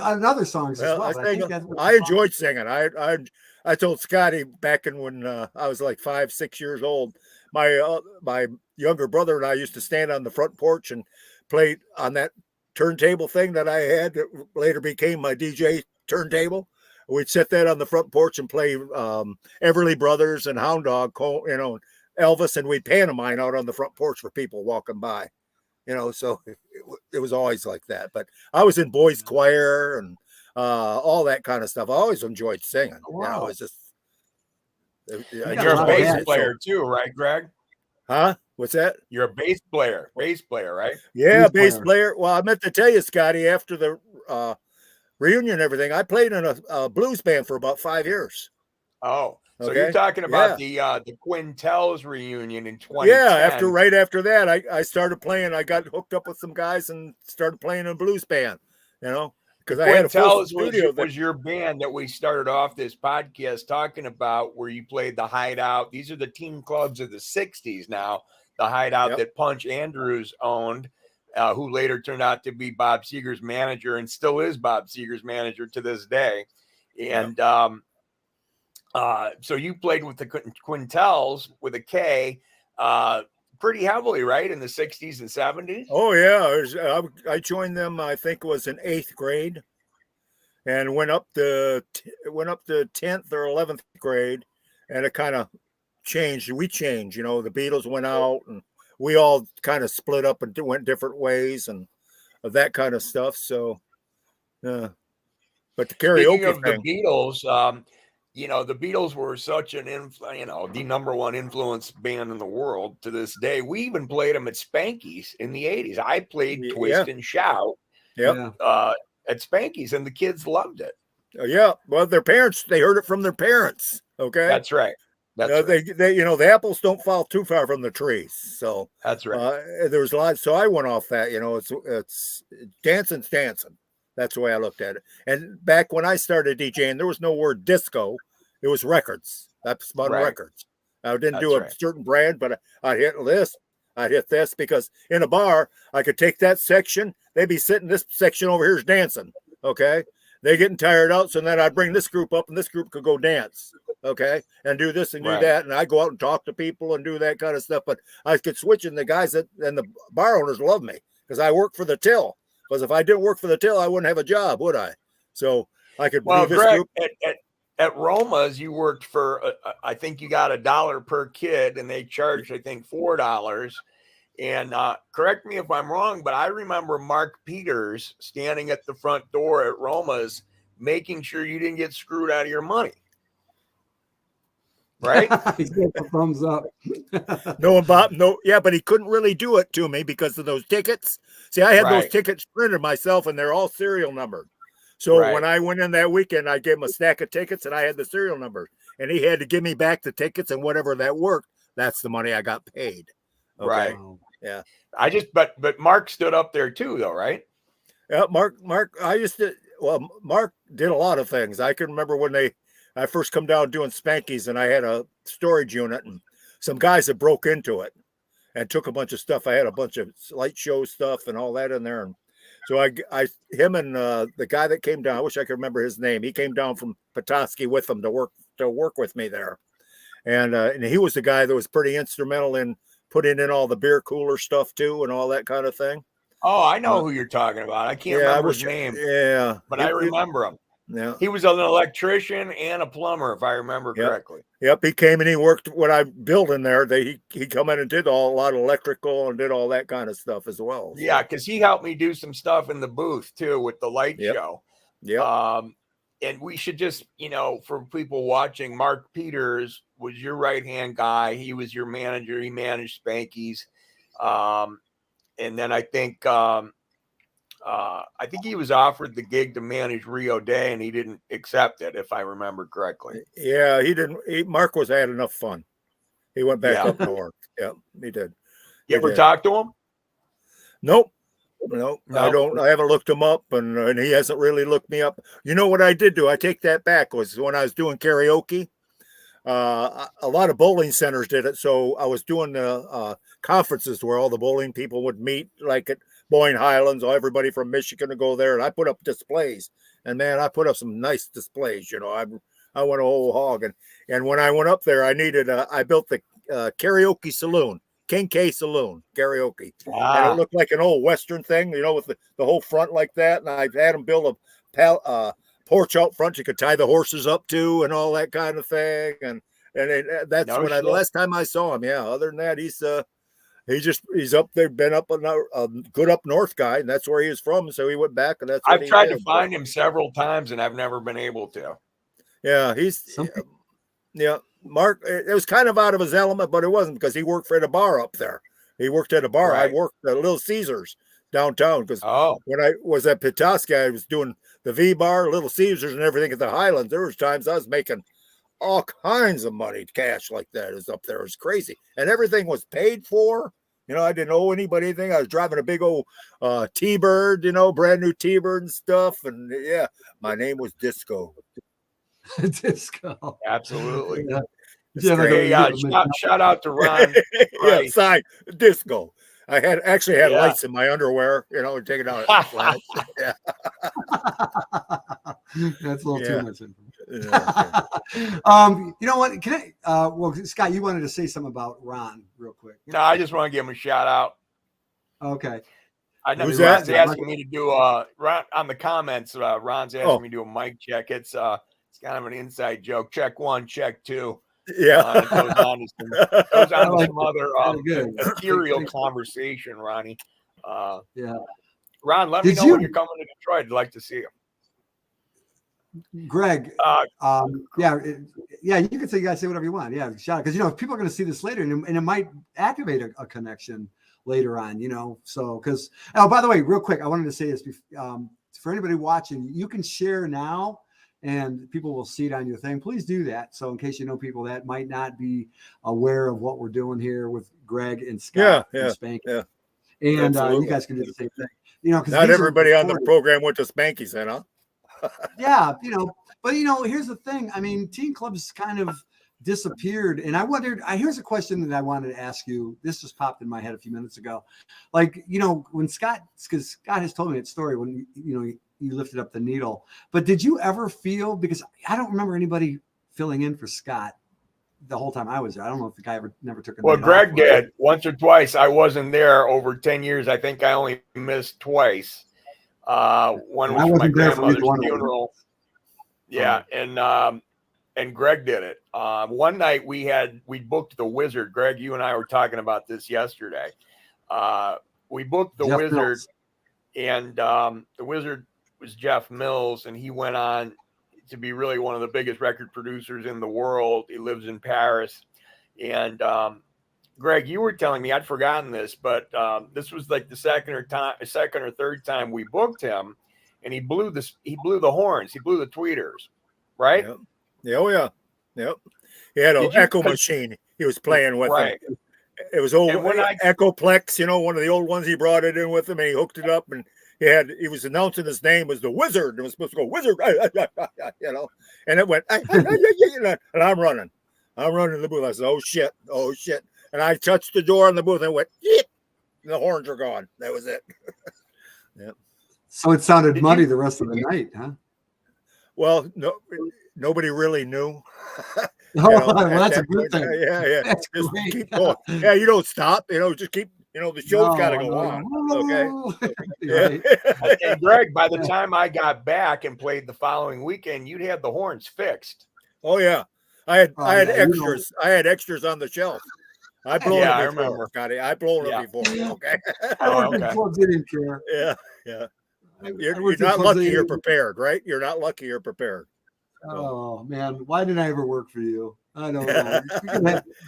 Other songs as well. I enjoyed singing. I told Scotty back in when I was like 5, 6 years old, my younger brother and I used to stand on the front porch and play on that turntable thing that I had that later became my DJ turntable. We'd set that on the front porch and play Everly Brothers and Hound Dog, Elvis, and we'd pantomime out on the front porch for people walking by. So it was always like that. But I was in boys choir and all that kind of stuff. I always enjoyed singing. Wow. It's just. You're a bass player too, right, Greg? Huh? What's that? You're a bass player, right? Yeah, bass player. Well, I meant to tell you, Scotty, after the reunion and everything, I played in a blues band for about 5 years. Oh, so you're talking about the Quintels reunion in 2010. Yeah, right after that, I started playing. I got hooked up with some guys and started playing in a blues band, because I had a full studio. Was your band that we started off this podcast talking about, where you played the Hideout. These are the team clubs of the 60s now. The Hideout that Punch Andrews owned, who later turned out to be Bob Seger's manager and still is Bob Seger's manager to this day. And so you played with the Quintels with a K pretty heavily, right, in the 60s and 70s? Oh, yeah. I joined them, I think it was in 8th grade, and went up to 10th or 11th grade, and it kind of changed. We changed, the Beatles went out, and we all kind of split up and went different ways and that kind of stuff. So, but the karaoke Speaking of thing, the Beatles, you know, the Beatles were such an the number one influence band in the world to this day. We even played them at Spanky's in the 80s. I played Twist and Shout Yep. at Spanky's, and the kids loved it. Yeah. Well, their parents, they heard it from their parents. Okay. That's right. That's right. They, you know, the apples don't fall too far from the trees. So that's right. There was a lot. So I went off that, you know, it's dancing's dancing. That's the way I looked at it. And back when I started DJing, there was no word disco. It was records. I spun records. I didn't do a certain brand, but I'd hit this. I'd hit this because in a bar, I could take that section. They'd be sitting, this section over here is dancing. Okay. They're getting tired out. So then I'd bring this group up and this group could go dance. Okay. And do this and do that. And I go out and talk to people and do that kind of stuff. But I could switch, and the guys and the bar owners love me because I work for the till. Because if I didn't work for the till, I wouldn't have a job, would I? So I could. Well, Greg, at Roma's, you worked for. I think you got $1 per kid, and they charged, I think, $4. And correct me if I'm wrong, but I remember Mark Peters standing at the front door at Roma's, making sure you didn't get screwed out of your money. Right? He's got the thumbs up. But he couldn't really do it to me because of those tickets. See, I had those tickets printed myself, and they're all serial numbered. So when I went in that weekend, I gave him a stack of tickets, and I had the serial numbers, and he had to give me back the tickets, and whatever that worked, that's the money I got paid. Okay? Right. Yeah. But Mark stood up there too, though, right? Yeah, Mark. Mark did a lot of things. I can remember when I first come down doing Spankies, and I had a storage unit, and some guys that broke into it and took a bunch of stuff. I had a bunch of light show stuff and all that in there. And so him and the guy that came down, I wish I could remember his name. He came down from Petoskey with them to work with me there. And he was the guy that was pretty instrumental in putting in all the beer cooler stuff too, and all that kind of thing. Oh, I know who you're talking about. I can't remember his name. Yeah. But I remember him. Yeah. He was an electrician and a plumber, if I remember correctly. Yep. He came and he worked when I built in there. He come in and did a lot of electrical and did all that kind of stuff as well. So. Yeah, because he helped me do some stuff in the booth too with the light show. Yeah. And we should just, for people watching, Mark Peters was your right-hand guy. He was your manager. He managed Spanky's. And then I think he was offered the gig to manage Rio Day, and he didn't accept it, if I remember correctly. Yeah, he didn't. Mark had enough fun. He went back up north. Yeah, he did. You ever talk to him? Nope. No, I don't. I haven't looked him up, and he hasn't really looked me up. You know what I did do? I take that back. Was when I was doing karaoke. A lot of bowling centers did it. So I was doing the conferences where all the bowling people would meet, like at Boyne Highlands, or everybody from Michigan to go there. And I put up displays, and man, I put up some nice displays. I went a whole hog. And when I went up there, I built the karaoke saloon, King K Saloon karaoke. And it looked like an old Western thing, with the whole front like that. And I had them build a porch out front you could tie the horses up to and all that kind of thing. And that's the last time I saw him. Yeah. Other than that, he's up there, been up a good up north guy, and that's where he was from. So he went back, and that's what I've tried to find him several times, and I've never been able to. Yeah, Mark, it was kind of out of his element, but it wasn't, because he worked at a bar up there. He worked at a bar. Right. I worked at Little Caesars downtown, because when I was at Petoskey, I was doing the V Bar, Little Caesars, and everything at the Highlands. There was times I was making all kinds of money, cash like that. It was up there. It was crazy. And everything was paid for. I didn't owe anybody anything. I was driving a big old T-Bird, brand new T-Bird and stuff. And yeah, my name was Disco. Disco. Absolutely. Yeah. Shout out to Ron. Yeah, sign Disco. I had lights in my underwear, and take it out. Yeah. That's a little too much information. You know what? Can I? Scott, you wanted to say something about Ron real quick. No, I just want to give him a shout out. Okay. I know Ron's asking me to do Ron on the comments. Ron's asking me to do a mic check. It's kind of an inside joke. Check 1, check 2. Yeah. It goes on to some other ethereal conversation, Ronnie. Yeah. Ron, let me know when you're coming to Detroit. I'd like to see you. Greg, yeah, you can say, you guys say whatever you want. Yeah, shout out, because people are going to see this later, and it might activate a connection later on. So because by the way, real quick, I wanted to say this for anybody watching, you can share now, and people will see it on your thing. Please do that. So in case people that might not be aware of what we're doing here with Greg and Scott and Spanky, and you guys can do the same thing. Because not everybody on the program went to Spanky's, then, huh? Yeah, but here's the thing. I mean, teen clubs kind of disappeared, and I wondered. Here's a question that I wanted to ask you. This just popped in my head a few minutes ago. Like, when because Scott has told me that story when you lifted up the needle. But did you ever feel, because I don't remember anybody filling in for Scott the whole time I was there. I don't know if the guy never took a Well, Greg did once or twice. I wasn't there over 10 years. I think I only missed twice. One was for my grandmother's funeral. Yeah, and Greg did it. One night we booked the Wizard. Greg, you and I were talking about this yesterday. We booked the Wizard Mills. And the Wizard was Jeff Mills, and he went on to be really one of the biggest record producers in the world. He lives in Paris. And Greg, you were telling me, I'd forgotten this, but this was like the second or third time we booked him, and he blew the horns, he blew the tweeters, right? Yep. Oh yeah, yep. He had an echo machine he was playing with. Right. Him. It was old Echoplex, one of the old ones. He brought it in with him, and he hooked it up, and he was announcing his name as the Wizard. It was supposed to go Wizard, and it went, and I'm running the booth. I said, oh shit. And I touched the door on the booth and went, yip, and the horns are gone. That was it. Yep. So it sounded muddy the rest of the night, huh? Well, no, nobody really knew. Well, that's a good thing. Yeah. That's just great. keep going. Yeah, you don't stop. Just keep. The show's got to go on. Okay. Right. And Greg, by the time I got back and played the following weekend, you'd had the horns fixed. Oh yeah, I had extras. I had extras on the shelf. I blown it before, I remember. Scotty. I blown it before. Okay. Didn't care. Yeah. You're not lucky you're prepared, right? You're not lucky you're prepared. Oh man, why did I ever work for you? I don't know.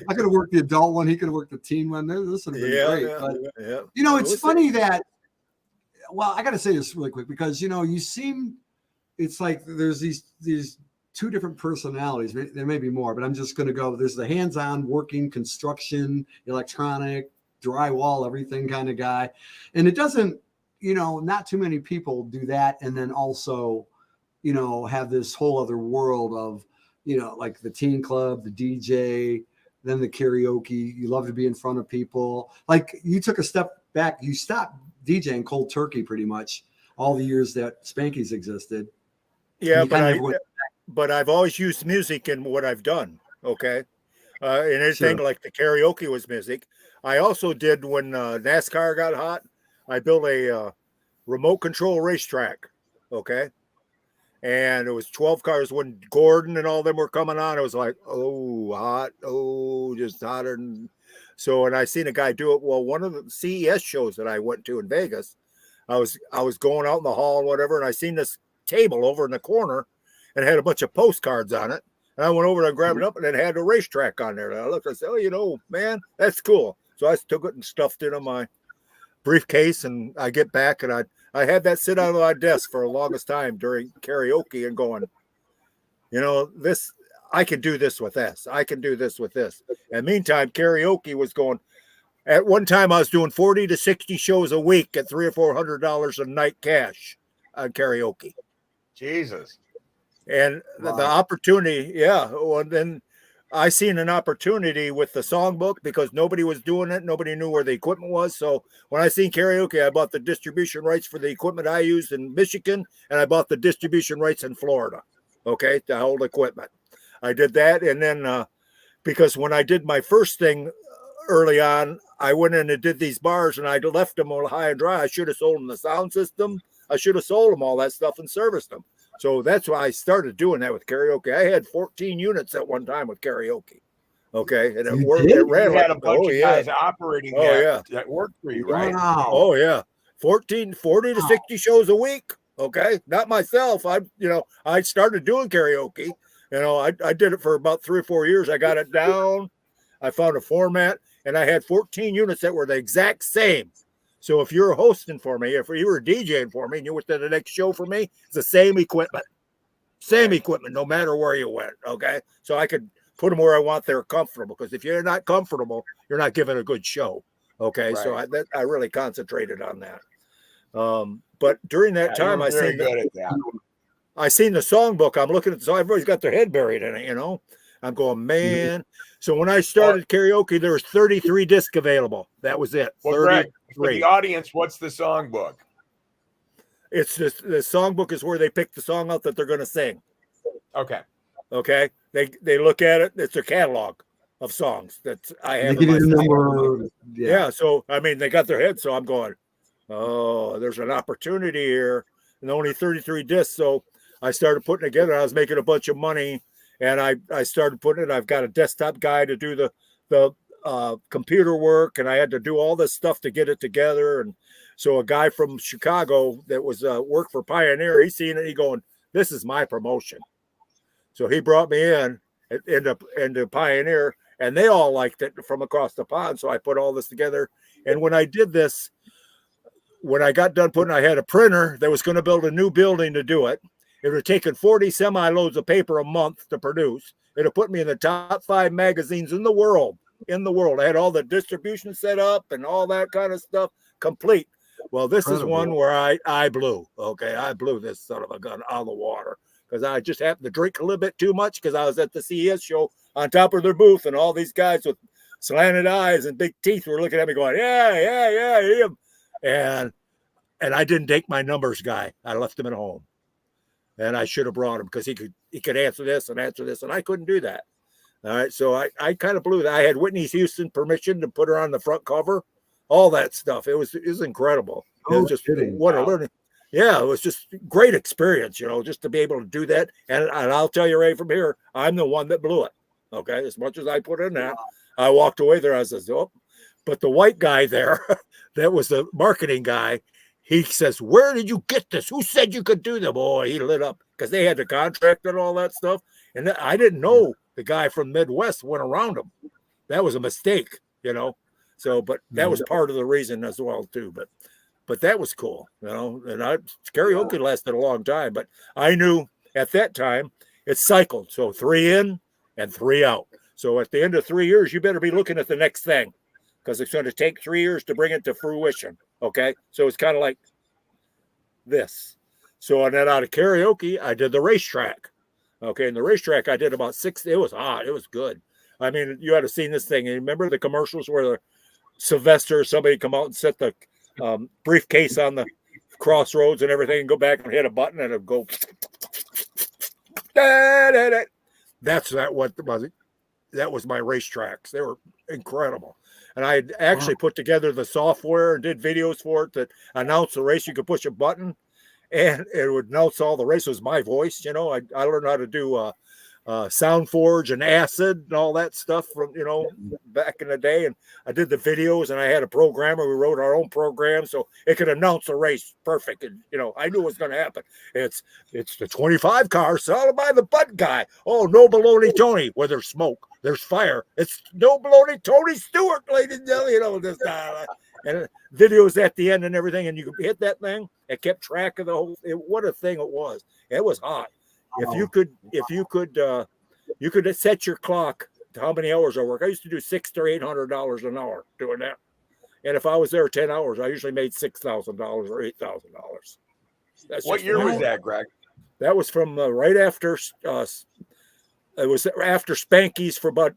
I could have worked the adult one. He could have worked the teen one. This would have been great. But it's funny that. Well, I got to say this really quick because you seem. It's like there's these two different personalities. There may be more, but I'm just going to go. There's the hands-on working construction, electronic, drywall, everything kind of guy, and it doesn't. Not too many people do that, and then also, have this whole other world of, like the teen club, the DJ, then the karaoke. You love to be in front of people. Like you took a step back. You stopped DJing cold turkey pretty much all the years that Spanky's existed. Yeah, but I've always used music in what I've done. Okay. And anything like the karaoke was music. I also did when NASCAR got hot. I built a remote control racetrack. Okay. And it was 12 cars when Gordon and all them were coming on. It was like, hot. Just hotter. So, and I seen a guy do it. Well, one of the CES shows that I went to in Vegas, I was going out in the hall and whatever. And I seen this table over in the corner and it had a bunch of postcards on it. And I went over there and grabbed it up and it had a racetrack on there. And I looked, I said, man, that's cool. So I took it and stuffed it on my briefcase, and I get back and I had that sit on my desk for the longest time during karaoke and going, this, I can do this with this. I can do this with this. And meantime, karaoke was going. At one time, I was doing 40 to 60 shows a week at $300 or $400 a night cash on karaoke. Jesus. And the opportunity, well, then I seen an opportunity with the songbook because nobody was doing it. Nobody knew where the equipment was. So when I seen karaoke, I bought the distribution rights for the equipment I used in Michigan, and I bought the distribution rights in Florida. Okay, to hold equipment. I did that, and then because when I did my first thing early on, I went in and did these bars, and I left them all high and dry. I should have sold them the sound system. I should have sold them all that stuff and serviced them. So that's why I started doing that with karaoke. I had 14 units at one time with karaoke. Okay. And it worked. It ran like a bunch of guys operating that worked for you, right? Wow. Oh, yeah. 40 to 60 shows a week. Okay, not myself. I started doing karaoke. I did it for about 3 or 4 years. I got it down. I found a format, and I had 14 units that were the exact same. So if you're hosting for me, if you were DJing for me, and you went to the next show for me, it's the same equipment. Same equipment, no matter where you went. Okay. So I could put them where I want. They're comfortable. Because if you're not comfortable, you're not giving a good show. Okay. Right. So I really concentrated on that. But during that time, I seen the songbook. I'm looking at the song. Everybody's got their head buried in it, I'm going, man. So when I started karaoke, there was 33 discs available. That was it. Well, 33. Greg, for the audience, what's the songbook? It's just the songbook is where they pick the song out that they're going to sing. Okay. Okay. They look at it. It's their catalog of songs that I have. They give you the number. Yeah. So, they got their head. So I'm going, oh, there's an opportunity here. And only 33 discs. So I started putting together. I was making a bunch of money. And I started putting it. I've got a desktop guy to do the computer work. And I had to do all this stuff to get it together. And so a guy from Chicago that was worked for Pioneer, he seen it. He going, this is my promotion. So he brought me into Pioneer, and they all liked it from across the pond. So I put all this together. And when I did this, when I got done putting, I had a printer that was going to build a new building to do it. It would have taken 40 semi-loads of paper a month to produce. It would put me in the top 5 magazines in the world. I had all the distribution set up and all that kind of stuff complete. Well, this is one where I blew. Okay, I blew this son of a gun out of the water because I just happened to drink a little bit too much because I was at the CES show on top of their booth, and all these guys with slanted eyes and big teeth were looking at me going, yeah, him. And I didn't take my numbers guy. I left him at home. And I should have brought him because he could answer this, and I couldn't do that. All right, so I kind of blew that. I had Whitney Houston permission to put her on the front cover, all that stuff. It was incredible. It was just what a learning. Yeah, it was just great experience, just to be able to do that. And I'll tell you right from here, I'm the one that blew it. Okay, as much as I put in that, I walked away there. I says, oh, but the white guy there, that was the marketing guy. He says, where did you get this? Who said you could do that? Boy, he lit up because they had the contract and all that stuff. And I didn't know the guy from Midwest went around him. That was a mistake, So, but that was part of the reason as well, too. But that was cool, And karaoke lasted a long time. But I knew at that time it cycled. So 3 in and 3 out. So at the end of 3 years, you better be looking at the next thing because it's going to take 3 years to bring it to fruition. Okay, so it's kind of like this. So and then out of karaoke, I did the racetrack. Okay, and the racetrack I did about 6. It was hot. It was good. You had to seen this thing. And remember the commercials where Sylvester, somebody come out and set the briefcase on the crossroads and everything, and go back and hit a button and it'd go. That's what was it. That was my racetracks. They were incredible. And I had actually put together the software and did videos for it that announced the race. You could push a button and it would announce all the races. My voice, I learned how to do SoundForge and Acid and all that stuff from, back in the day. And I did the videos, and I had a programmer. We wrote our own program so it could announce the race perfect. And, I knew what was going to happen. It's the 25 car followed by the butt guy. Oh, no baloney Tony. Where there's smoke, there's fire. It's no baloney Tony Stewart, ladies and gentlemen. This and videos at the end and everything. And you could hit that thing. It kept track of the whole. What a thing it was. It was hot. If you could set your clock to how many hours I work. I used to do $600 to $800 an hour doing that. And if I was there 10 hours, I usually made $6,000 or $8,000. What year was that, Greg? That was from right after. It was after Spanky's for about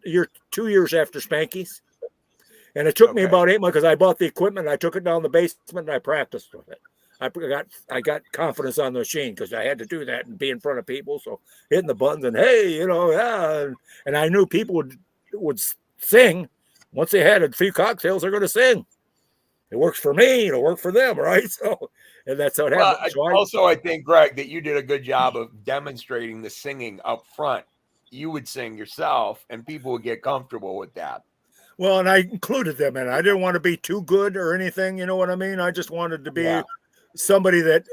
2 years after Spanky's. And it took me about 8 months because I bought the equipment. And I took it down the basement and I practiced with it. I got confidence on the machine because I had to do that and be in front of people. So hitting the buttons and hey, and I knew people would sing once they had a few cocktails. They're going to sing. It works for me. It'll work for them, right? So, and that's how it happened. So I think, Greg, that you did a good job of demonstrating the singing up front. You would sing yourself, and people would get comfortable with that. Well, and I included them in it. I didn't want to be too good or anything. You know what I mean? I just wanted to be somebody that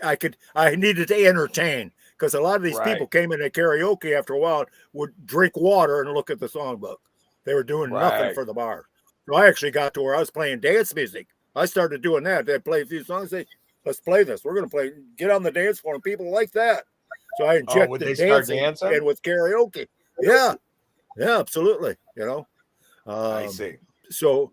I needed to entertain, because a lot of these people came in at karaoke after a while, would drink water and look at the songbook. They were doing nothing for the bar. So I actually got to where I was playing dance music. I started doing that. They'd play a few songs. Say, let's play this. We're going to play, get on the dance floor, and people like that. So I injected dancing in with karaoke. Yeah. Yeah, absolutely. You know, I see. So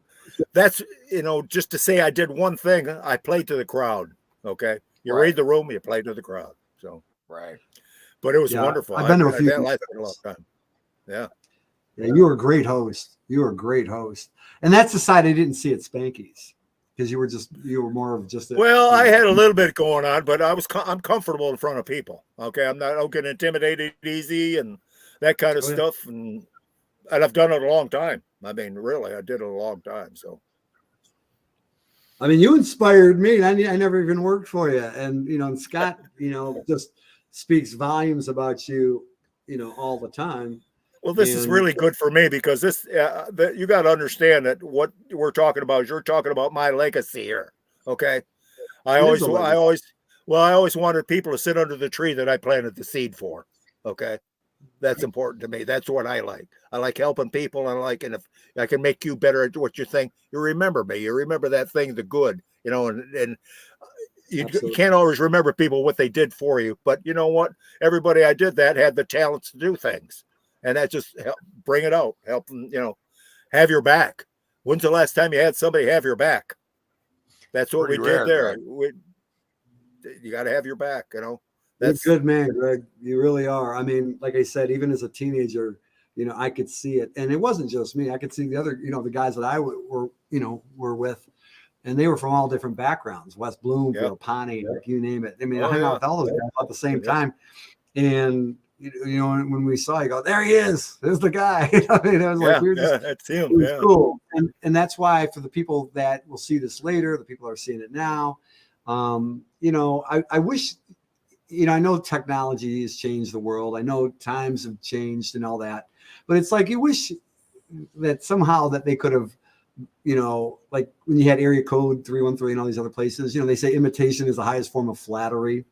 that's, you know, just to say I did one thing, I played to the crowd. Okay. You read the room, you play to the crowd. So, but it was wonderful. I've been to a few. That lasted a long time. Yeah. Yeah. You were a great host. You were a great host. And that's the side I didn't see at Spanky's, because you were more of just. I had a little bit going on, but I'm comfortable in front of people. Okay. I don't get intimidated easy and that kind of stuff. And I've done it a long time. I mean, really, I did it a long time. So, I mean, you inspired me. I never even worked for you. And, you know, and Scott, you know, just speaks volumes about you, you know, all the time. Well, this is really good for me, because this, you got to understand that what we're talking about is you're talking about my legacy here. Okay. I always wanted people to sit under the tree that I planted the seed for. Okay. That's important to me. That's what I like. I like helping people. And if I can make you better at what you think, you remember me. You remember that thing, the good, you know, and you can't always remember people, what they did for you. But you know what? Everybody I did that had the talents to do things. And that just helped bring it out, help them, you know, have your back. When's the last time you had somebody have your back? That's what we did there. You got to have your back, you know. That's good, man, Greg. You really are. I mean, like I said, even as a teenager, you know, I could see it. And it wasn't just me. I could see the other, you know, the guys that I were with, and they were from all different backgrounds, West Bloomfield, Pawnee, like you name it. I mean, I hung out with all those guys at the same time. And, you know, when we saw you, go, there he is. There's the guy. I mean, it was like, that's him. It was cool. And that's why, for the people that will see this later, the people that are seeing it now, you know, I wish, you know, I know technology has changed the world. I know times have changed and all that, but it's like, you wish that somehow that they could have, you know, like when you had area code 313 and all these other places, you know, they say imitation is the highest form of flattery,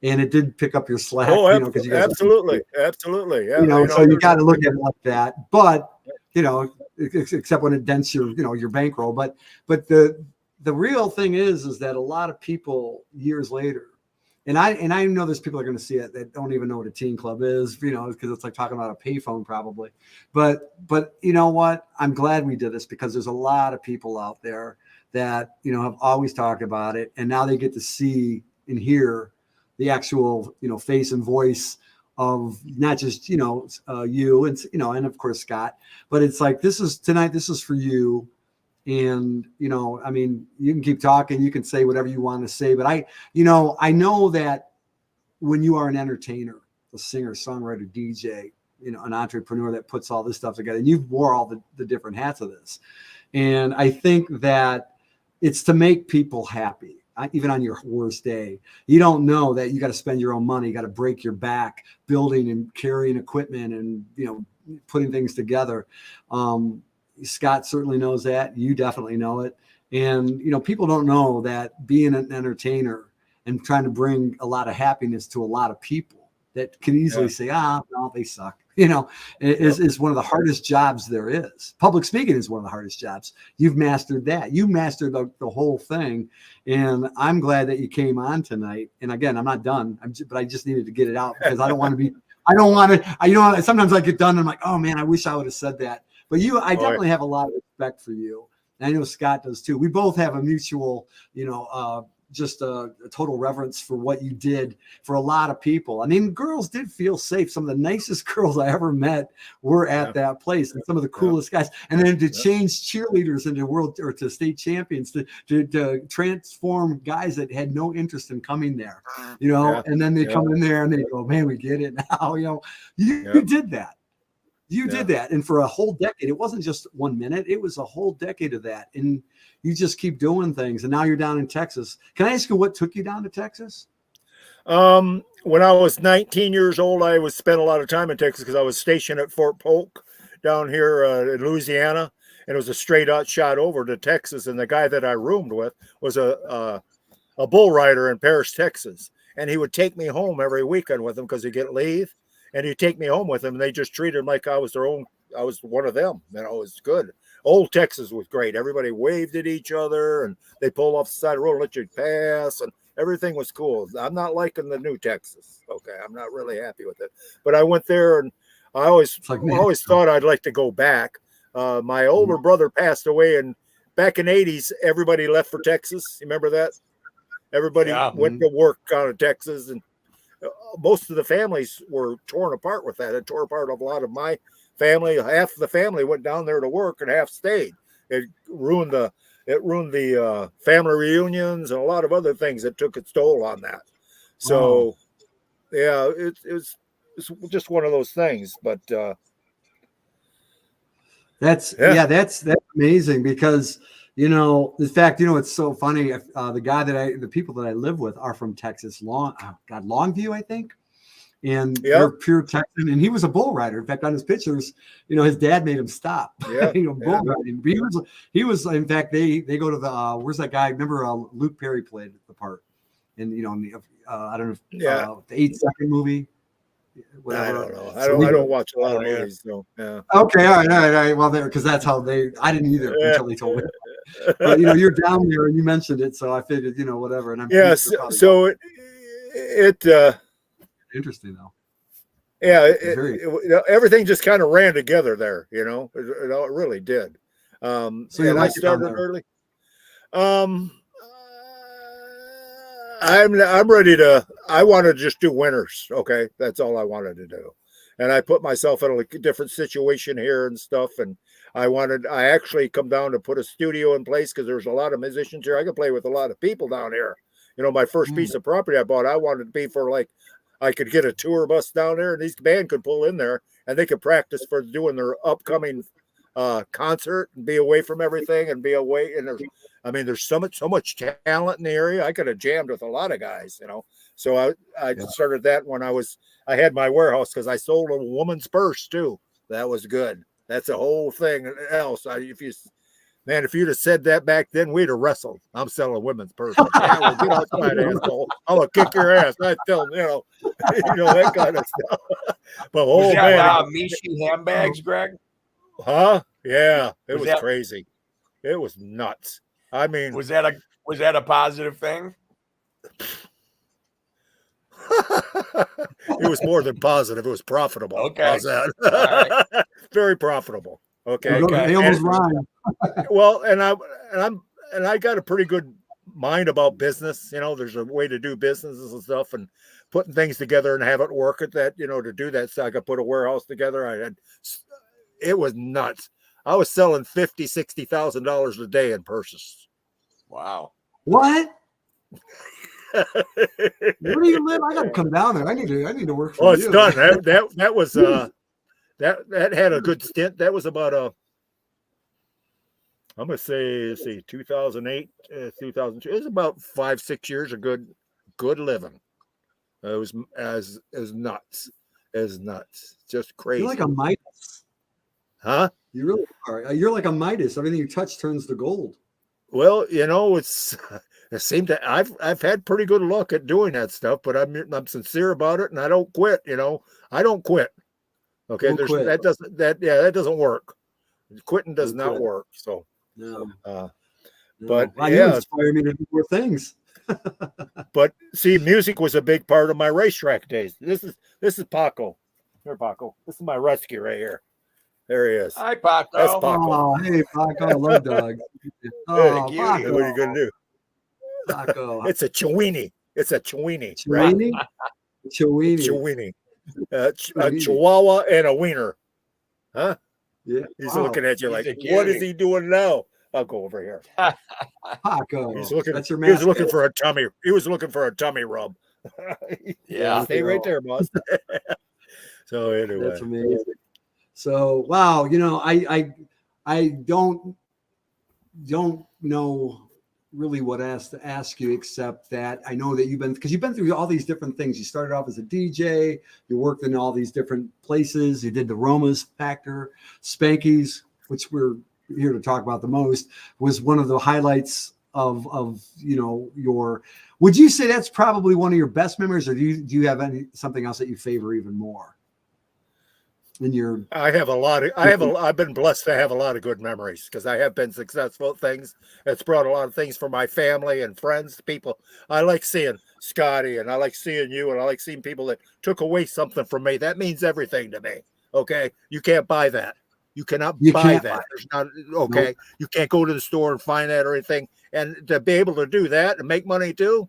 and it did pick up your slack. Oh, you know, because you guys absolutely. Yeah. You know, so you got to look at it like that, but you know, except when it dents your, you know, your bankroll. But the real thing is that a lot of people years later, and I know there's people that are going to see it that don't even know what a teen club is, you know, because it's like talking about a payphone probably. But you know what? I'm glad we did this, because there's a lot of people out there that, you know, have always talked about it, and now they get to see and hear the actual, you know, face and voice of not just, you know, you and, you know, and of course Scott, but it's like, this is for you. And, you know, I mean, you can keep talking, you can say whatever you want to say, but I know that when you are an entertainer, a singer, songwriter, DJ, you know, an entrepreneur that puts all this stuff together, and you've wore all the different hats of this. And I think that it's to make people happy. Even on your worst day, you don't know that you got to spend your own money, you got to break your back building and carrying equipment and, you know, putting things together. Scott certainly knows that. You definitely know it. And, you know, people don't know that being an entertainer and trying to bring a lot of happiness to a lot of people that can easily say, no, they suck. You know, is one of the hardest jobs there is. Public speaking is one of the hardest jobs. You've mastered that. You mastered the whole thing. And I'm glad that you came on tonight. And again, I'm not done, but I just needed to get it out, because I don't want to, you know, sometimes I get done and I'm like, oh man, I wish I would have said that. But I definitely have a lot of respect for you. And I know Scott does too. We both have a mutual, you know, just a total reverence for what you did for a lot of people. I mean, girls did feel safe. Some of the nicest girls I ever met were at that place, and some of the coolest guys. And then to change cheerleaders into world or to state champions, to transform guys that had no interest in coming there, you know, and then they come in there and they go, man, we get it now. You know, you did that. You did that. And for a whole decade, it wasn't just 1 minute. It was a whole decade of that. And you just keep doing things. And now you're down in Texas. Can I ask you what took you down to Texas? When I was 19 years old, I spent a lot of time in Texas because I was stationed at Fort Polk down here in Louisiana. And it was a straight out shot over to Texas. And the guy that I roomed with was a a bull rider in Paris, Texas, and he would take me home every weekend with him because he'd get leave, and he'd take me home with him. And they just treated him like I was their own. I was one of them. You know, it was good. Old Texas was great. Everybody waved at each other, and they pulled off the side of the road and let you pass, and everything was cool. I'm not liking the new Texas. Okay, I'm not really happy with it. But I went there, and I always thought I'd like to go back. My older brother passed away, and back in the 80s, everybody left for Texas. You remember that? Everybody went to work out of Texas, and most of the families were torn apart with that. It tore apart a lot of my family. Half the family went down there to work, and half stayed. It ruined the family reunions and a lot of other things that took its toll on that. So, yeah, it's just one of those things. But that's amazing because, you know, in fact, you know, it's so funny. The people that I live with are from Texas, Longview, I think. And they're pure Texan, and he was a bull rider. In fact, on his pictures, you know, his dad made him stop. Yeah, you know, bull riding. He was. In fact, they go to the where's that guy? Remember, Luke Perry played the part, and you know, in the, I don't know, the 8-second movie. Whatever. I don't know. I don't watch a lot of movies. So yeah. Okay, all right. Well, because that's how I didn't either until they told me. But you know, you're down there, and you mentioned it, so I figured, you know, whatever. And I'm so it interesting though. Yeah, everything just kind of ran together there, you know. It really did. So I started early. I'm ready to. I want to just do winters. Okay, that's all I wanted to do, and I put myself in a different situation here and stuff. And I actually come down to put a studio in place because there's a lot of musicians here. I could play with a lot of people down here. You know, my first piece of property I bought, I wanted to be for like. I could get a tour bus down there, and these band could pull in there, and they could practice for doing their upcoming concert and be away from everything and be away. And there's so much talent in the area. I could have jammed with a lot of guys, you know. So I started that when I had my warehouse because I sold a woman's purse too. That was good. That's a whole thing else. If you'd have said that back then, we'd have wrestled. I'm selling women's purses. Yeah, well, get outside, asshole. I'm gonna kick your ass. I tell them, that kind of stuff. But was that Mishi handbags, Greg? Huh? Yeah, it was crazy. It was nuts. I mean, was that a positive thing? It was more than positive. It was profitable. Okay, how's that? Right. Very profitable. Okay. They almost rhyme. Well, and I got a pretty good mind about business. You know, there's a way to do businesses and stuff, and putting things together and have it work at that. You know, to do that, so I could put a warehouse together. It was nuts. I was selling $50,000-$60,000 a day in purses. Wow. What? Where do you live? I got to come down there. I need to work for you. Oh, it's done. That was that had a good stint. That was about I'm gonna say 2008, 2002. It was about 5-6 years of good living. It was nuts. It was nuts. Just crazy. You're like a Midas. Huh? You really are. You're like a Midas. Everything you touch turns to gold. Well, you know, it seemed that I've had pretty good luck at doing that stuff, but I'm sincere about it, and I don't quit. You know, I don't quit. Okay, that doesn't work. Quitting does not work. So, no. But you inspire me to do more things. But see, music was a big part of my racetrack days. This is Paco. Here, Paco. This is my rescue right here. There he is. Hi, Paco. That's Paco. Oh, hey, Paco. I love dogs. Oh, Paco. What are you gonna do? Paco. It's a Chiweenie. It's a Chiweenie. Chiweenie? Chiweenie. A Chihuahua and a wiener. Huh? Yeah. He's looking at you like, what is he doing now? I'll go over here. Paco. He's looking. That's your he was looking for a tummy. He was looking for a tummy rub. Yeah. Stay right there, boss. So anyway. That's amazing. So wow, you know, I don't know really what else to ask you except that I know that you've been through all these different things. You started off as a DJ, you worked in all these different places, you did the Roma's Factor, Spanky's, which we're here to talk about the most, was one of the highlights of your, would you say that's probably one of your best memories, or do you have something else that you favor even more in your? I've been blessed to have a lot of good memories because I have been successful at things. It's brought a lot of things for my family and friends, people. I like seeing Scotty, and I like seeing you, and I like seeing people that took away something from me. That means everything to me. Okay. You can't buy that. You cannot buy that. There's not, okay. Nope. You can't go to the store and find that or anything. And to be able to do that and make money too,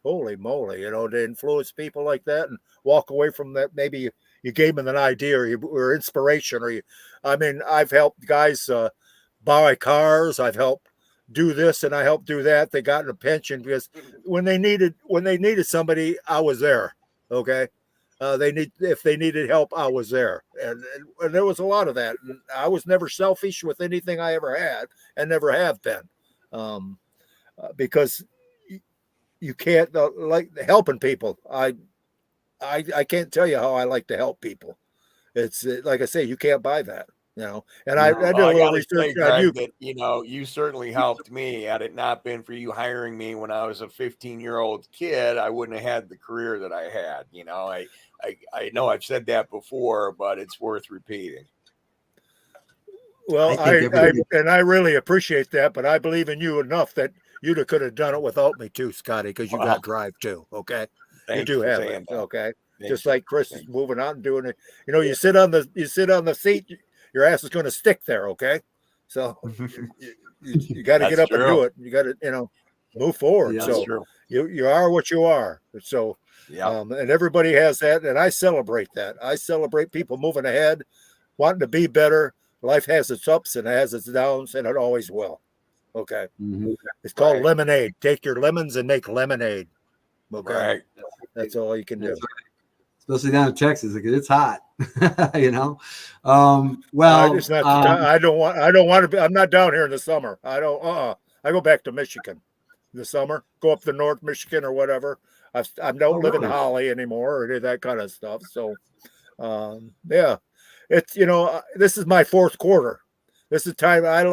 holy moly, to influence people like that and walk away from that. Maybe you gave them an idea or inspiration, I've helped guys buy cars. I've helped do this and I helped do that. They got in a pension because when they needed somebody, I was there. Okay. If they needed help, I was there. And there was a lot of that. And I was never selfish with anything I ever had and never have been. Because you can't like helping people. I can't tell you how I like to help people. It's like I say, you can't buy that, And I did a little research on you. That, you certainly helped me. Had it not been for you hiring me when I was a 15-year-old kid, I wouldn't have had the career that I had. I know I've said that before, but it's worth repeating. Well, I really appreciate that, but I believe in you enough that you could have done it without me too, Scotty, because you got drive too. Okay. You do have it. Okay. Just like Chris is moving out and doing it. You sit on the seat, your ass is going to stick there. Okay. So you got to get up and do it. You got to, move forward. Yeah, so you are what you are. So, and everybody has that. And I celebrate that. I celebrate people moving ahead, wanting to be better. Life has its ups and it has its downs, and it always will. Okay. Mm-hmm. It's called lemonade. Take your lemons and make lemonade. Okay. Right. That's all you can do. Especially down in Texas, it's hot. Well, it's not. I don't want to be. I'm not down here in the summer. I don't. I go back to Michigan in the summer. Go up to North Michigan or whatever. I don't live in Holly anymore or any of that kind of stuff. So, it's this is my fourth quarter. This is time. I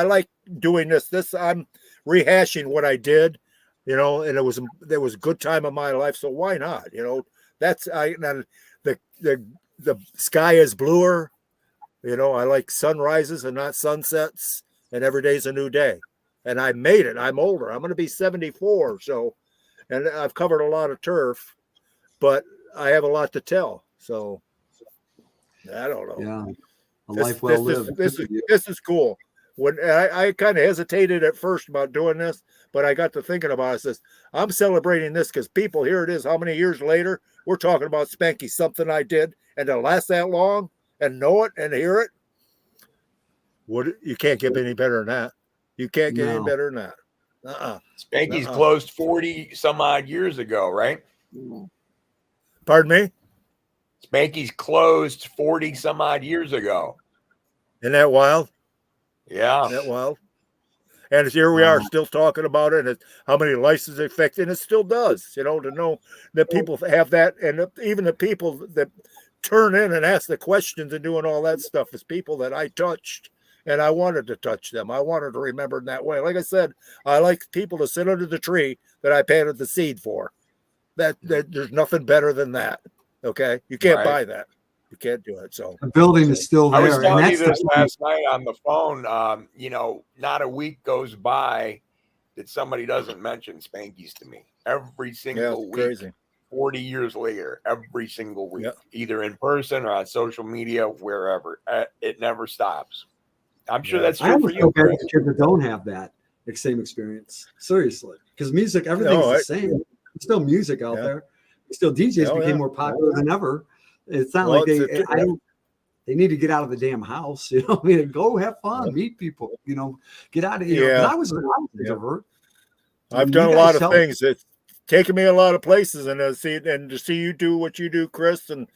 like doing this. I'm rehashing what I did. And there was a good time of my life. So why not? The sky is bluer. I like sunrises and not sunsets, and every day's a new day. And I made it. I'm older. I'm going to be 74. So, and I've covered a lot of turf, but I have a lot to tell. So I don't know. Yeah. A life well lived. This is cool. When I kind of hesitated at first about doing this, but I got to thinking about it. I says, I'm celebrating this because people, here it is. How many years later, we're talking about Spanky, something I did, and to last that long and know it and hear it. You can't get any better than that. You can't get any better than that. Spanky's closed 40 some odd years ago, right? Pardon me? Spanky's closed 40 some odd years ago. Isn't that wild? Yeah. Isn't that wild? And here we are still talking about it and how many licenses affect, and it still does, to know that people have that. And even the people that turn in and ask the questions and doing all that stuff is people that I touched and I wanted to touch them. I wanted to remember in that way. Like I said, I like people to sit under the tree that I planted the seed for. That there's nothing better than that. Okay. You can't buy that. You can't do it. So the building is still there. I was telling you this last night on the phone. Not a week goes by that somebody doesn't mention Spanky's to me. Every single week, crazy. 40 years later, every single week, either in person or on social media, wherever. It never stops. I'm sure that's true for you. Kids that don't have that same experience. Seriously, because music, everything's the same. There's still music out there. Still, DJs became more popular than ever. It's not like they need to get out of the damn house, go have fun, meet people, get out of here. I was an introvert. I've done a lot of things. It's taken me a lot of places, and to see you do what you do, Chris and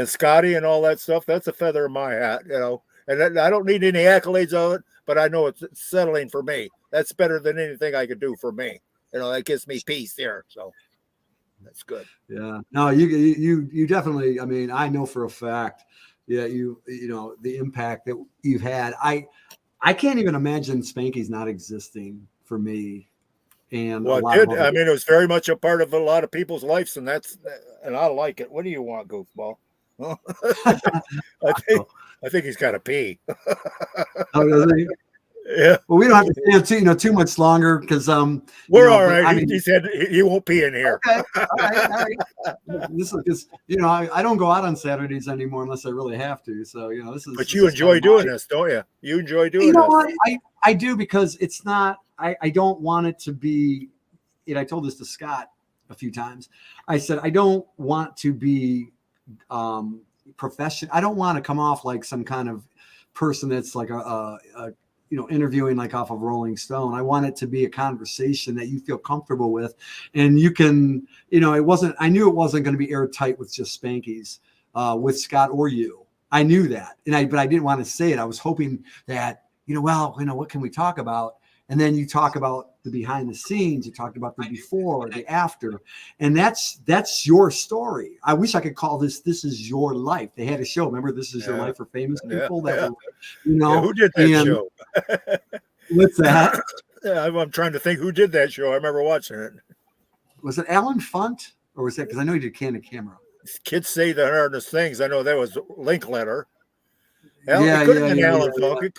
Scotty and all that stuff. That's a feather in my hat, and I don't need any accolades of it, but I know it's settling for me. That's better than anything I could do for me. That gives me peace here. So. That's good. Yeah. No, you definitely, I know for a fact, the impact that you've had. I can't even imagine Spanky's not existing for me. And Well, it did. I mean, it was very much a part of a lot of people's lives, and I like it. What do you want, goofball? I think he's got to pee. Yeah. Well, we don't have to stay too much longer because we're all right. I mean, he said he won't pee in here. Okay. All right. This is because I don't go out on Saturdays anymore unless I really have to. So this is. But you enjoy doing this, don't you? You enjoy doing this. What? I do because it's not. I don't want it to be. I told this to Scott a few times. I said I don't want to be professional. I don't want to come off like some kind of person that's like a interviewing like off of Rolling Stone. I want it to be a conversation that you feel comfortable with, and you can, I knew it wasn't going to be airtight with just Spankies, with Scott or you. I knew that, but I didn't want to say it. I was hoping that, what can we talk about? And then you talk about the behind the scenes, you talked about the before, the after, and that's your story. I wish I could call this is your life. They had a show, remember, This Is Your Life for famous people who did that show? What's that? I'm trying to think who did that show. I remember watching it. Was it Alan Funt, or was that, because I know he did Candid Camera? Kids say the hardest things. I know that was Linkletter. It could have been Alan Funk. It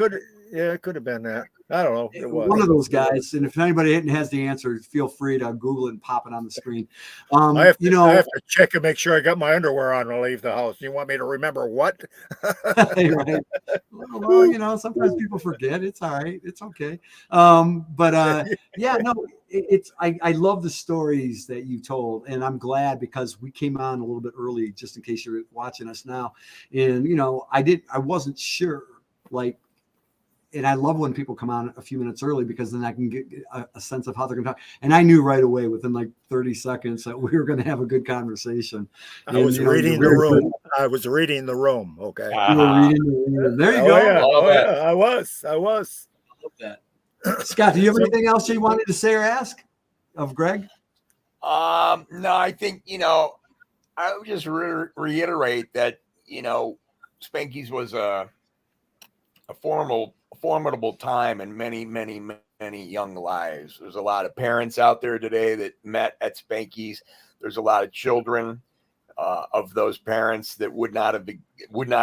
could have been that. I don't know. It was one of those guys. And if anybody has the answer, feel free to Google it and pop it on the screen. I have to check and make sure I got my underwear on to leave the house. You want me to remember what? Right. Well, sometimes people forget. It's all right. It's okay. I love the stories that you told, and I'm glad because we came on a little bit early, just in case you're watching us now. And I wasn't sure, and I love when people come on a few minutes early because then I can get a sense of how they're going to talk. And I knew right away within 30 seconds that we were going to have a good conversation. I was reading the room. I was reading the room. Okay. You were reading the room. There you go. Yeah. I was. I love that. Scott, do you have anything else you wanted to say or ask of Greg? No, I think, I would just reiterate that, Spanky's was a formidable time in many, many, many young lives. There's a lot of parents out there today that met at Spanky's. There's a lot of children of those parents that would not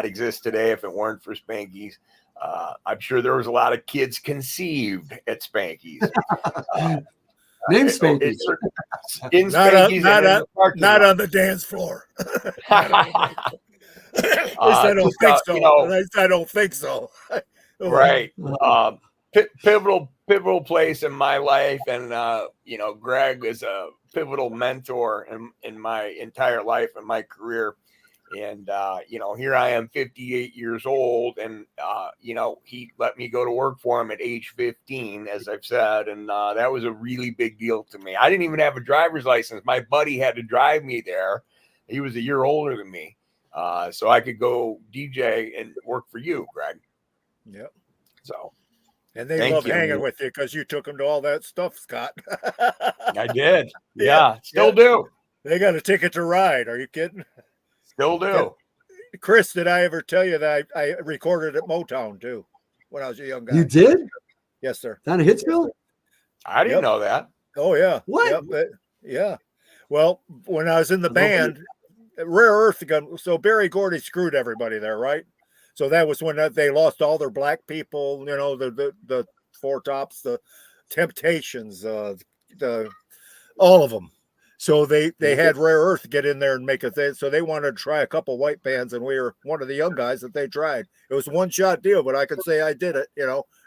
exist today if it weren't for Spanky's. I'm sure there was a lot of kids conceived at Spanky's. Name Spanky's. In Spanky's, not on the dance floor. I don't think so. I don't think so. Right. Pivotal place in my life. And, Greg is a pivotal mentor in my entire life and my career. And, here I am 58 years old and, he let me go to work for him at age 15, as I've said. And that was a really big deal to me. I didn't even have a driver's license. My buddy had to drive me there. He was a year older than me. So I could go DJ and work for you, Greg. Yep. So, and they love hanging with you because you took them to all that stuff, Scott. I did. Yeah, still do. They got a ticket to ride. Are you kidding? Still do. Chris, did I ever tell you that I recorded at Motown too when I was a young guy? You did? Yes, sir. Down in Hitsville? I didn't know that. Oh yeah. What? Yep. Yeah. Well, when I was in the band, Rare Earth gun. So Barry Gordy screwed everybody there, right? So that was when they lost all their black people. The Four Tops, the Temptations, all of them. So they had Rare Earth get in there and make a thing. So they wanted to try a couple white bands, and we were one of the young guys that they tried. It was a one-shot deal, but I could say I did it.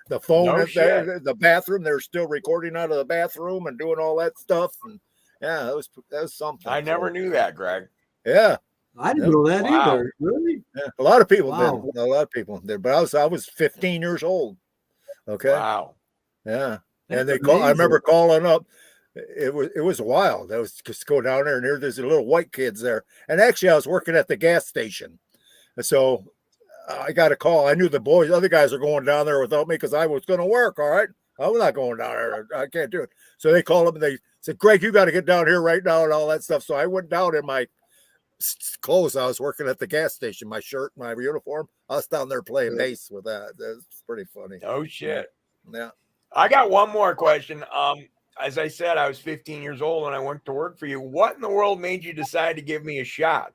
The phone is there, the bathroom. They're still recording out of the bathroom and doing all that stuff. And yeah, that was something. I never knew that, Greg. Yeah. I didn't know that either. Really? Yeah. A lot of people did. A lot of people did. But I was 15 years old. Okay. Wow. Yeah. And I remember calling up. It was wild. That was just go down there and there's little white kids there. And actually I was working at the gas station. And so I got a call. I knew the other guys are going down there without me because I was going to work. All right. I'm not going down there. I can't do it. So they called up and they said, Greg, you got to get down here right now and all that stuff. So I went down in my clothes. I was working at the gas station, my shirt, my uniform. I was down there playing bass with that. That's pretty funny. Oh shit. Yeah. I got one more question. As I said, I was 15 years old when I went to work for you. What in the world made you decide to give me a shot?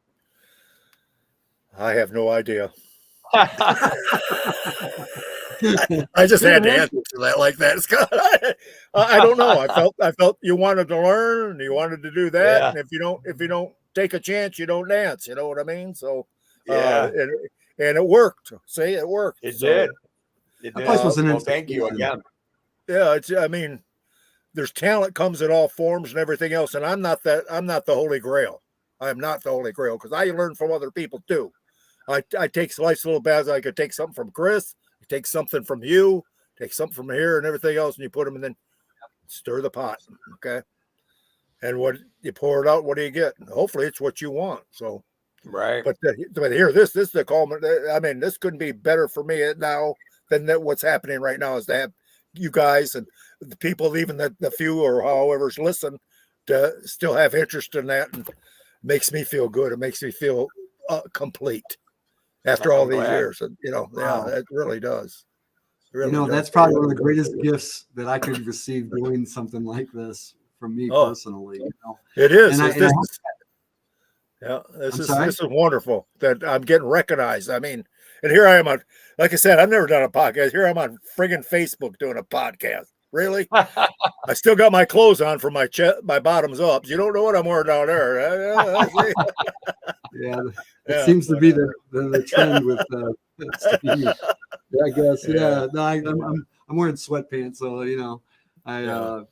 I have no idea. Yeah. I just had to answer that like that, Scott. I don't know. I felt you wanted to learn, you wanted to do that, and if you don't take a chance, you don't dance. You know what I mean? So, and it worked. See, it worked. It did. It did. Well, thank you again. Yeah, I mean, there's talent comes in all forms and everything else, and I'm not the Holy Grail. I am not the Holy Grail because I learn from other people too. I take slice little baths. I could take something from Chris, take something from you, take something from here and everything else, and you put them and then stir the pot. Okay. And what you pour it out, what do you get? Hopefully it's what you want. So, right. But here, this is the comment. I mean, this couldn't be better for me now than what's happening right now is to have you guys and the people, even the few or however's listen, to still have interest in that, and makes me feel good. It makes me feel complete after all these years. And, wow. It really does. It really does. That's probably one of the greatest gifts that I could receive doing something like this from me personally. It is. This is wonderful that I'm getting recognized. I mean, and here I am on, like I said, I've never done a podcast. Here I'm on friggin' Facebook doing a podcast. Really? I still got my clothes on from my bottoms up. You don't know what I'm wearing down there. It seems to be the trend with Steve. Yeah, I guess. Yeah. No, I'm wearing sweatpants, so I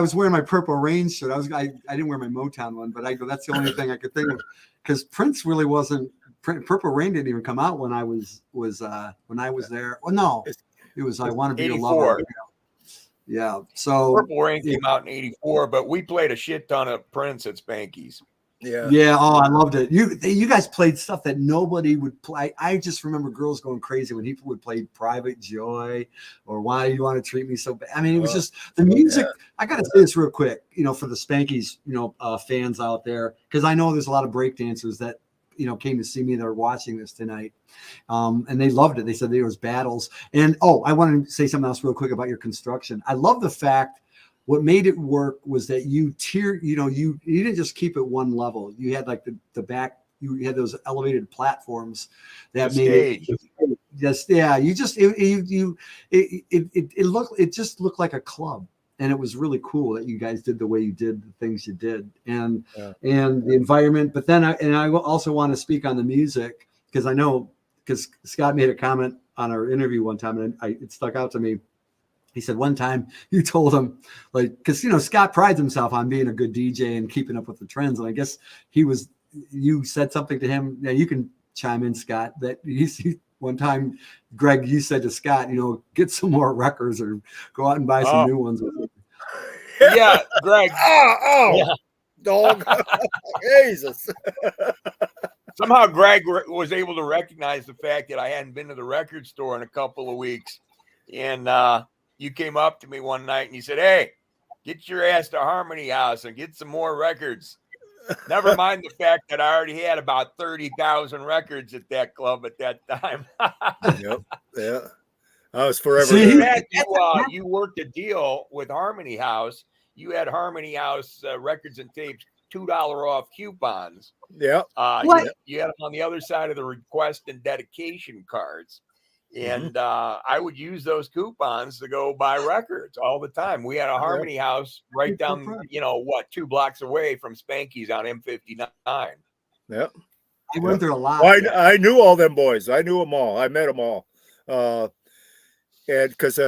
was wearing my Purple Rain shirt. I didn't wear my Motown one, but that's the only thing I could think of because Prince really wasn't. Purple Rain didn't even come out when I was there. Well, no, it was I Want to Be Your Lover. Yeah. So Purple Rain came out in '84, but we played a shit ton of Prince at Spanky's. Yeah. Yeah. Oh, I loved it. You guys played stuff that nobody would play. I just remember girls going crazy when people would play Private Joy or Why You Want to Treat Me So Bad. I mean, it was just the music. Yeah. I got to say this real quick, for the Spanky's, fans out there, because I know there's a lot of break dancers that, came to see me. They're watching this tonight. And they loved it. They said there was battles. And, I wanted to say something else real quick about your construction. I love the fact what made it work was that you didn't just keep it one level. You had like the back, you had those elevated platforms that made it. Yes. Yeah. You just, it just looked like a club. And it was really cool that you guys did the way you did the things you did and the environment. But then I also want to speak on the music because Scott made a comment on our interview one time and it stuck out to me. He said one time you told him because Scott prides himself on being a good DJ and keeping up with the trends. And I guess you said something to him. Now you can chime in, Scott, that he one time, Greg, you said to Scott, get some more records or go out and buy some new ones. Yeah, Greg. Dog. Jesus. Somehow Greg was able to recognize the fact that I hadn't been to the record store in a couple of weeks. And you came up to me one night and you said, "Hey, get your ass to Harmony House and get some more records." Never mind the fact that I already had about 30,000 records at that club at that time. Yep. Yeah. I was forever. See, you worked a deal with Harmony House. You had Harmony House records and tapes, $2 off coupons. Yeah. You had them on the other side of the request and dedication cards. And I would use those coupons to go buy records all the time. We had a Harmony House right down, 2 blocks away from Spanky's on M59. Yeah. I went there a lot. Well, I knew all them boys. I knew them all. I met them all. And because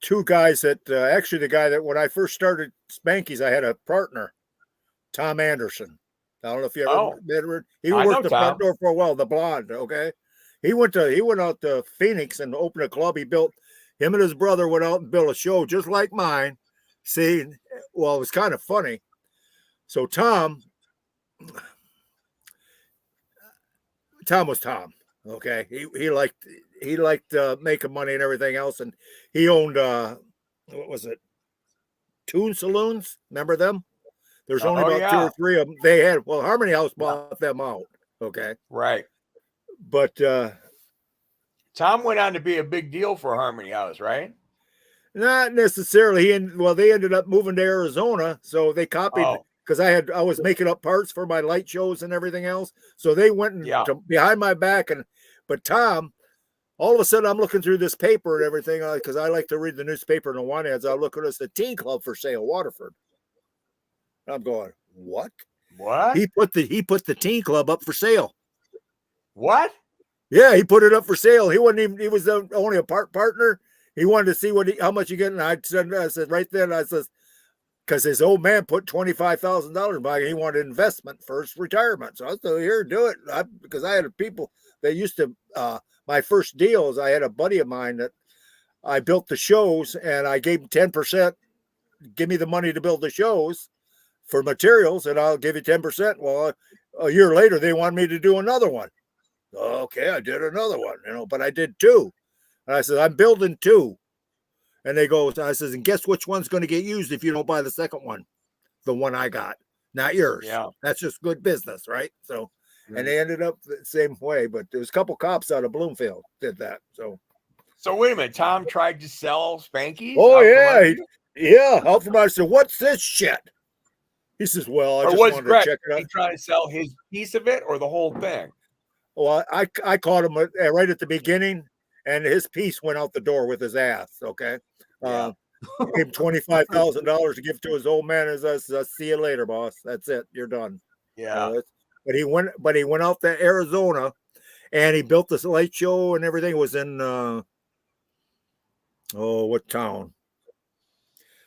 2 guys that actually the guy that when I first started Spanky's, I had a partner, Tom Anderson. I don't know if you ever met. He worked the front door for a while, the blonde. Okay. He went out to Phoenix and opened a club. Him and his brother went out and built a show just like mine. See, well, it was kind of funny. So Tom was Tom. Okay, he liked making money and everything else, and he owned what was it? Tune Saloons. Remember them? There's only about 2 or 3 of them. They had Harmony House bought them out. Okay, right. But Tom went on to be a big deal for Harmony House, right? Not necessarily. They ended up moving to Arizona, so they copied because I was making up parts for my light shows and everything else. So they went behind my back, but Tom, all of a sudden I'm looking through this paper and everything because I like to read the newspaper and the wine ads. I look at us, the teen club for sale, Waterford. I'm going, what? What? He put the teen club up for sale. What? Yeah, he put it up for sale. He was only a partner. He wanted to see how much you get. And I said right then, I said, because his old man put $25,000 by it. He wanted investment for his retirement. So I said, here, do it. Because I had people that used to, my first deal is I had a buddy of mine that I built the shows and I gave him 10%, give me the money to build the shows for materials and I'll give you 10%. Well, a year later, they wanted me to do another one. Okay, I did another one, but I did 2. And I said, I'm building 2. And they go, I says, and guess which one's going to get used if you don't buy the second one? The one I got, not yours. Yeah. That's just good business, right? So, and they ended up the same way, but there was a couple cops out of Bloomfield did that. So wait a minute. Tom tried to sell Spanky? Oh, yeah. Out from I said, what's this shit? He says, well, I just wanted to check it out. He trying to sell his piece of it or the whole thing? Well, I caught him right at the beginning, and his piece went out the door with his ass. Okay, gave him $25,000 to give to his old man. As I said, see you later, boss. That's it. You're done. Yeah. But he went out to Arizona, and he built this light show and everything. It was in what town?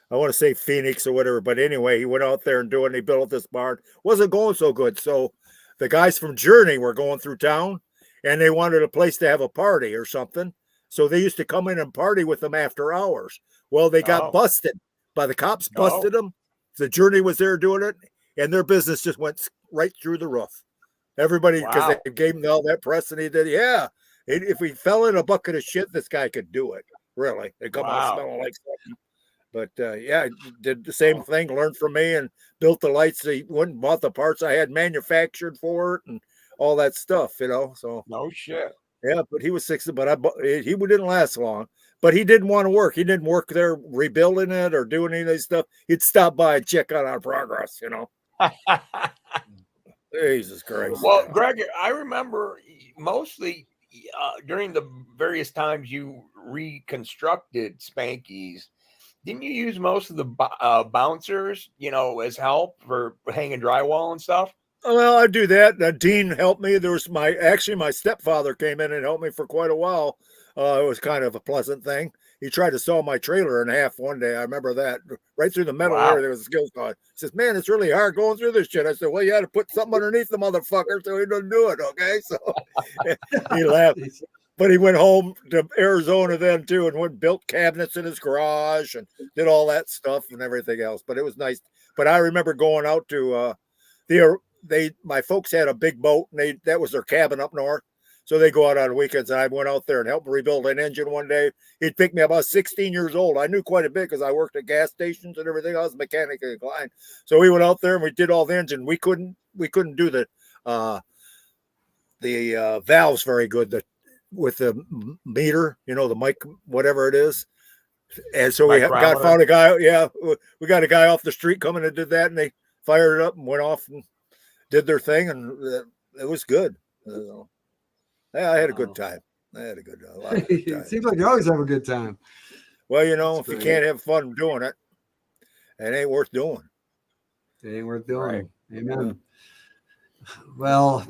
I want to say Phoenix or whatever. But anyway, he went out there and he built this barn. Wasn't going so good, so. The guys from Journey were going through town and they wanted a place to have a party or something. So they used to come in and party with them after hours. Well, they got busted by the cops, busted them. The Journey was there doing it and their business just went right through the roof. Everybody, because they gave him all that press and he did. Yeah. If we fell in a bucket of shit, this guy could do it. Really. They come out smelling like something. But did the same thing, learned from me and built the lights. He went and bought the parts I had manufactured for it and all that stuff, So no shit. Yeah, but he was 60, but he didn't last long. But he didn't want to work. He didn't work there rebuilding it or doing any of this stuff. He'd stop by and check on our progress, Jesus Christ. Well, Greg, I remember mostly during the various times you reconstructed Spankies. Didn't you use most of the bouncers, as help for hanging drywall and stuff? Well, I do that. Dean helped me. There was my stepfather came in and helped me for quite a while. It was kind of a pleasant thing. He tried to saw my trailer in half one day. I remember that. Right through the metal area, there was a skill saw. He says, man, it's really hard going through this shit. I said, well, you had to put something underneath the motherfucker so he doesn't do it, okay? So he laughed. But he went home to Arizona then too and went and built cabinets in his garage and did all that stuff and everything else. But it was nice. But I remember going out to my folks had a big boat and that was their cabin up north. So they go out on weekends. And I went out there and helped rebuild an engine one day. He'd picked me up. I was 16 years old. I knew quite a bit because I worked at gas stations and everything. I was mechanically inclined. So we went out there and we did all the engine. We couldn't do the valves very good. With the meter, the mic, whatever it is. And so we found a guy. Yeah, we got a guy off the street coming and did that, and they fired it up and went off and did their thing, and it was good. I had a good time. I had a lot of good time. It seems like you always have a good time. Well, if you can't have fun doing it, it ain't worth doing. It ain't worth doing. Right. Amen. Yeah. Well,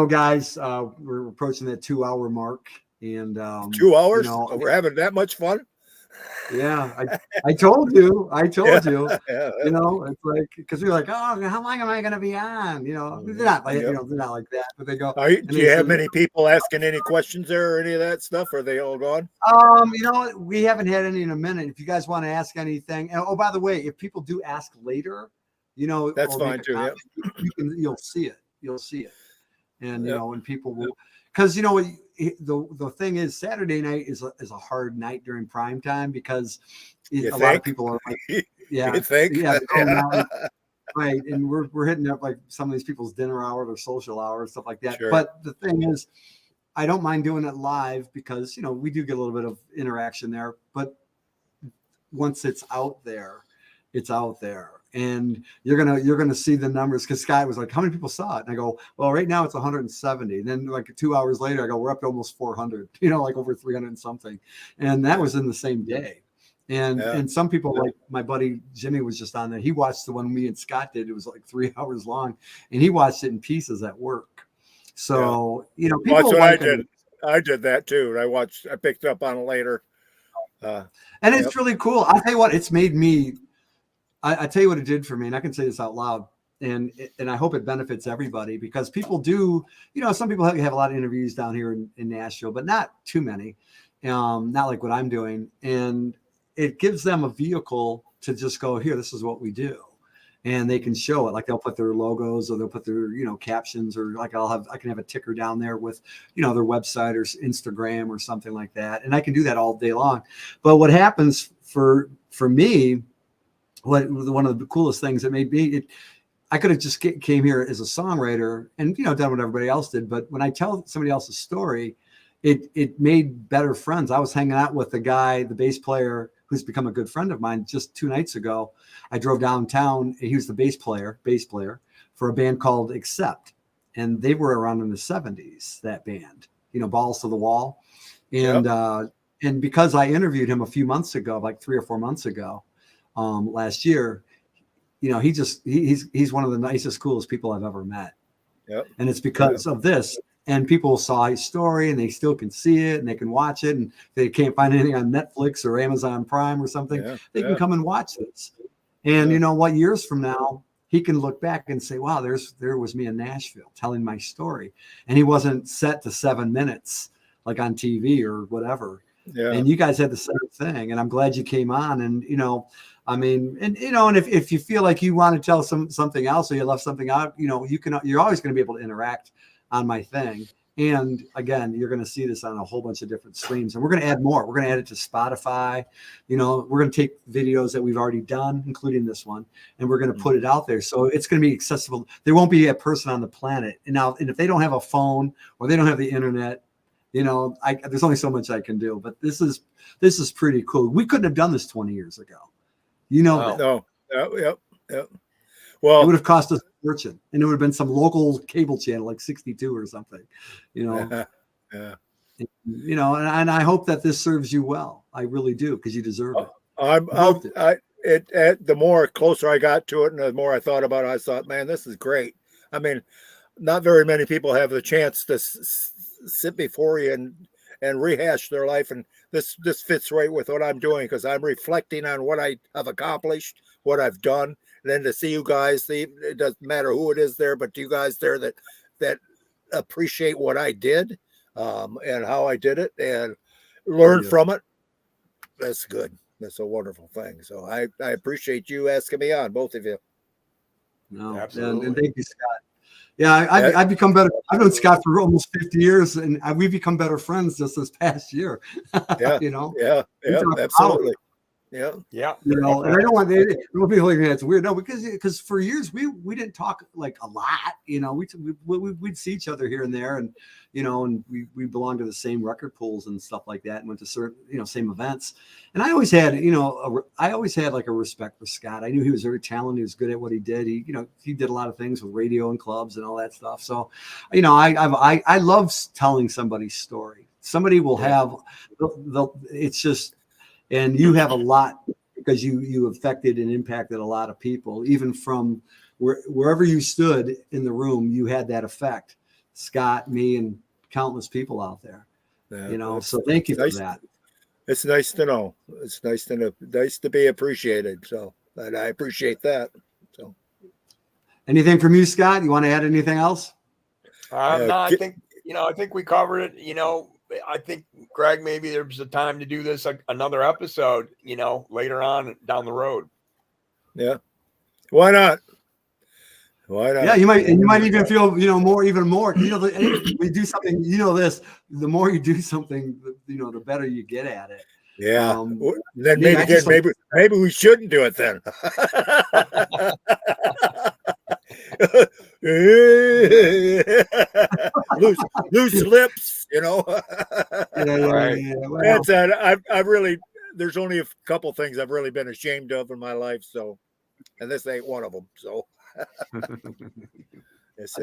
guys, we're approaching that 2-hour mark, and 2 hours. We're having that much fun. Yeah, I told you. Yeah. It's like because we're like, oh, how long am I going to be on? They're not like they're not like that, but they go. Do you have many people asking any questions there or any of that stuff? Are they all gone? We haven't had any in a minute. If you guys want to ask anything, and by the way, if people do ask later, that's fine too. Yeah, you'll see it. You'll see it. And when people will, because the thing is, Saturday night is a hard night during prime time because a lot of people are like, you think? Right, and we're hitting up like some of these people's dinner hour or social hour and stuff like that. Sure. But the thing is, I don't mind doing it live because we do get a little bit of interaction there. But once it's out there, it's out there. And you're gonna see the numbers, because Scott was like, how many people saw it? And I go, well, right now it's 170. And then like 2 hours later, I go, we're up to almost 400, like over 300 and something. And that was in the same day. And some people, like my buddy Jimmy was just on there. He watched the one me and Scott did. It was like 3 hours long, and he watched it in pieces at work. So, people that's what like I did. I did that too. I picked up on it later. And it's really cool. I'll tell you what, it's made me, I tell you what it did for me, and I can say this out loud, and I hope it benefits everybody, because people do, some people have a lot of interviews down here in Nashville, but not too many, not like what I'm doing. And it gives them a vehicle to just go, here, this is what we do. And they can show it, like they'll put their logos, or they'll put their, captions, or like I can have a ticker down there with, their website or Instagram or something like that. And I can do that all day long. But what happens for me, one of the coolest things that made me, I could have just came here as a songwriter and, done what everybody else did. But when I tell somebody else's story, it made better friends. I was hanging out with the guy, the bass player, who's become a good friend of mine, just 2 nights ago. I drove downtown, and he was the bass player for a band called Accept. And they were around in the 70s, that band, Balls to the Wall. And, and because I interviewed him a few months ago, like 3 or 4 months ago, last year, he's one of the nicest, coolest people I've ever met. Yep. And it's because of this. And people saw his story, and they still can see it, and they can watch it. And if they can't find anything on Netflix or Amazon Prime or something, they can come and watch this. And years from now, he can look back and say, wow, there was me in Nashville telling my story. And he wasn't set to 7 minutes like on TV or whatever. Yeah. And you guys had the same thing. And I'm glad you came on. And, and if you feel like you want to tell something else, or you left something out, you're always going to be able to interact on my thing. And again, you're going to see this on a whole bunch of different streams, and we're going to add more. We're going to add it to Spotify. We're going to take videos that we've already done, including this one, and we're going to put it out there. So it's going to be accessible. There won't be a person on the planet. And if they don't have a phone, or they don't have the internet, there's only so much I can do. But this is pretty cool. We couldn't have done this 20 years ago. No. Yep. Well, it would have cost us a fortune, and it would have been some local cable channel like 62 or something, Yeah. And I hope that this serves you well. I really do, because you deserve it. The more closer I got to it, and the more I thought about it, I thought, man, this is great. I mean, not very many people have the chance to sit before you and rehash their life, and this fits right with what I'm doing, because I'm reflecting on what I have accomplished, what I've done. And then to see you guys, it doesn't matter who it is there, but you guys there that appreciate what I did, and how I did it, and learn from it. That's good. That's a wonderful thing. So I appreciate you asking me on, both of you. No, absolutely. And thank you, Scott. Yeah, I've become better. I've known Scott for almost 50 years, and we've become better friends just this past year. Yeah, Yeah, absolutely. Yeah. And I don't want people thinking that's weird. No, because for years we didn't talk like a lot. We'd see each other here and there, and and we belonged to the same record pools and stuff like that, and went to certain same events. And I always had like a respect for Scott. I knew he was very talented. He was good at what he did. He did a lot of things with radio and clubs and all that stuff. So, I love telling somebody's story. Somebody will have it's just. And you have a lot, because you affected and impacted a lot of people, even from wherever you stood in the room. You had that effect, Scott, me, and countless people out there. So thank you for that. It's nice to know. It's nice to be appreciated. So, and I appreciate that. So, anything from you, Scott? You want to add anything else? No, I think we covered it. I think, Greg, maybe there's a time to do this another episode, later on down the road. Yeah. Why not? Yeah, you might even feel, even more. We do something, this. The more you do something, the better you get at it. Yeah. Then maybe we shouldn't do it then. loose lips, Right. That's I really there's only a couple things I've really been ashamed of in my life. So, and this ain't one of them. So,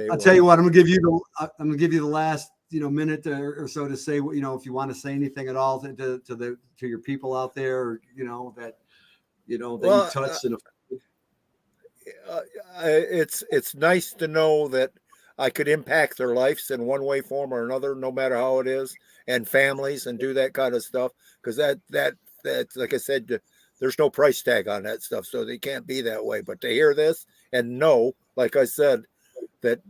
I'll tell you what. I'm gonna give you the last minute or so to say if you want to say anything at all to your people out there, or, that you touched. It's nice to know that I could impact their lives in one way, form, or another, no matter how it is, and families, and do that kind of stuff. Because that's like I said, there's no price tag on that stuff, so they can't be that way. But to hear this and know, like I said, that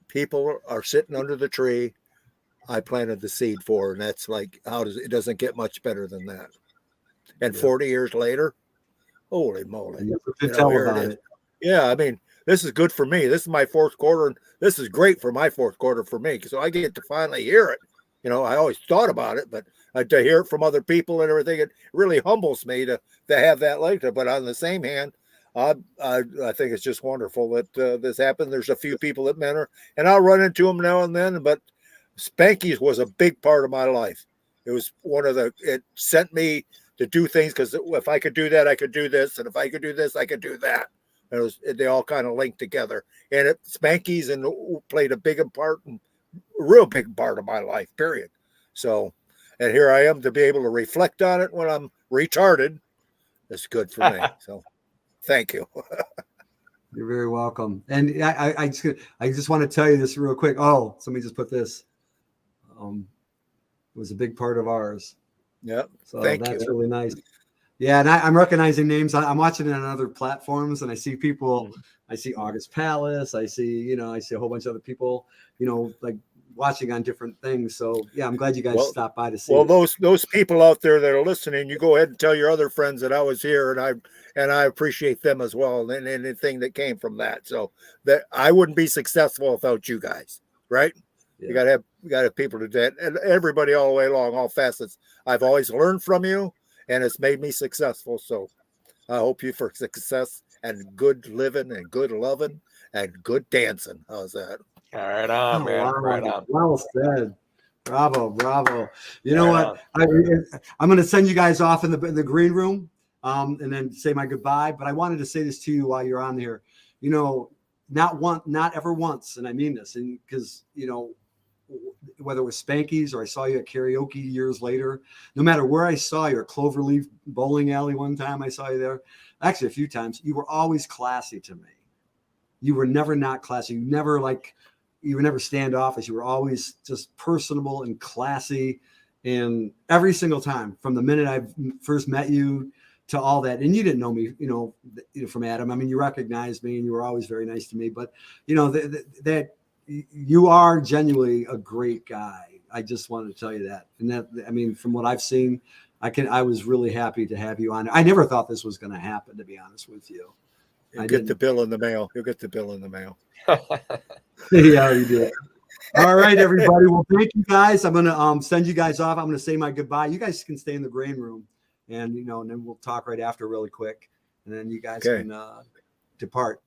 people are sitting under the tree I planted the seed for, and that's like, it doesn't get much better than that. And 40 years later, holy moly! Tell about it. Yeah, I mean, this is good for me. This is my fourth quarter, and this is great for my fourth quarter for me. So I get to finally hear it. I always thought about it, but to hear it from other people and everything, it really humbles me to have that later. But on the same hand, I think it's just wonderful that this happened. There's a few people that mentor, and I'll run into them now and then. But Spanky's was a big part of my life. It was it sent me to do things, because if I could do that, I could do this, and if I could do this, I could do that. They all kind of linked together, and Spanky's played a real big part of my life, period. So, and here I am to be able to reflect on it when I'm retarded. It's good for me. So, thank you. You're very welcome. And I just want to tell you this real quick. Oh, somebody just put this. It was a big part of ours. Yeah. So that's really nice. Yeah, and I'm recognizing names. I'm watching it on other platforms, and I see people. I see August Palace. I see a whole bunch of other people. Like watching on different things. So yeah, I'm glad you guys stopped by to see. Well, those people out there that are listening, you go ahead and tell your other friends that I was here, and I appreciate them as well, and anything that came from that. So that I wouldn't be successful without you guys, right? Yeah. You gotta have people to do that, and everybody all the way along, all facets. I've always learned from you, and it's made me successful. So I hope you for success and good living and good loving and good dancing. How's that? All right, on, man. Wow. Right on. Well said. Bravo. You know what? I'm going to send you guys off in the green room, and then say my goodbye. But I wanted to say this to you while you're on here. Not ever once, and I mean this, and because whether it was Spanky's or I saw you at karaoke years later, no matter where I saw you, at Cloverleaf Bowling Alley one time I saw you there, actually a few times, you were always classy to me. You were never not classy. You were never standoffish. You were always just personable and classy. And every single time, from the minute I first met you to all that, and you didn't know me, from Adam. I mean, you recognized me, and you were always very nice to me. But that you are genuinely a great guy. I just wanted to tell you that. And that, I mean, from what I've seen, I was really happy to have you on. I never thought this was going to happen, to be honest with you. You'll get the bill in the mail. You'll get the bill in the mail. Yeah, you did. All right, everybody. Well, thank you guys. I'm going to send you guys off. I'm going to say my goodbye. You guys can stay in the green room, and and then we'll talk right after really quick, and then you guys can depart.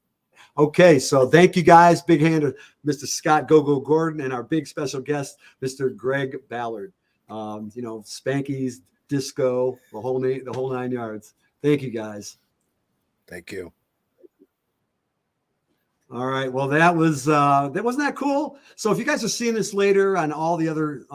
Okay, so thank you guys. Big hand to Mr. Scott Go Gordon and our big special guest, Mr. Greg Ballard. Spanky's, disco, the whole 9 yards. Thank you guys. Thank you. All right. Well, wasn't that cool? So if you guys are seeing this later on all the other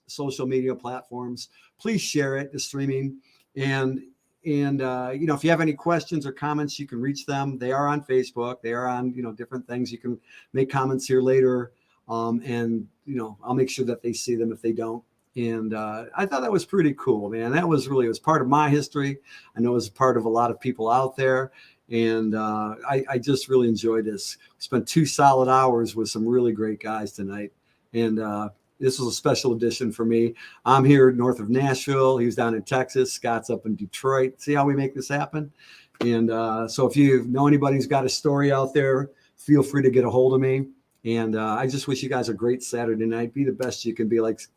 social media platforms, please share it, the streaming. And if you have any questions or comments, you can reach them. They are on Facebook. They are on, different things. You can make comments here later. And I'll make sure that they see them if they don't. And I thought that was pretty cool, man. It was part of my history. I know it was part of a lot of people out there. And I just really enjoyed this. We spent 2 solid hours with some really great guys tonight. And this was a special edition for me. I'm here north of Nashville. He was down in Texas. Scott's up in Detroit. See how we make this happen? And so if you know anybody who's got a story out there, feel free to get a hold of me. And I just wish you guys a great Saturday night. Be the best you can be. Like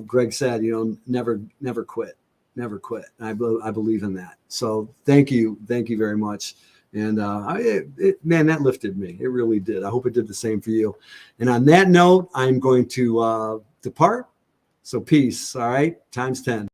Greg said, never quit. Never quit. I believe in that. So thank you very much. And man, that lifted me. It really did. I hope it did the same for you. And on that note, I'm going to depart. So peace. All right, times 10.